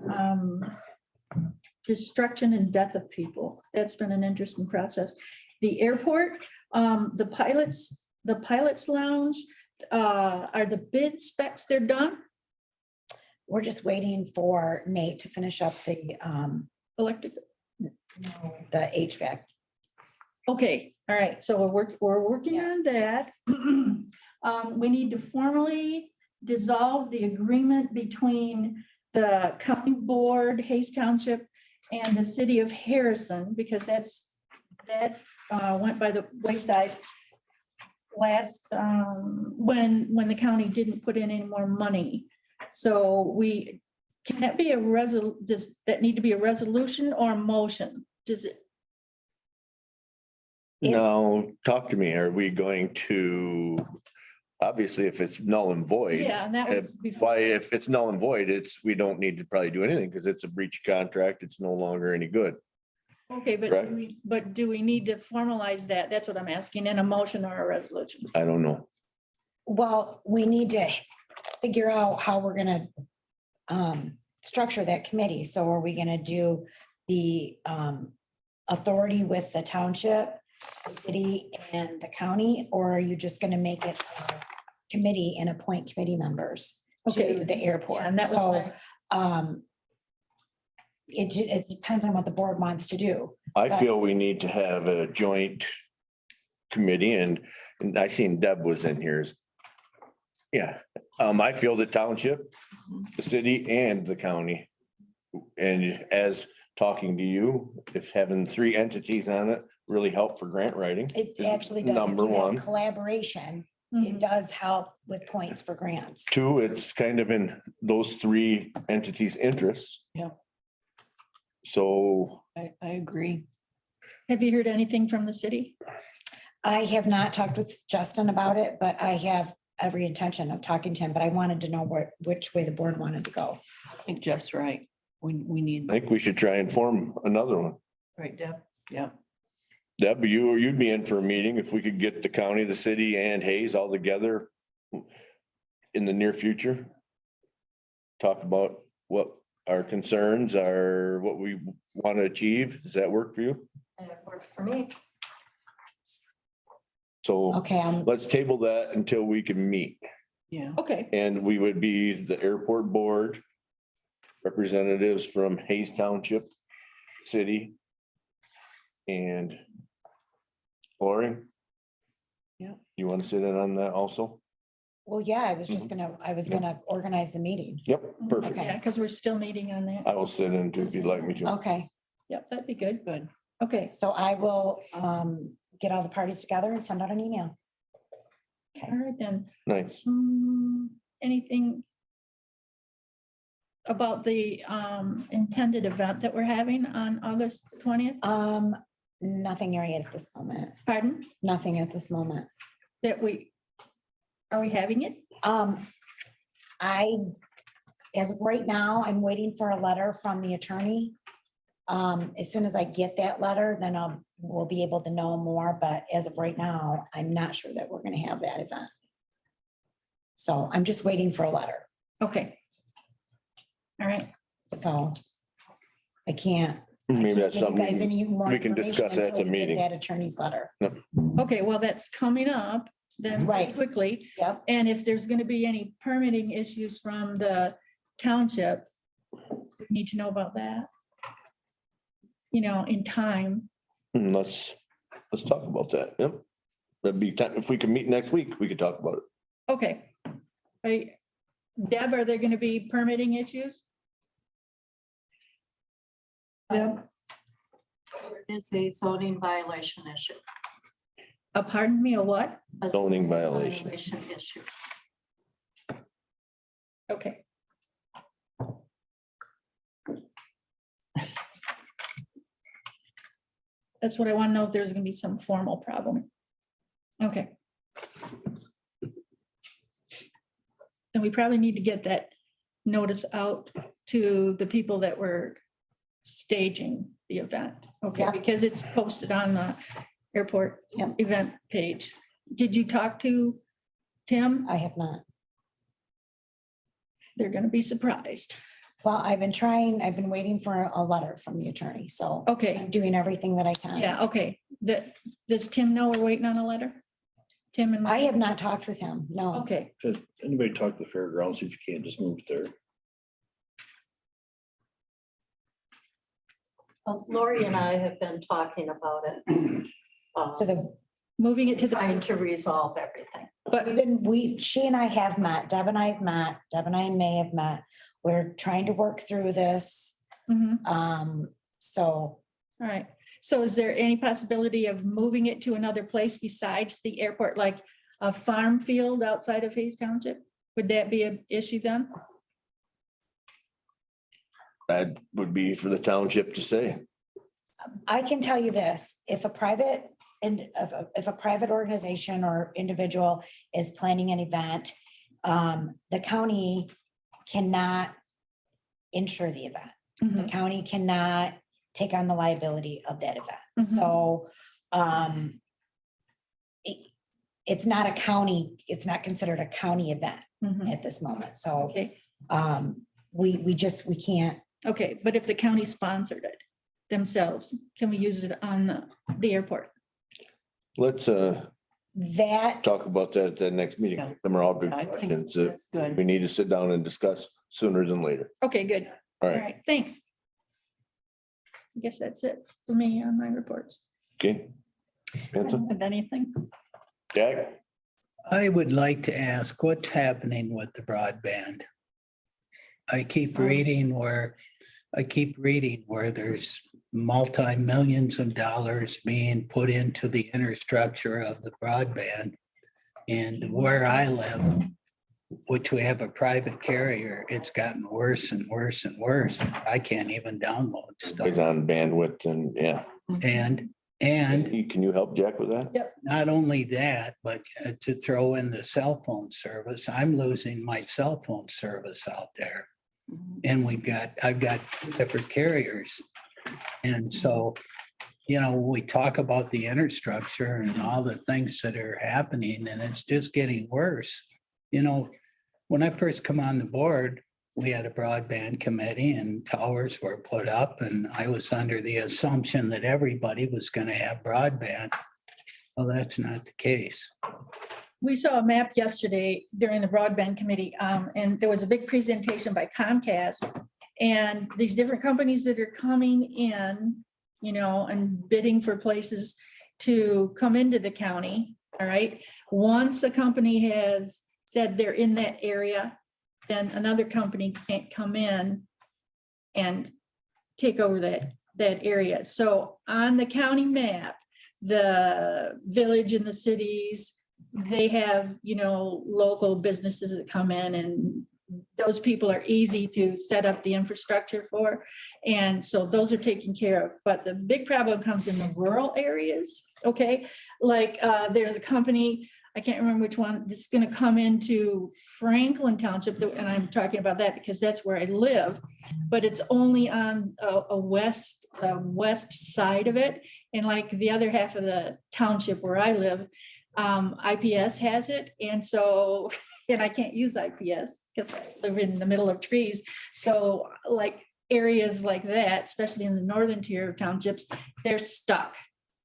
destruction and death of people. That's been an interesting process. The airport, the pilot's lounge, are the bid specs, they're done? We're just waiting for Nate to finish up the Electric, HVAC. okay, all right, so we're working on that. We need to formally dissolve the agreement between the county board, Hayes Township, and the city of Harrison, because that went by the wayside last, when the county didn't put in any more money. So can that be does that need to be a resolution or a motion? Does it? now talk to me. Are we going to, obviously, if it's null and void? Yeah, and that was before. Why, if it's null and void, we don't need to probably do anything because it's a breach of contract. It's no longer any good. Okay, Right. but do we need to formalize that? That's what I'm asking, in a motion or a resolution? I don't know. Well, we need to figure out how we're gonna structure that committee. So are we gonna do the authority with the township, the city and the county, or are you just gonna make it a committee and appoint committee members Okay. to the airport? And that was So, my- it depends on what the board wants to do. I feel we need to have a joint committee and I seen Deb was in here. Yeah, I feel the township, the city and the county. And as talking to you, if having 3 entities on it really help for grant writing. It is actually does. If Number you have one. collaboration, it does help with points for grants. 2, it's kind of in those 3 entities' interests. Yeah. So I agree. Have you heard anything from the city? I have not talked with Justin about it, but I have every intention of talking to him, but I wanted to know which way the board wanted to go. I think Jeff's right. We need, I think we should try and form another one. right, Deb? Yeah. Deb, you'd be in for a meeting if we could get the county, the city and Hayes all together in the near future. Talk about what our concerns are, what we want to achieve. Does that work for you? It works for me. So Okay, let's table that until we can meet. Yeah. Okay, And we would be the airport board, representatives from Hayes Township, city. And Lori? Yeah. You want to sit in on that also? well, yeah, I was gonna organize the meeting. Yep, perfect. Okay. yeah, because we're still meeting on that. I will sit in too if you'd like me to. Okay, Yep, that'd be good. Good. Okay, so I will get all the parties together and send out an email. all right then. Nice. Anything about the intended event that we're having on August 20th? Nothing yet at this moment. Pardon? Nothing at this moment. Are we having it? As of right now, I'm waiting for a letter from the attorney. As soon as I get that letter, then we'll be able to know more, but as of right now, I'm not sure that we're gonna have that event. So I'm just waiting for a letter, Okay. All right, so I can't. Maybe that's give you something guys any more we can information discuss at until the we get meeting. That attorney's letter. okay, well, that's coming up then Right. quickly. Yep. And if there's gonna be any permitting issues from the township, we need to know about that. You know, in time. Let's talk about that. Yep. That'd be, if we can meet next week, we could talk about it. Okay. Deb, are there gonna be permitting issues? Deb, It's a zoning violation issue. pardon me, a what? A Zoning violation. Issue. Okay. That's what I want to know, if there's gonna be some formal problem. Okay. And we probably need to get that notice out to the people that were staging the event. Okay, Yeah. because it's posted on the airport Yep. event page. Did you talk to Tim? I have not. They're gonna be surprised. Well, I've been waiting for a letter from the attorney, so Okay, I'm doing everything that I can. yeah, okay. Does Tim know we're waiting on a letter? Tim and. I have not talked with him, no. Okay, Does anybody talk to the fairgrounds if you can't just move it there? Lori and I have been talking about it. So the, moving it to the, Trying to resolve everything. but, she and I have met, Deb and I have met, Deb and I and May have met. We're trying to work through this. mhm, So all right. So is there any possibility of moving it to another place besides the airport, like a farm field outside of Hayes Township? Would that be an issue then? That would be for the township to say. I can tell you this, if a private organization or individual is planning an event, the county cannot insure the event. The Mhm, county cannot take on the liability of that event. Mhm. So it's not a county, it's not considered a county event mhm. at this moment. So Okay, we can't. okay, but if the county sponsored it, themselves? Can we use it on the airport? Let's That, talk about that at the next meeting. Yeah. Them are all good I think questions that that's good. we need to sit down and discuss sooner than later. Okay, good. All All right, right, thanks. I guess that's it for me on my reports. okay. I Anson, don't have anything. Jack, I would like to ask, what's happening with the broadband? I keep reading where there's multi-millions of dollars being put into the infrastructure of the broadband. And where I live, which we have a private carrier, it's gotten worse and worse and worse. I can't even download is stuff. on bandwidth and yeah. And Can you help Jack with that? not only that, but to throw in the cell phone service, I'm losing my cell phone service out there. And I've got different carriers. And so, we talk about the infrastructure and all the things that are happening, and it's just getting worse. When I first come on the board, we had a broadband committee and towers were put up, and I was under the assumption that everybody was going to have broadband. Well, that's not the case. We saw a map yesterday during the broadband committee, and there was a big presentation by Comcast. And these different companies that are coming in, and bidding for places to come into the county, all right? Once a company has said they're in that area, then another company can't come in and take over that area. So on the county map, the village and the cities, they have, local businesses that come in, and those people are easy to set up the infrastructure for. And so those are taken care of. But the big problem comes in the rural areas, okay? Like there's a company, I can't remember which one, that's going to come into Franklin Township, and I'm talking about that because that's where I live, but it's only on a west side of it. And like the other half of the township where I live, IPS has it. And so, and I can't use IPS because I live in the middle of trees. So like areas like that, especially in the northern tier of townships, they're stuck.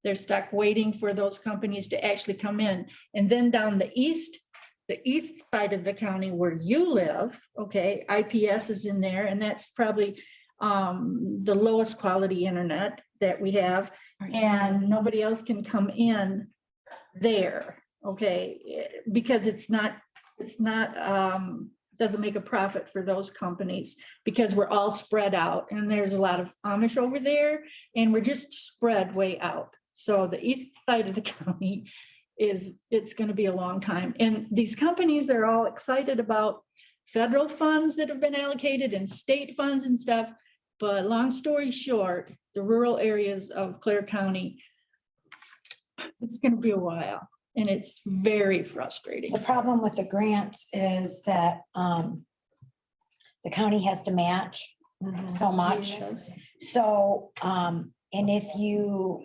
They're stuck waiting for those companies to actually come in. And then down the east side of the county where you live, okay, IPS is in there, and that's probably the lowest quality internet that we have, and nobody else can come in there, okay, because it's not doesn't make a profit for those companies because we're all spread out, and there's a lot of Amish over there, and we're just spread way out. So the east side of the county it's going to be a long time. And these companies are all excited about federal funds that have been allocated and state funds and stuff. But long story short, the rural areas of Clare County, it's going to be a while, and it's very frustrating. the problem with the grants is that the county has to match so much. Yes. So, and if you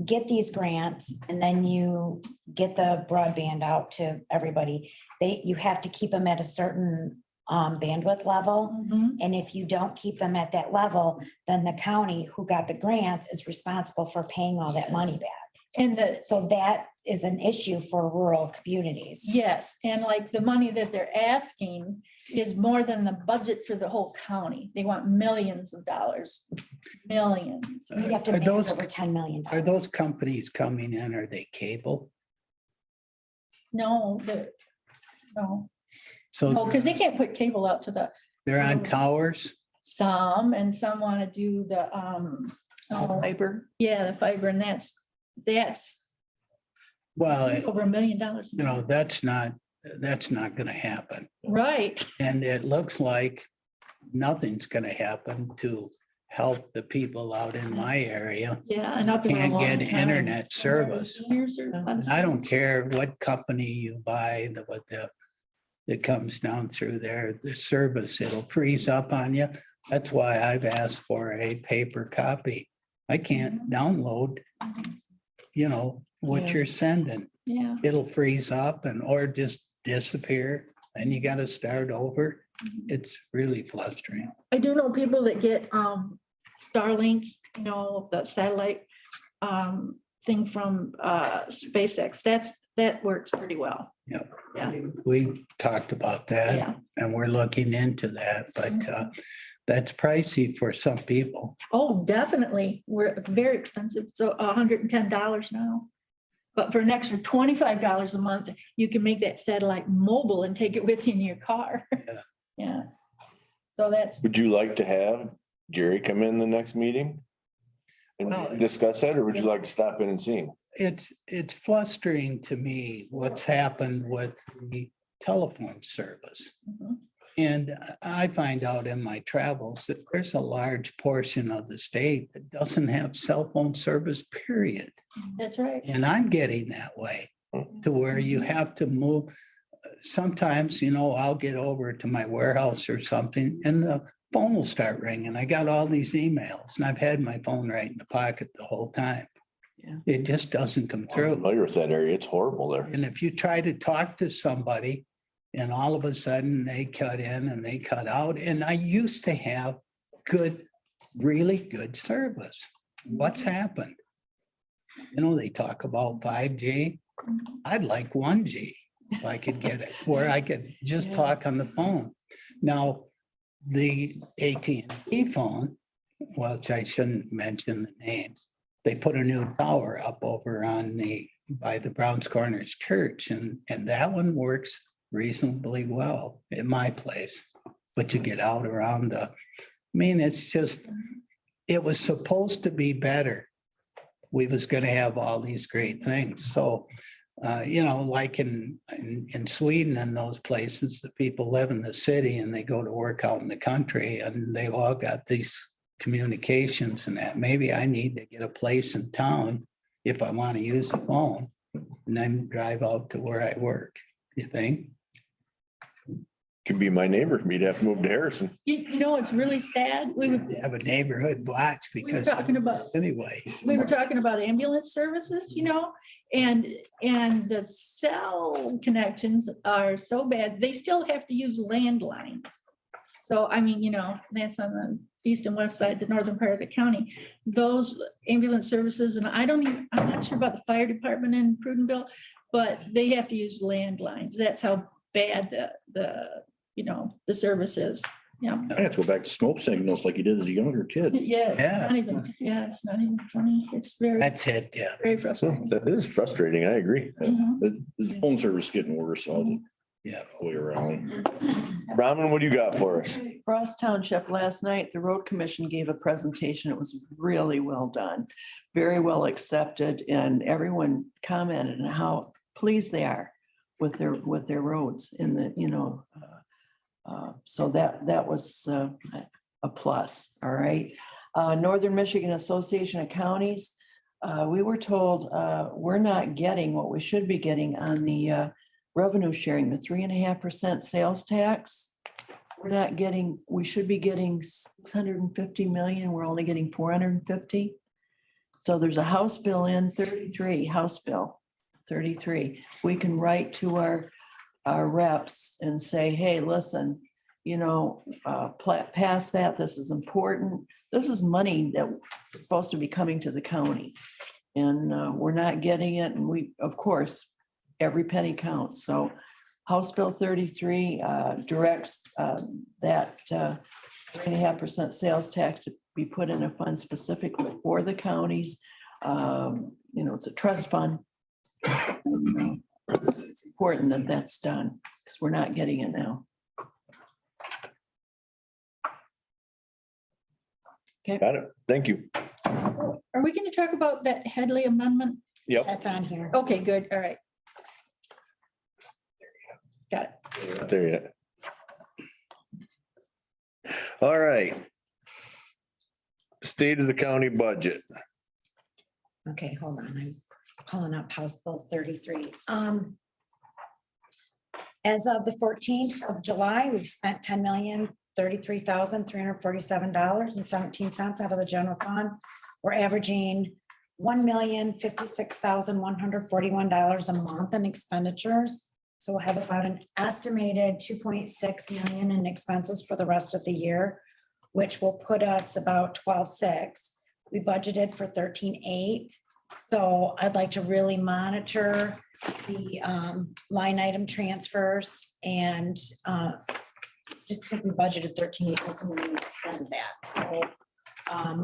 get these grants and then you get the broadband out to everybody, you have to keep them at a certain bandwidth level. Mhm. And if you don't keep them at that level, then the county who got the grants is responsible for paying all that money back. And So that is an issue for rural communities. yes, and like the money that they're asking is more than the budget for the whole county. They want millions of dollars, millions. You have to Are manage those- over $10 million. Are those companies coming in? Are they cable? No, So because they can't put cable out to the, they're on towers? and some want to do the Fiber. yeah, the fiber, and that's Well, over $1 million. that's not going to happen. Right. And it looks like nothing's going to happen to help the people out in my area. Yeah, and up in a Can't long get time. internet service. Seniors are- I don't care what company you buy, that comes down through there, the service, it'll freeze up on you. That's why I've asked for a paper copy. I can't download, what Yeah. you're sending. Yeah. It'll freeze up or just disappear, and you gotta start over. It's really frustrating. I do know people that get Starlink, the satellite thing from SpaceX. That works pretty well. Yeah. Yeah. We talked about that Yeah. and we're looking into that, but that's pricey for some people. Oh, definitely. We're very expensive. So $110 now. But for an extra $25 a month, you can make that satellite mobile and take it with you in your car. Yeah. Yeah. So that's, Would you like to have Jerry come in the next meeting? Well- And discuss that, or would you like to stop in and see him? It's frustrating to me what's happened with the telephone service. Mhm. And I find out in my travels that there's a large portion of the state that doesn't have cell phone service, period. that's right. And I'm getting that way to where you have to move. Sometimes, I'll get over to my warehouse or something and the phone will start ringing. I got all these emails and I've had my phone right in the pocket the whole time. Yeah. It just doesn't come I'm through. familiar with that area. It's horrible there. And if you try to talk to somebody and all of a sudden they cut in and they cut out, and I used to have good, really good service. What's happened? They talk about 5G. I'd like 1G if I could get it, where I could just Yeah. talk on the phone. Now, the AT&T phone, which I shouldn't mention the names, they put a new tower up over by the Browns Corners Church, and that one works reasonably well at my place. But you get out around it's just, it was supposed to be better. We was gonna have all these great things. So, like in Sweden and those places, the people live in the city and they go to work out in the country and they've all got these communications and that. Maybe I need to get a place in town if I want to use a phone and then drive out to where I work. You think? Could be my neighbor. We'd have to move to Harrison. It's really sad. We were Have a neighborhood blocks because talking about anyway. ambulance services, and the cell connections are so bad, they still have to use landlines. So, that's on the east and west side, the northern part of the county. Those ambulance services, and I'm not sure about the fire department in Prudenville, but they have to use landlines. That's how bad the service is. Yeah. I have to go back to smoke signals like you did as a younger kid. Yeah. Yeah. It's not even funny. It's very, That's it, yeah. very frustrating. That is frustrating. I agree. Mhm. The phone service is getting worse all the Yeah. way around. Robin, what do you got for us? Ross Township last night, the road commission gave a presentation. It was really well done, very well accepted, and everyone commented on how pleased they are with their roads in the, so that was a plus. All right. Northern Michigan Association of Counties, we were told we're not getting what we should be getting on the revenue sharing, the 3.5% sales tax. We're not getting, we should be getting 650 million. We're only getting 450. So there's a House bill in 33, House Bill 33. We can write to our reps and say, hey, listen, pass that. This is important. This is money that is supposed to be coming to the county. And we're not getting it. And we, of course, every penny counts. So House Bill 33 directs that 3.5% sales tax to be put in a fund specifically for the counties. It's a trust fund. It's important that that's done because we're not getting it now. Got it. Thank you. Are we going to talk about that Headley amendment? Yep. That's on here. Okay, good. All right. Got it. Not there yet. All right. State of the county budget. Okay, hold on. I'm pulling up House Bill 33. As of the 14th of July, we've spent $10,033,347.17 out of the general fund. We're averaging $1,056,141 a month in expenditures. So we'll have about an estimated 2.6 million in expenses for the rest of the year. which will put us about 12.6. We budgeted for 13.8. So I'd like to really monitor the line item transfers and just because we budgeted 13.8 doesn't mean we spend that. So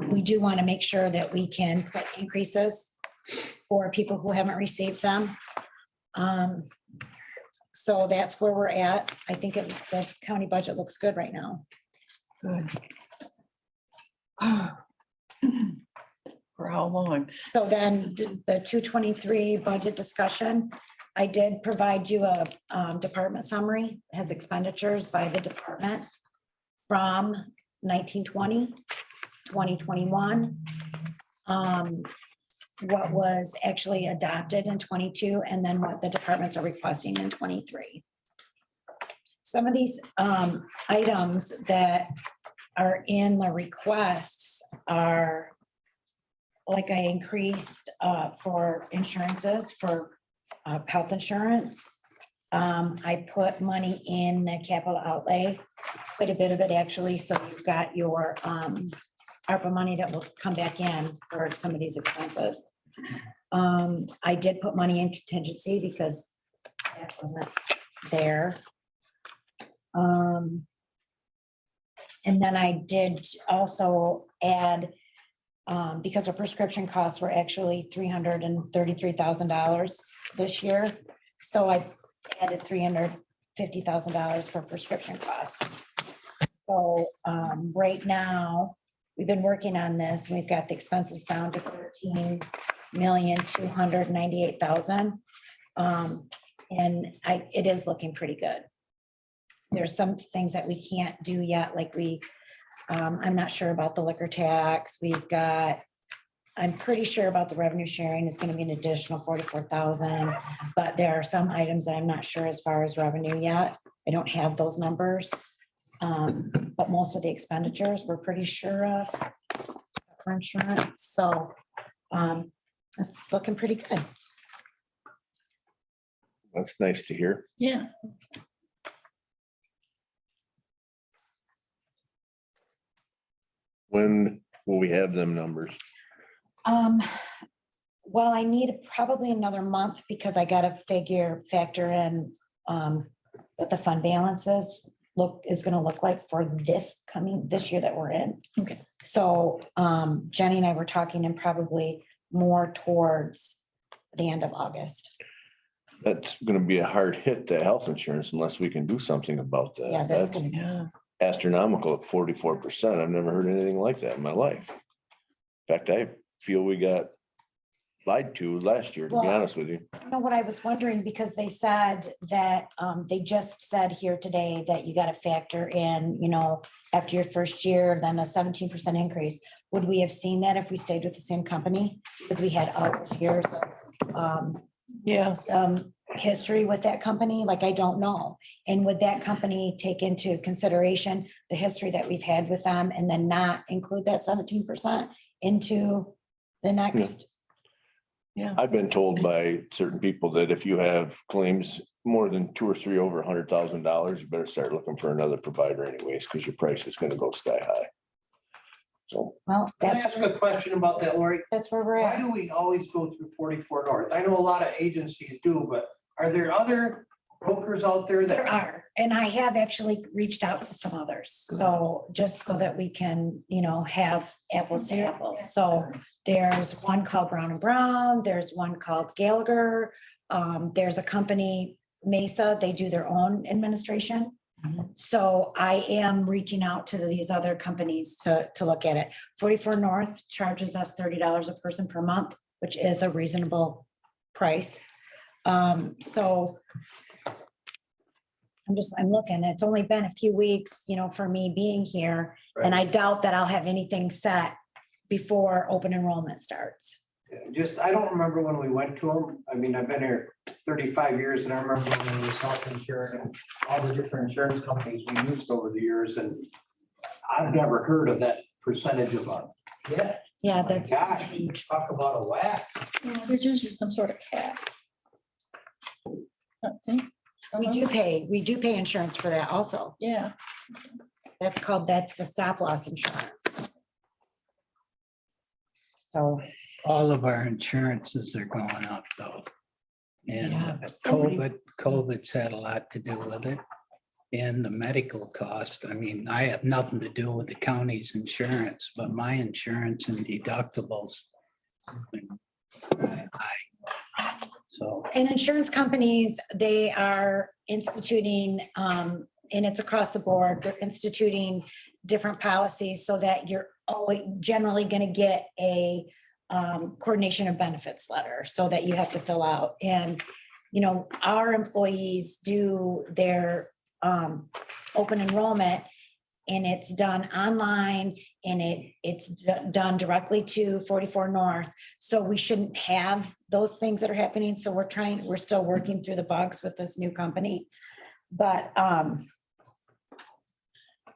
we do want to make sure that we can put increases for people who haven't received them. So that's where we're at. I think the county budget looks good right now. Good. For how long? So then the 223 budget discussion, I did provide you a department summary, it has expenditures by the department from 1920, 2021. What was actually adopted in 22, and then what the departments are requesting in 23. Some of these items that are in the requests are, like I increased for insurances, for health insurance. I put money in the capital outlay, quite a bit of it actually, so you've got your ARPA money that will come back in for some of these expenses. I did put money in contingency because that wasn't there. And then I did also add, because our prescription costs were actually $333,000 this year. So I added $350,000 for prescription costs. So right now, we've been working on this. We've got the expenses down to $13,298,000. And it is looking pretty good. There's some things that we can't do yet, like I'm not sure about the liquor tax. I'm pretty sure about the revenue sharing is going to be an additional 44,000, but there are some items that I'm not sure as far as revenue yet. I don't have those numbers. But most of the expenditures we're pretty sure of for insurance. So it's looking pretty good. That's nice to hear. Yeah. When will we have them numbers? Well, I need probably another month because I got to factor in what the fund balances is going to look like for this year that we're in. Okay. So Jenny and I were talking and probably more towards the end of August. That's gonna be a hard hit to health insurance unless we can do something about that. Yeah, that's That's gonna be. astronomical at 44%. I've never heard anything like that in my life. In fact, I feel we got lied to last year, to be Well, honest with you. You know what I was wondering, because they said that, they just said here today that you gotta factor in, after your first year, then a 17% increase. Would we have seen that if we stayed with the same company? Because we had all those years of, Yes. history with that company, like, I don't know. And would that company take into consideration the history that we've had with them and then not include that 17% into the next? Yeah. I've been told by certain people that if you have claims more than 2 or 3 over $100,000, you better start looking for another provider anyways, because your price is gonna go sky high. So Well, Can I that's, ask a question about that, Lori? that's where we're Why at. do we always go through 44 North? I know a lot of agencies do, but are there other brokers out there There that? are, and I have actually reached out to some others, so just so that we can, have apples to apples. So there's one called Brown and Brown, there's one called Gallagher. There's a company, Mesa, they do their own administration. So I am reaching out to these other companies to look at it. 44 North charges us $30 a person per month, which is a reasonable price. So I'm looking, it's only been a few weeks, for me being here, and I doubt that I'll have anything set before open enrollment starts. I don't remember when we went to them. I mean, I've been here 35 years and I remember when we were self-insured and all the different insurance companies we used over the years, and I've never heard of that percentage of a. Yeah, My that's. gosh, talk about a whack. There's usually some sort of cap. We do pay insurance for that also. Yeah. That's the stop loss insurance. So, All of our insurances are going up though. And Yeah. COVID's had a lot to do with it. And the medical cost, I mean, I have nothing to do with the county's insurance, but my insurance and deductibles. have been high. So, and insurance companies, they are instituting, and it's across the board, they're instituting different policies so that you're always generally gonna get a coordination of benefits letter, so that you have to fill out. And, you know, our employees do their open enrollment, and it's done online, and it's done directly to 44 North. So we shouldn't have those things that are happening. So we're still working through the bugs with this new company. But I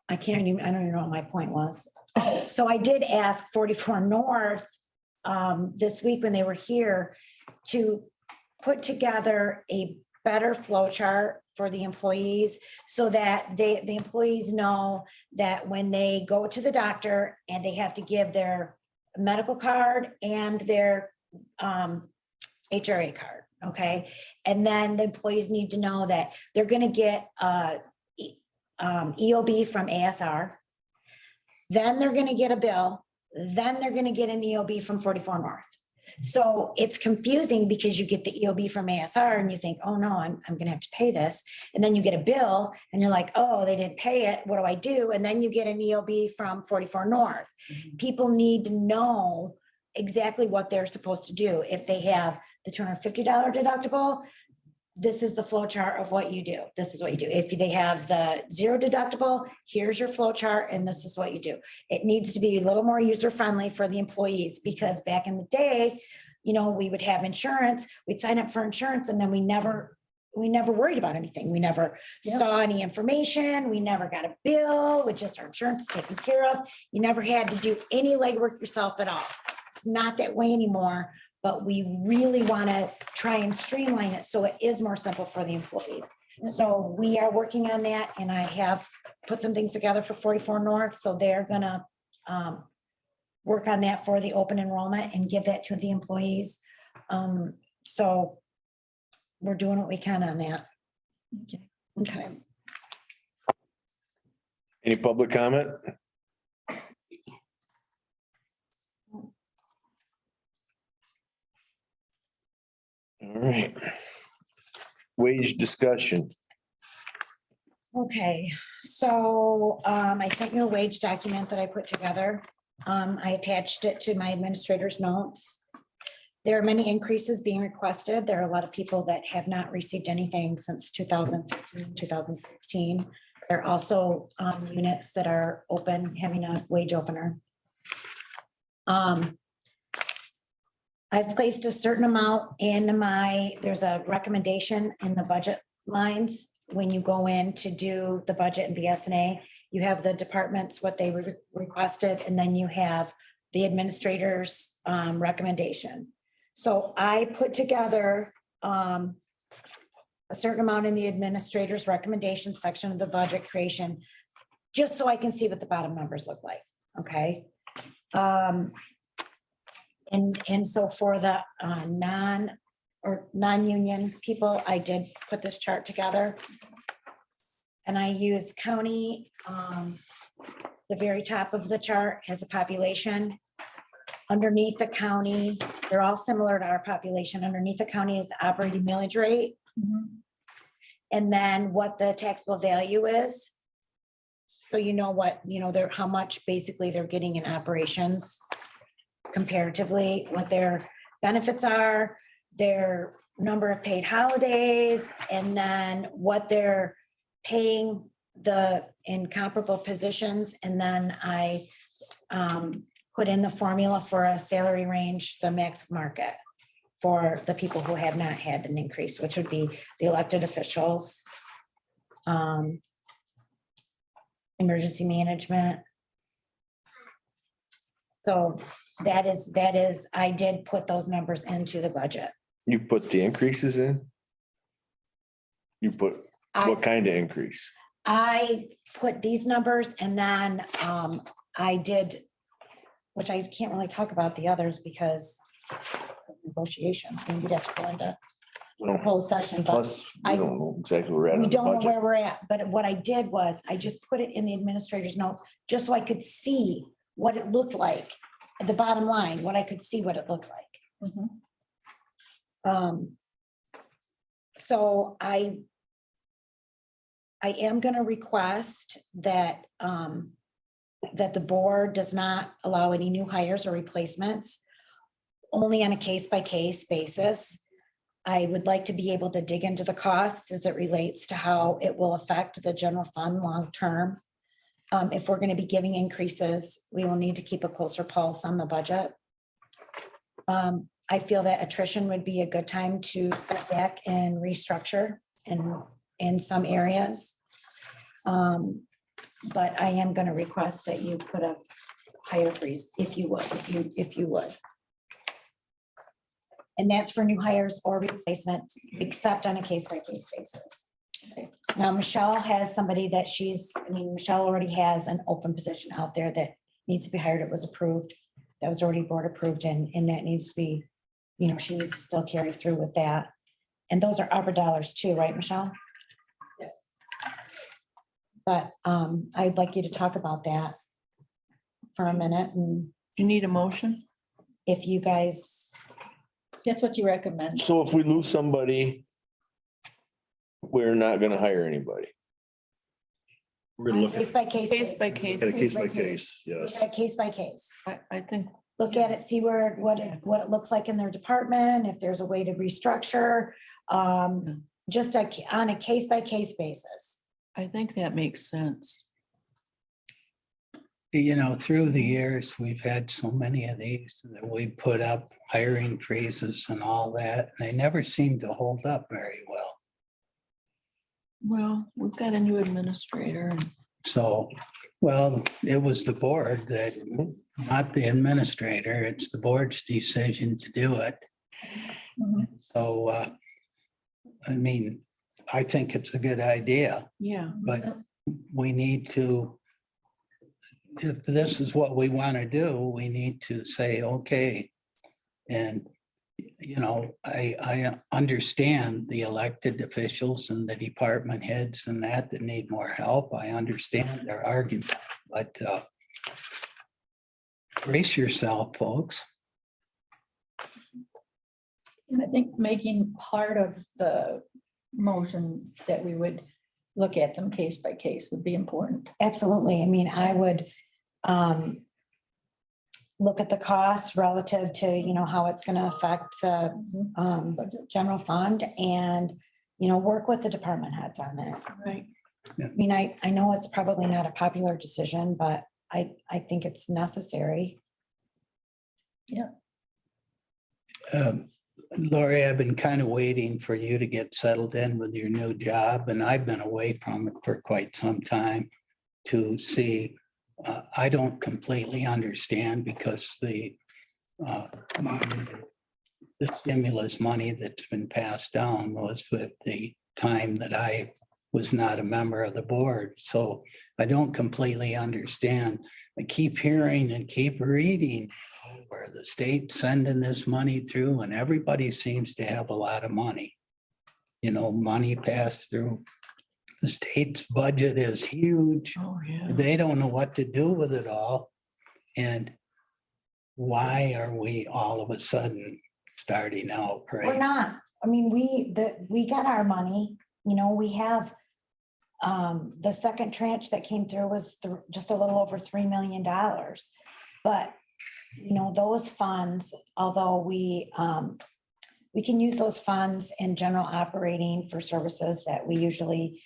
don't even know what my point was. Oh, so I did ask 44 North this week when they were here to put together a better flow chart for the employees, so that the employees know that when they go to the doctor and they have to give their medical card and their HRA card, okay? And then the employees need to know that they're gonna get EOB from ASR. Then they're gonna get a bill, then they're gonna get an EOB from 44 North. So it's confusing because you get the EOB from ASR and you think, oh no, I'm gonna have to pay this. And then you get a bill and you're like, oh, they didn't pay it. What do I do? And then you get an EOB from 44 North. People need to know exactly what they're supposed to do. If they have the $250 deductible, this is the flow chart of what you do. This is what you do. If they have the zero deductible, here's your flow chart and this is what you do. It needs to be a little more user-friendly for the employees, because back in the day, you know, we would have insurance, we'd sign up for insurance, and then we never worried about anything. We never saw any information. We never got a bill with just our insurance taken care of. You never had to do any legwork yourself at all. It's not that way anymore. But we really want to try and streamline it so it is more simple for the employees. So we are working on that, and I have put some things together for 44 North. So they're gonna work on that for the open enrollment and give that to the employees. So we're doing what we can on that. Okay. Any public comment? All right. Wage discussion. Okay, so I sent you a wage document that I put together. I attached it to my administrator's notes. There are many increases being requested. There are a lot of people that have not received anything since 2015, 2016. There are also units that are open, having a wage opener. I've placed a certain amount in there's a recommendation in the budget lines. When you go in to do the budget and BSNA, you have the departments, what they requested, and then you have the administrator's recommendation. So I put together a certain amount in the administrator's recommendation section of the budget creation, just so I can see what the bottom numbers look like, okay? And so for the non-union people, I did put this chart together. And I used county, the very top of the chart has a population. Underneath the county, they're all similar to our population. Underneath the county is the operating millage rate. And then what the taxable value is. So you know what, how much basically they're getting in operations comparatively, what their benefits are, their number of paid holidays, and then what they're paying in comparable positions. And then I put in the formula for a salary range, the max market for the people who have not had an increase, which would be the elected officials, emergency management. So that is, I did put those numbers into the budget. You put the increases in? You put, what kind of increase? I put these numbers and then I did, which I can't really talk about the others because of negotiations, maybe we'd have to go into Well, closed session, but Plus, we don't know exactly where we're at we on the don't know budget. where we're at. But what I did was I just put it in the administrator's notes, just so I could see what it looked like at the bottom line, what I could see what it looked like. So I am gonna request that, that the board does not allow any new hires or replacements, only on a case-by-case basis. I would like to be able to dig into the costs as it relates to how it will affect the general fund long-term. If we're gonna be giving increases, we will need to keep a closer pulse on the budget. I feel that attrition would be a good time to step back and restructure in some areas. But I am gonna request that you put a hire freeze, if you would. And that's for new hires or replacements, except on a case-by-case basis. Now, Michelle has somebody that Michelle already has an open position out there that needs to be hired. It was approved. That was already board approved and that needs to be, she needs to still carry through with that. And those are ARPA dollars too, right, Michelle? Yes. But I'd like you to talk about that for a minute, and You need a motion? if you guys, That's what you recommend. So if we lose somebody, we're not gonna hire anybody. We're gonna look case at by case. Case by case. a case by case, yes. Case by case. I think, Look at it, see what it looks like in their department, if there's a way to restructure, just on a case by case basis. I think that makes sense. Through the years, we've had so many of these that we put up hiring freezes and all that. They never seem to hold up very well. Well, we've got a new administrator. And So, well, it was the board that, not the administrator, it's the board's decision to do it. So, I think it's a good idea, Yeah, but we need to, if this is what we want to do, we need to say, okay. And, I understand the elected officials and the department heads and that need more help. I understand their argument, but brace yourself, folks. And I think making part of the motion that we would look at them case by case would be important. Absolutely. I would look at the costs relative to, how it's going to affect the general fund and, work with the department heads on that. right. I know it's probably not a popular decision, but I think it's necessary. Lori, I've been kind of waiting for you to get settled in with your new job, and I've been away from it for quite some time to see. I don't completely understand because the stimulus money that's been passed down was with the time that I was not a member of the board. So I don't completely understand. I keep hearing and keep reading where the state's sending this money through and everybody seems to have a lot of money. Money passed through. The state's budget is huge. Oh, yeah. They don't know what to do with it all. And why are we all of a sudden starting out? We're Right? not. We got our money, we have the second tranche that came through was just a little over $3 million. But, those funds, although we can use those funds in general operating for services that we usually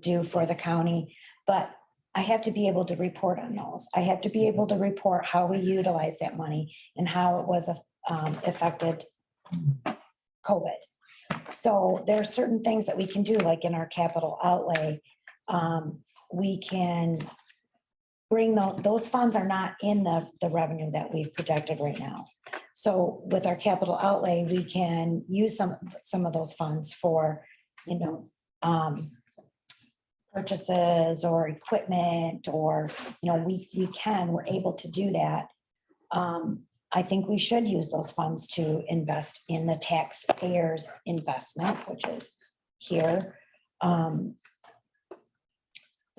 do for the county, but I have to be able to report on those. I have to be able to report how we utilize that money and how it was affected COVID. So there are certain things that we can do, like in our capital outlay. We can bring those funds are not in the revenue that we've projected right now. So with our capital outlay, we can use some of those funds for, purchases or equipment or, we're able to do that. I think we should use those funds to invest in the taxpayers' investment, which is here. So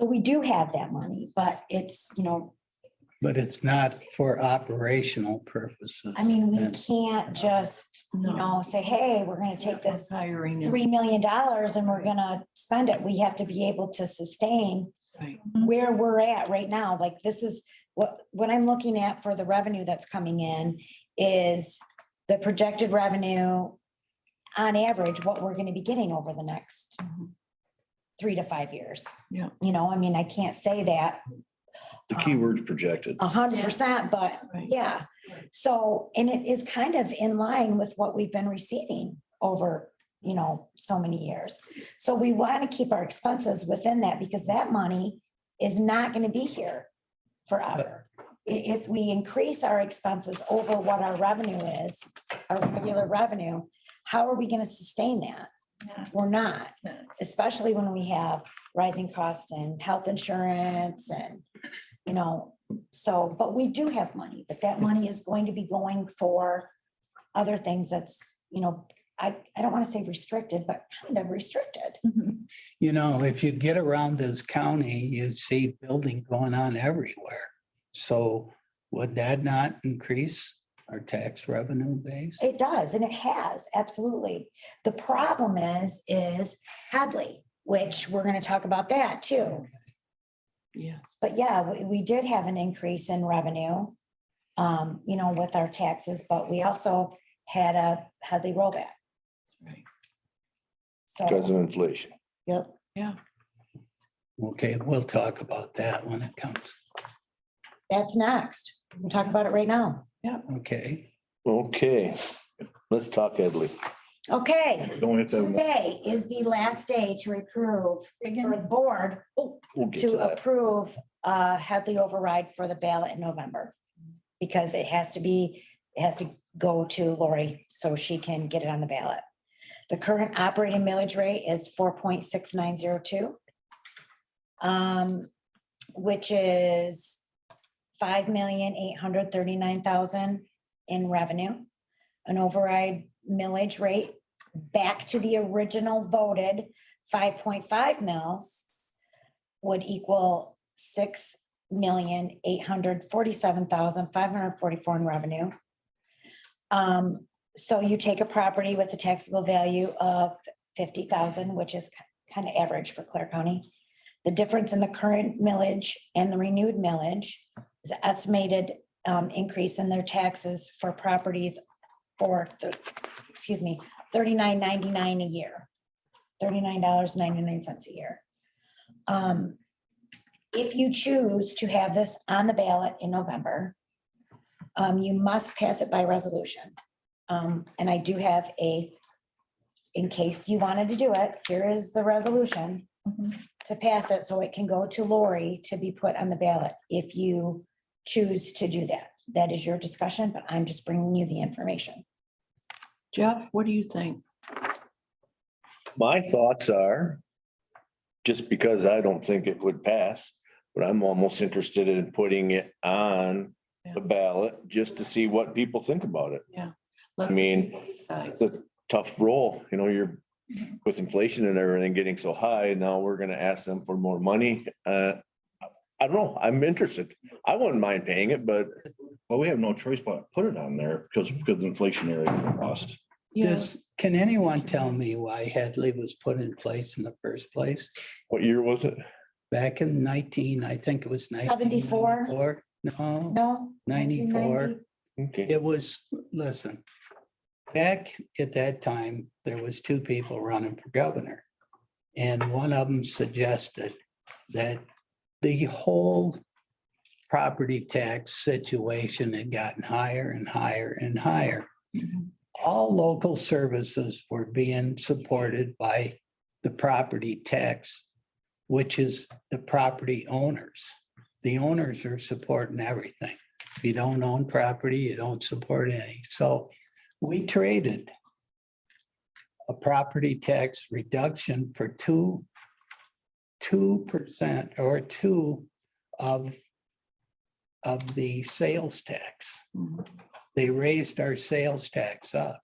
we do have that money, but it's, But it's not for operational purposes. I mean, we And can't just, say, hey, we're gonna take this Hiring. and- $3 million and we're gonna spend it. We have to be able to sustain Right. where we're at right now. Like, this is what I'm looking at for the revenue that's coming in is the projected revenue on average, what we're gonna be getting over the next 3 to 5 years. Yeah. I can't say that The keyword's projected. 100%, but Right. yeah. So, and it is kind of in line with what we've been receiving over, so many years. So we want to keep our expenses within that because that money is not going to be here forever. If we increase our expenses over what our revenue is, our regular revenue, how are we going to sustain that? We're not, especially when we have rising costs and health insurance and, but we do have money, but that money is going to be going for other things that's, I don't want to say restricted, but kind of restricted. if you get around this county, you see building going on everywhere. So would that not increase our tax revenue base? It does, and it has, absolutely. The problem is Hadley, which we're going to talk about that too. Yes. But yeah, we did have an increase in revenue, with our taxes, but we also had a Hadley rollback. Right. Because So, of inflation. yep. Yeah. Okay, we'll talk about that when it comes. That's next. We'll talk about it right now. Okay. Okay, let's talk Edley. Okay, Don't hit that. today is the last day to approve, for the board We'll get to to that. approve Hadley override for the ballot in November. Because it has to go to Lori so she can get it on the ballot. The current operating millage rate is 4.6902. Which is 5,839,000 in revenue. An override millage rate back to the original voted 5.5 mils would equal 6,847,544 in revenue. So you take a property with a taxable value of 50,000, which is kind of average for Clare County. The difference in the current millage and the renewed millage is estimated increase in their taxes for properties for, $39.99 a year, $39.99 a year. If you choose to have this on the ballot in November, you must pass it by resolution. And I do have in case you wanted to do it, here is the resolution to pass it so it can go to Lori to be put on the ballot if you choose to do that. That is your discussion, but I'm just bringing you the information. Jeff, what do you think? My thoughts are, just because I don't think it would pass, but I'm almost interested in putting it on the ballot just to see what people think about it. Yeah. I mean, Decide. it's a tough role, you're with inflation and everything getting so high, now we're gonna ask them for more money. I don't know, I'm interested. I wouldn't mind paying it, but Well, we have no choice but to put it on there because of inflationary cost. Yeah, Can anyone tell me why Hadley was put in place in the first place? what year was it? Back in I think it was 74? 1994. No, No? 94. Okay, It was, listen, back at that time, there was two people running for governor. And one of them suggested that the whole property tax situation had gotten higher and higher and higher. All local services were being supported by the property tax, which is the property owners. The owners are supporting everything. If you don't own property, you don't support any. So we traded a property tax reduction for two 2% or 2 of the sales tax. They raised our sales tax up.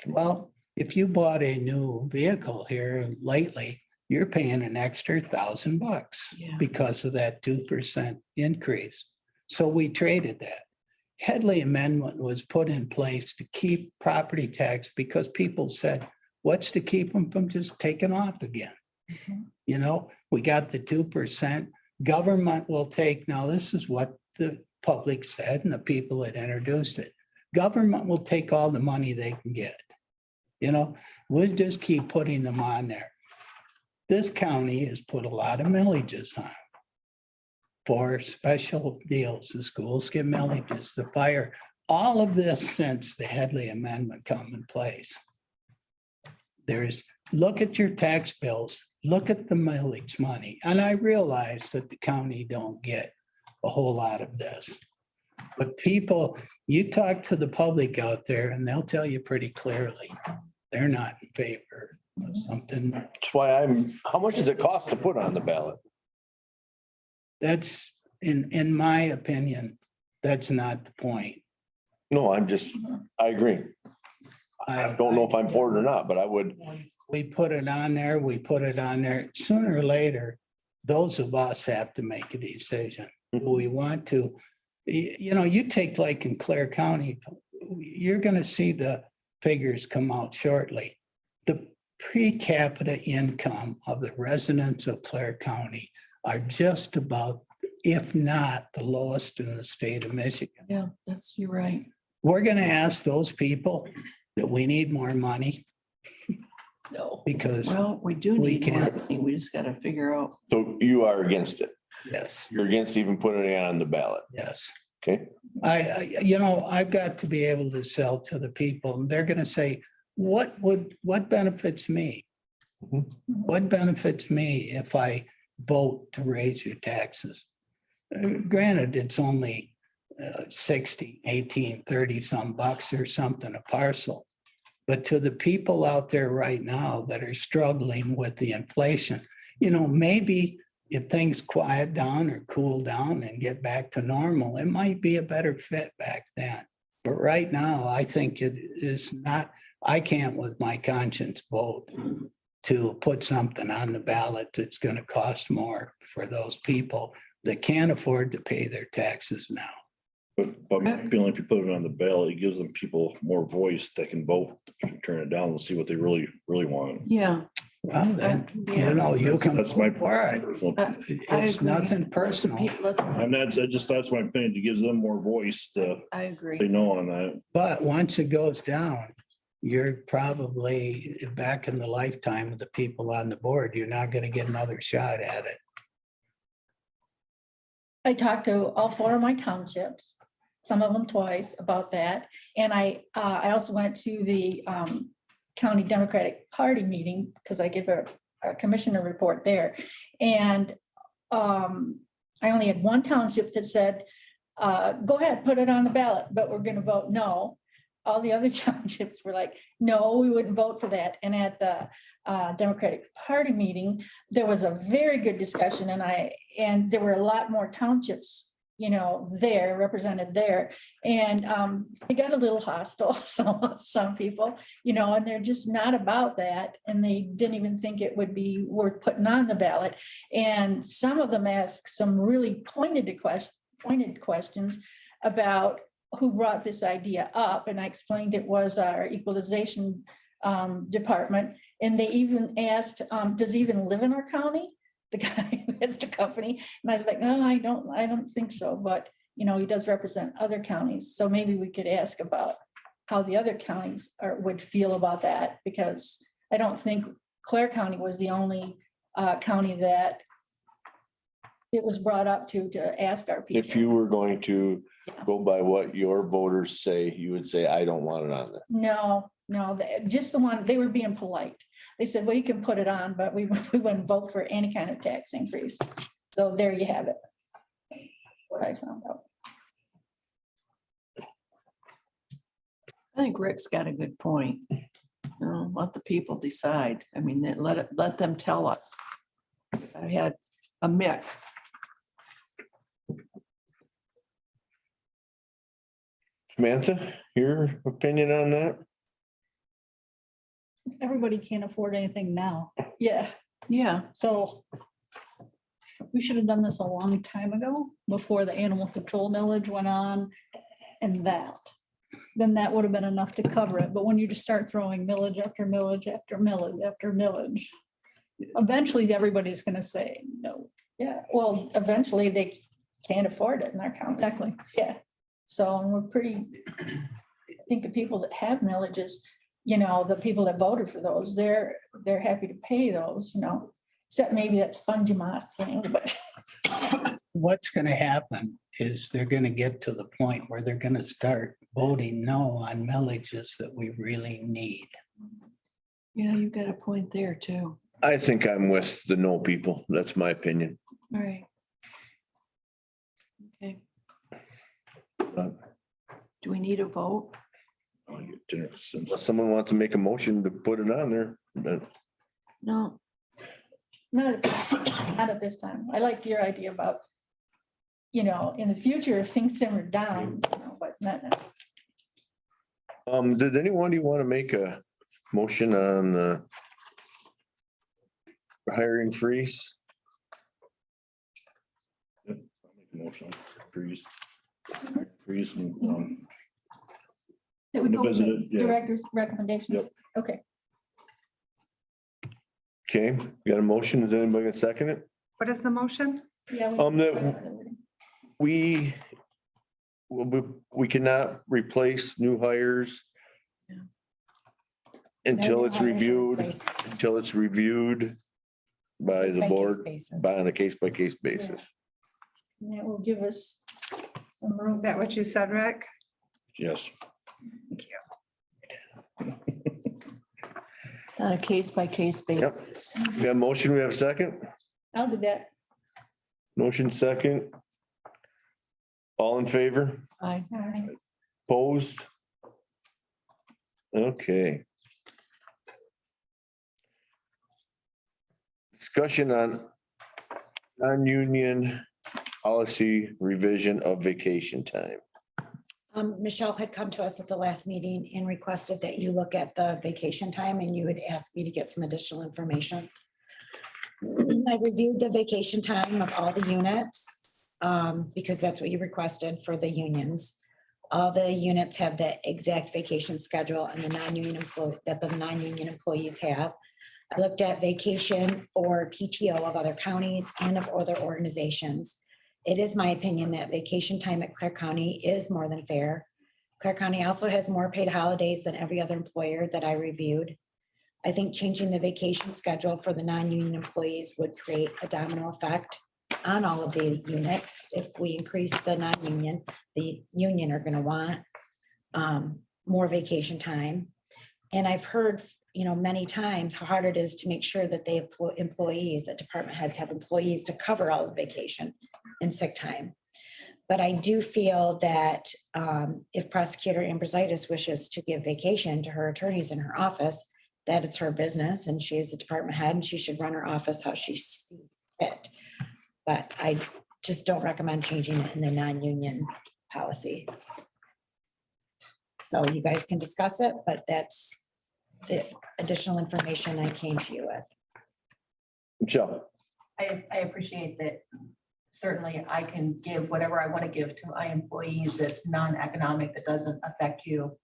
Well, if you bought a new vehicle here lately, you're paying an extra $1,000 Yeah. because of that 2% increase. So we traded that. Headley Amendment was put in place to keep property tax because people said, what's to keep them from just taking off again? You know, we got the 2%. Government will take, now this is what the public said and the people that introduced it. Government will take all the money they can get. You know, we'll just keep putting them on there. This county has put a lot of millages on for special deals. The schools get millages, the fire, all of this since the Headley Amendment come in place. There's, look at your tax bills, look at the millage money. And I realize that the county don't get a whole lot of this. But people, you talk to the public out there and they'll tell you pretty clearly, they're not in favor of something. That's why how much does it cost to put on the ballot? That's, in my opinion, that's not the point. No, I agree. I don't know if I'm for it or not, but I would. We put it on there, we put it on there. Sooner or later, those of us have to make a decision. Do we want to, you know, you take like in Clare County, you're going to see the figures come out shortly. The per capita income of the residents of Clare County are just about, if not the lowest in the state of Michigan. Yeah, you're right. We're going to ask those people that we need more money No. because Well, we do we need more can't. money. We just gotta figure out. So you are against it? Yes, You're against even putting it on the ballot? yes. Okay. You know, I've got to be able to sell to the people and they're going to say, what benefits me? What benefits me if I vote to raise your taxes? Granted, it's only 60, 18, 30 some bucks or something a parcel. But to the people out there right now that are struggling with the inflation, you know, maybe if things quiet down or cool down and get back to normal, it might be a better fit back then. But right now, I think it is not, I can't with my conscience vote to put something on the ballot that's going to cost more for those people that can't afford to pay their taxes now. But my feeling, if you put it on the ballot, it gives them people more voice that can vote, turn it down and see what they really want. Yeah. Well, then, you know, you can. That's my for it. personal. It's agree. nothing personal. I'm not, that's my opinion. It gives them more voice to I agree. say no on that. But once it goes down, you're probably back in the lifetime of the people on the board. You're not going to get another shot at it. I talked to all 4 of my townships, some of them twice about that. And I also went to the County Democratic Party meeting because I give a commissioner report there. And I only had one township that said, go ahead, put it on the ballot, but we're going to vote no. All the other townships were like, no, we wouldn't vote for that. And at the Democratic Party meeting, there was a very good discussion and there were a lot more townships, you know, there represented there. And they got a little hostile, some people, you know, and they're just not about that. And they didn't even think it would be worth putting on the ballot. And some of them asked some really pointed questions about who brought this idea up. And I explained it was our equalization department. And they even asked, does he even live in our county? The guy who has the company. And I was like, no, I don't think so. But, you know, he does represent other counties. So maybe we could ask about how the other counties would feel about that, because I don't think Clare County was the only county that it was brought up to ask our people. If you were going to go by what your voters say, you would say, I don't want it on there. No, just the one, they were being polite. They said, well, you can put it on, but we wouldn't vote for any kind of tax increase. So there you have it. What I found out. I think Rick's got a good point. You know, let the people decide. I mean, let them tell us. I had a mix. Samantha, your opinion on that? Everybody can't afford anything now. Yeah. Yeah, So we should have done this a long time ago, before the animal control millage went on and that. Then that would have been enough to cover it. But when you just start throwing millage after millage after millage after millage, eventually everybody's gonna say no. Yeah, well, eventually they can't afford it in our county. Exactly. Yeah, so we're pretty, I think the people that have millages, you know, the people that voted for those, they're happy to pay those, you know. Except maybe that spongy moth thing, but What's gonna happen is they're gonna get to the point where they're gonna start voting no on millages that we really need. yeah, you got a point there too. I think I'm with the no people. That's my opinion. All right. Okay. Do we need a vote? Unless someone wants to make a motion to put it on there, but No. not at this time. I liked your idea about, you know, in the future, if things simmer down, you know, but not now. did anyone, do you want to make a motion on the hiring freeze? Motion, freeze. Freeze and, That we go with the Visited, yeah. director's recommendations. Yep. Okay. Okay, we got a motion. Is anybody gonna second it? What is the motion? Yeah. We cannot replace new hires until it's reviewed, by the board, on a case-by-case basis. And that will give us some room. Is that what you said, Rick? yes. Thank you. It's on a case by case basis. We got a motion, we have a second? I'll do that. Motion second. All in favor? Aye. All right. Opposed? Okay. Discussion on non-union policy revision of vacation time. Michelle had come to us at the last meeting and requested that you look at the vacation time and you would ask me to get some additional information. I reviewed the vacation time of all the units, because that's what you requested for the unions. All the units have the exact vacation schedule and the non-union employee that the non-union employees have. I looked at vacation or PTO of other counties and of other organizations. It is my opinion that vacation time at Clare County is more than fair. Clare County also has more paid holidays than every other employer that I reviewed. I think changing the vacation schedule for the non-union employees would create a domino effect on all of the units. If we increase the non-union, the union are going to want more vacation time. And I've heard, you know, many times how hard it is to make sure that they employ employees, that department heads have employees to cover all the vacation and sick time. But I do feel that if Prosecutor Ambrositis wishes to give vacation to her attorneys in her office, that it's her business and she is the department head and she should run her office how she sees fit. But I just don't recommend changing it in the non-union policy. So you guys can discuss it, but that's the additional information I came to you with. Michelle, I appreciate that. Certainly, I can give whatever I want to give to my employees that's non-economic, that doesn't affect you.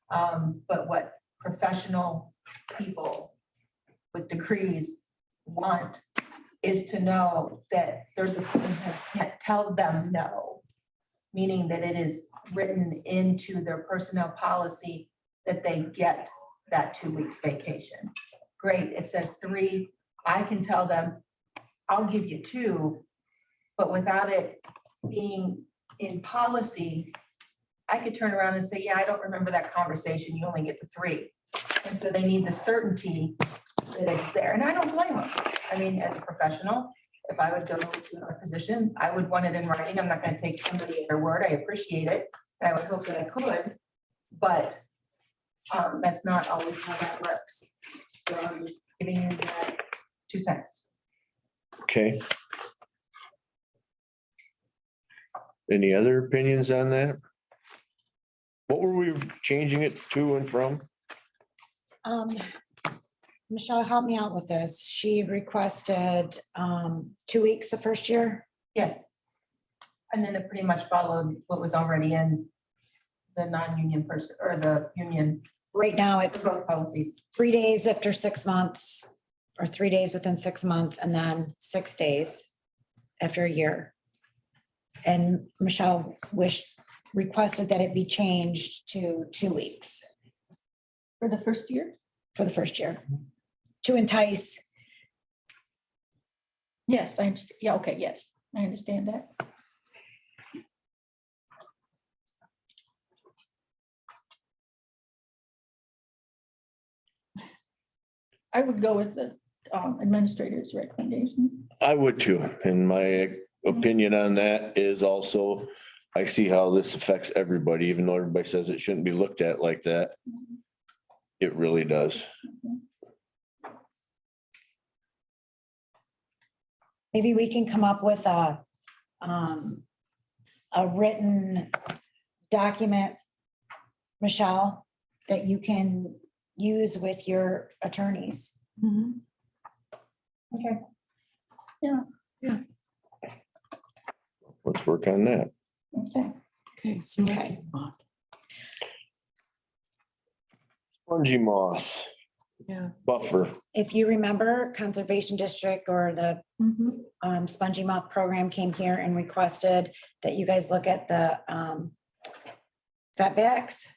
But what professional people with degrees want is to know that their department can't tell them no, meaning that it is written into their personnel policy that they get that 2 weeks vacation. Great, it says 3. I can tell them, I'll give you 2, but without it being in policy, I could turn around and say, yeah, I don't remember that conversation. You only get the 3. And so they need the certainty that it's there. And I don't blame them. I mean, as a professional, if I would go to a position, I would want it in writing. I'm not going to take somebody at their word. I appreciate it. And I would hope that I could, but that's not always how that works. So I'm just giving you that 2 cents. Okay. Any other opinions on that? What were we changing it to and from? Michelle, help me out with this. She requested 2 weeks the first year. Yes. And then it pretty much followed what was already in the non-union person or the union. Right now, it's Both policies. 3 days after 6 months, or 3 days within 6 months, and then 6 days after a year. And Michelle requested that it be changed to 2 weeks For the first year? for the first year. To entice, Yes, I understand. Yeah, okay, yes, I understand that. I would go with the administrator's recommendation. I would too. And my opinion on that is also, I see how this affects everybody, even though everybody says it shouldn't be looked at like that. It really does. maybe we can come up with a written document, Michelle, that you can use with your attorneys. Okay. Let's work on that. Okay. Okay, so Okay. Spongy moss yeah, buffer. If you remember, Conservation District or the Spongy Moth program came here and requested that you guys look at the setbacks.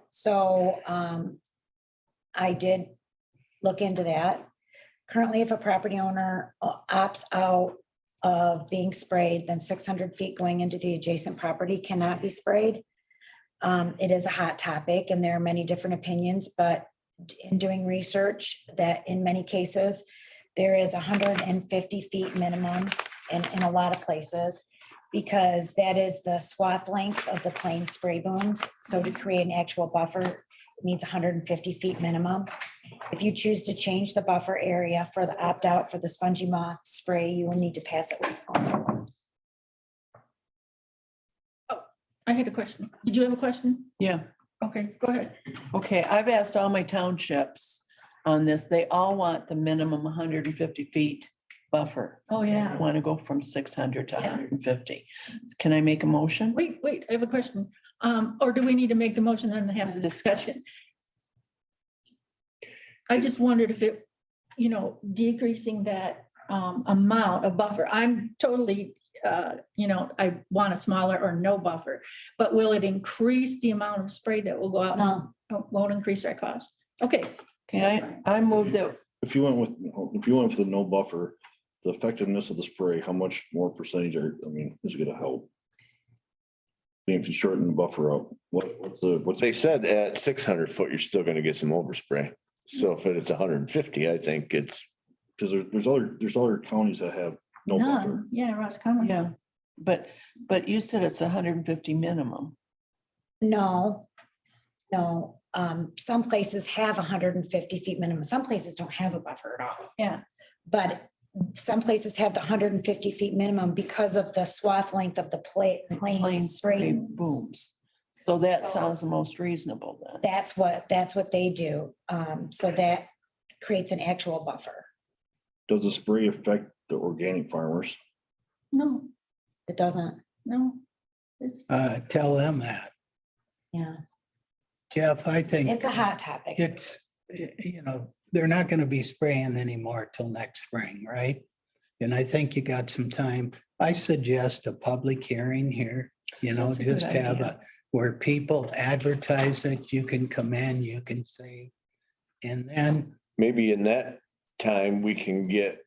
So I did look into that. Currently, if a property owner opts out of being sprayed, then 600 feet going into the adjacent property cannot be sprayed. It is a hot topic and there are many different opinions, but in doing research that in many cases, there is 150 feet minimum in a lot of places, because that is the swath length of the plain spray booms. So to create an actual buffer, it needs 150 feet minimum. If you choose to change the buffer area for the opt-out for the spongy moth spray, you will need to pass it. I had a question. Did you have a question? yeah. Okay, go ahead. Okay, I've asked all my townships on this. They all want the minimum 150 feet buffer. Oh, yeah. Want to go from 600 to 150. Can I make a motion? Wait, I have a question. Or do we need to make the motion and have the discussion? I just wondered if it, decreasing that amount of buffer. I'm totally, I want a smaller or no buffer, but will it increase the amount of spray that will go out? No. Oh, won't increase our cost. Okay. Okay, I move that, If you went with the no buffer, the effectiveness of the spray, how much more percentage is gonna help? If you shorten the buffer up, what's They said at 600 foot, you're still gonna get some overspray. So if it's 150, I think it's, because there's other counties that have no buffer. None. Yeah, Roscommon. yeah, but you said it's 150 minimum. No. Some places have 150 feet minimum. Some places don't have a buffer at all. Yeah. But some places have the 150 feet minimum because of the swath length of the plain Plain spray spray. booms. So that sounds the most reasonable then. That's what they do. So that creates an actual buffer. Does the spray affect the organic farmers? No, It doesn't, no. It's Tell them that. yeah. Jeff, I think It's a hot topic. it's, they're not going to be spraying anymore till next spring, right? And I think you got some time. I suggest a public hearing here, That's a good just have idea. where people advertise it, you can come in, you can say. And then, maybe in that time, we can get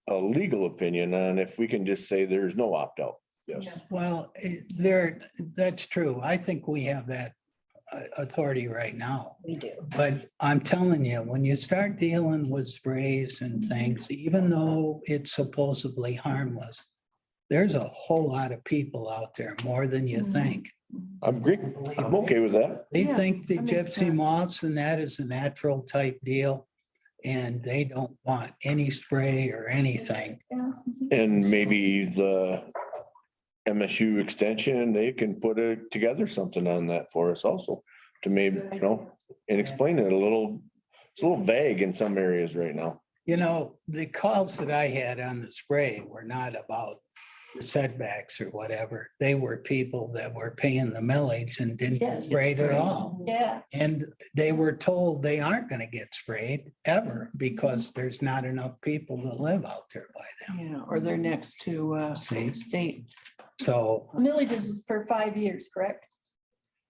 a legal opinion on if we can just say there's no opt-out. Yes. well, that's true. I think we have that authority right now. We do. But I'm telling you, when you start dealing with sprays and things, even though it's supposedly harmless, there's a whole lot of people out there, more than you think. I'm great. I'm okay with that. They Yeah, think the that makes gypsy sense. moths and that is a natural type deal. and they don't want any spray or anything. Yeah. And maybe the MSU extension, they can put it together something on that for us also to maybe, you know, and explain it a little, it's a little vague in some areas right now. You know, the calls that I had on the spray were not about setbacks or whatever. They were people that were paying the millage and didn't get Yes. sprayed at all. Yeah, And they were told they aren't gonna get sprayed ever because there's not enough people that live out there by them. Yeah, or they're next to See? state. So, millage is for 5 years, correct?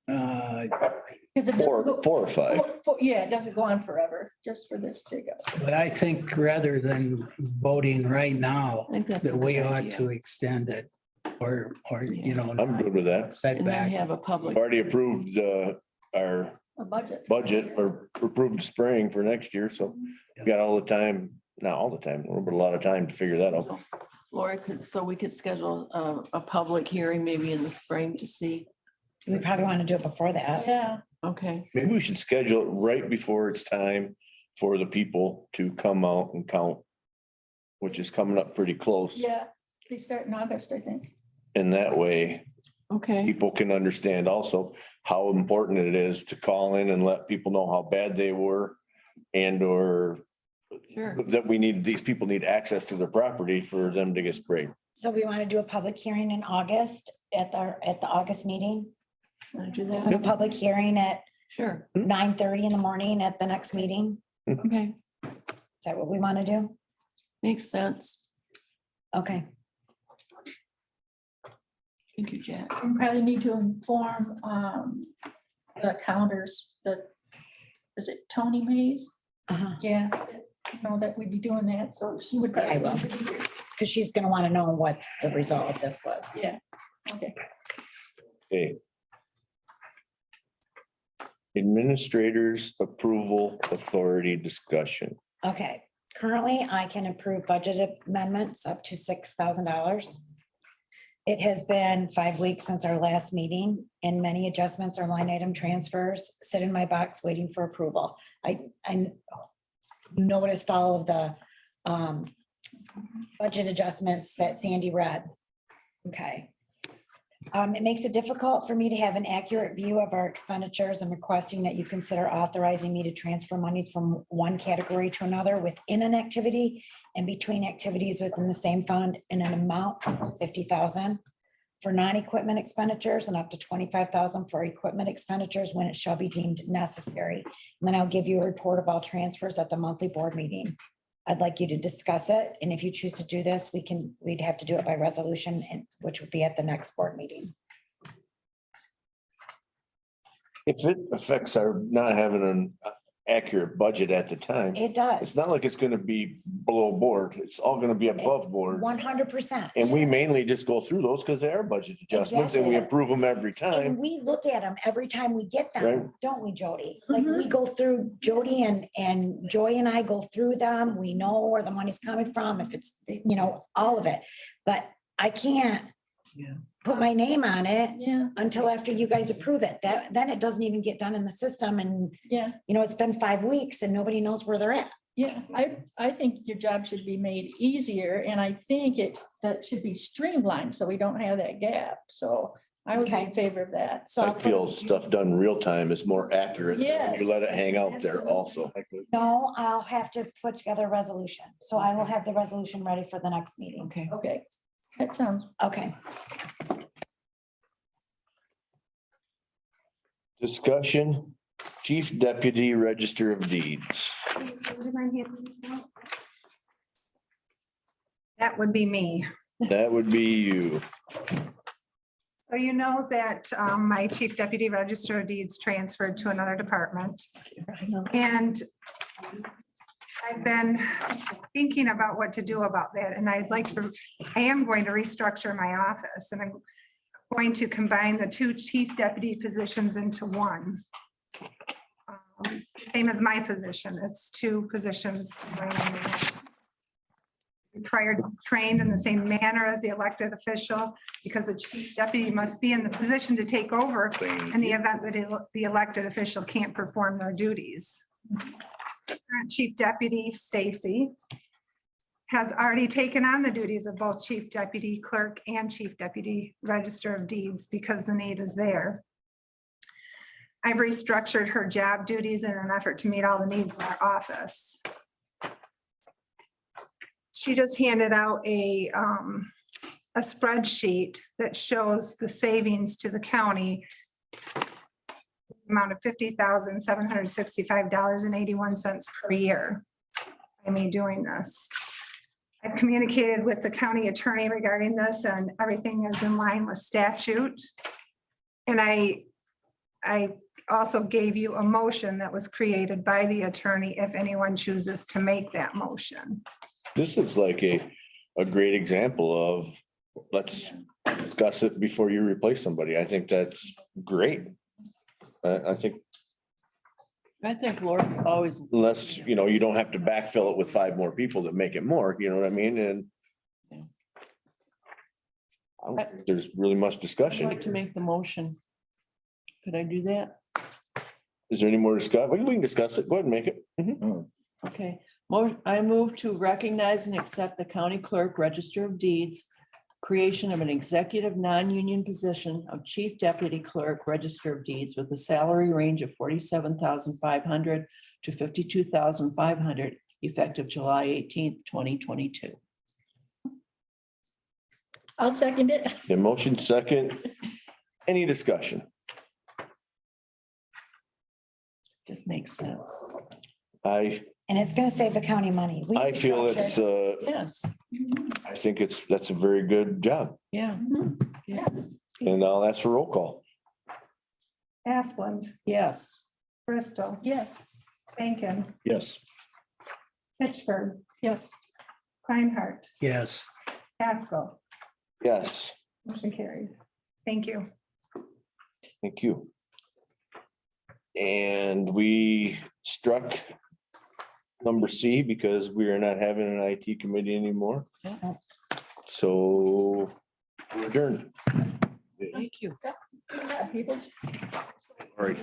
uh, Because it doesn't Four go- or five. Yeah, it doesn't go on forever, just for this pickup. but I think rather than voting right now, I think that's a that we good ought idea. to extend it or, you know. I'm good with that. And then Setback. have a public. Already approved our A budget. budget or approved spraying for next year, so we got all the time, not all the time, but a lot of time to figure that out. Laura could, so we could schedule a public hearing maybe in the spring to see. We probably want to do it before that. Yeah, Okay, Maybe we should schedule it right before it's time for the people to come out and count, which is coming up pretty close. yeah. They start in August, I think. And that way, okay. people can understand also how important it is to call in and let people know how bad they were and or Sure. that we need, these people need access to their property for them to get sprayed. So we want to do a public hearing in August at the August meeting. Want to do Have a that? public hearing at Sure. 9:30 in the morning at the next meeting. Okay, Is that what we want to do? makes sense. Okay. Thank you, Jack. We probably need to inform the counters, is it Tony Mays? Uh-huh. Yeah, you know, that we'd be doing that, so she would. I will. Because she's going to want to know what the result of this was. Yeah, okay. Okay. Administrators approval authority discussion. Okay, currently I can approve budget amendments up to $6,000. It has been 5 weeks since our last meeting and many adjustments or line item transfers sit in my box waiting for approval. I noticed all of the budget adjustments that Sandy read. Okay. It makes it difficult for me to have an accurate view of our expenditures. I'm requesting that you consider authorizing me to transfer monies from one category to another within an activity and between activities within the same fund in an amount of 50,000 for non-equipment expenditures and up to 25,000 for equipment expenditures when it shall be deemed necessary. And then I'll give you a report of all transfers at the monthly board meeting. I'd like you to discuss it, and if you choose to do this, we'd have to do it by resolution, and which would be at the next board meeting. If it affects our not having an accurate budget at the time, It does. it's not like it's gonna be below board. It's all gonna be above board. 100%. And we mainly just go through those because they are budget adjustments and we Exactly. approve them every And time. we look at them every time we get Right. them, don't we, Jody? Like we go through, Jody and Joy and I go through them. We know where the money's coming from, if it's, you know, all of it. But I can't put my name on it Yeah, until after you guys approve it. Then it doesn't even get done in the system. And, yeah, you know, it's been 5 weeks and nobody knows where they're at. yeah. I think your job should be made easier, and I think that should be streamlined, so we don't have that gap. So I would be in favor of that. So I I'll put- feel stuff done real time is more accurate. than Yes. You let it hang out there also. No, I'll have to put together a resolution. So I will have the resolution ready for the next meeting. Okay. Okay, that sounds, Okay. Discussion, Chief Deputy Register of Deeds. That would be me. That would be you. So you know that my chief deputy register of deeds transferred to another department. And I've been thinking about what to do about that, and I am going to restructure my office, and I'm going to combine the two chief deputy positions into one. Same as my position, it's two positions. Required, trained in the same manner as the elected official, because the chief deputy must be in the position to take over in the event that the elected official can't perform their duties. Current Chief Deputy Stacy has already taken on the duties of both Chief Deputy Clerk and Chief Deputy Register of Deeds because the need is there. I've restructured her job duties in an effort to meet all the needs of our office. She just handed out a spreadsheet that shows the savings to the county amount of $50,765.81 per year by me doing this. I've communicated with the county attorney regarding this and everything is in line with statute. And I also gave you a motion that was created by the attorney if anyone chooses to make that motion. This is like a great example of, let's discuss it before you replace somebody. I think that's great. I think Laura's always, unless, you know, you don't have to backfill it with 5 more people that make it more, you know what I mean? And I don't think there's really much I'd discussion. like to make the motion. Could I do that? Is there any more discuss? We can discuss it. Go ahead and make it. Mhm. Okay, I move to recognize and accept the county clerk register of deeds, creation of an executive non-union position of chief deputy clerk register of deeds with a salary range of 47,500 to 52,500 effective July 18th, 2022. I'll second it. The motion second. Any discussion? Just makes sense. I And it's gonna save the county money. We feel it's, Yes, I think that's a very good job. yeah, And I'll ask for roll call. Asplund, yes. Bristol, Yes. Bankin, Yes. Pittsburgh, Yes. Reinhardt, Yes. Haskell. Yes, Motion carried. Thank you. thank you. And we struck number C because we are not having an IT committee anymore. So we're adjourned. Thank you. People. All right.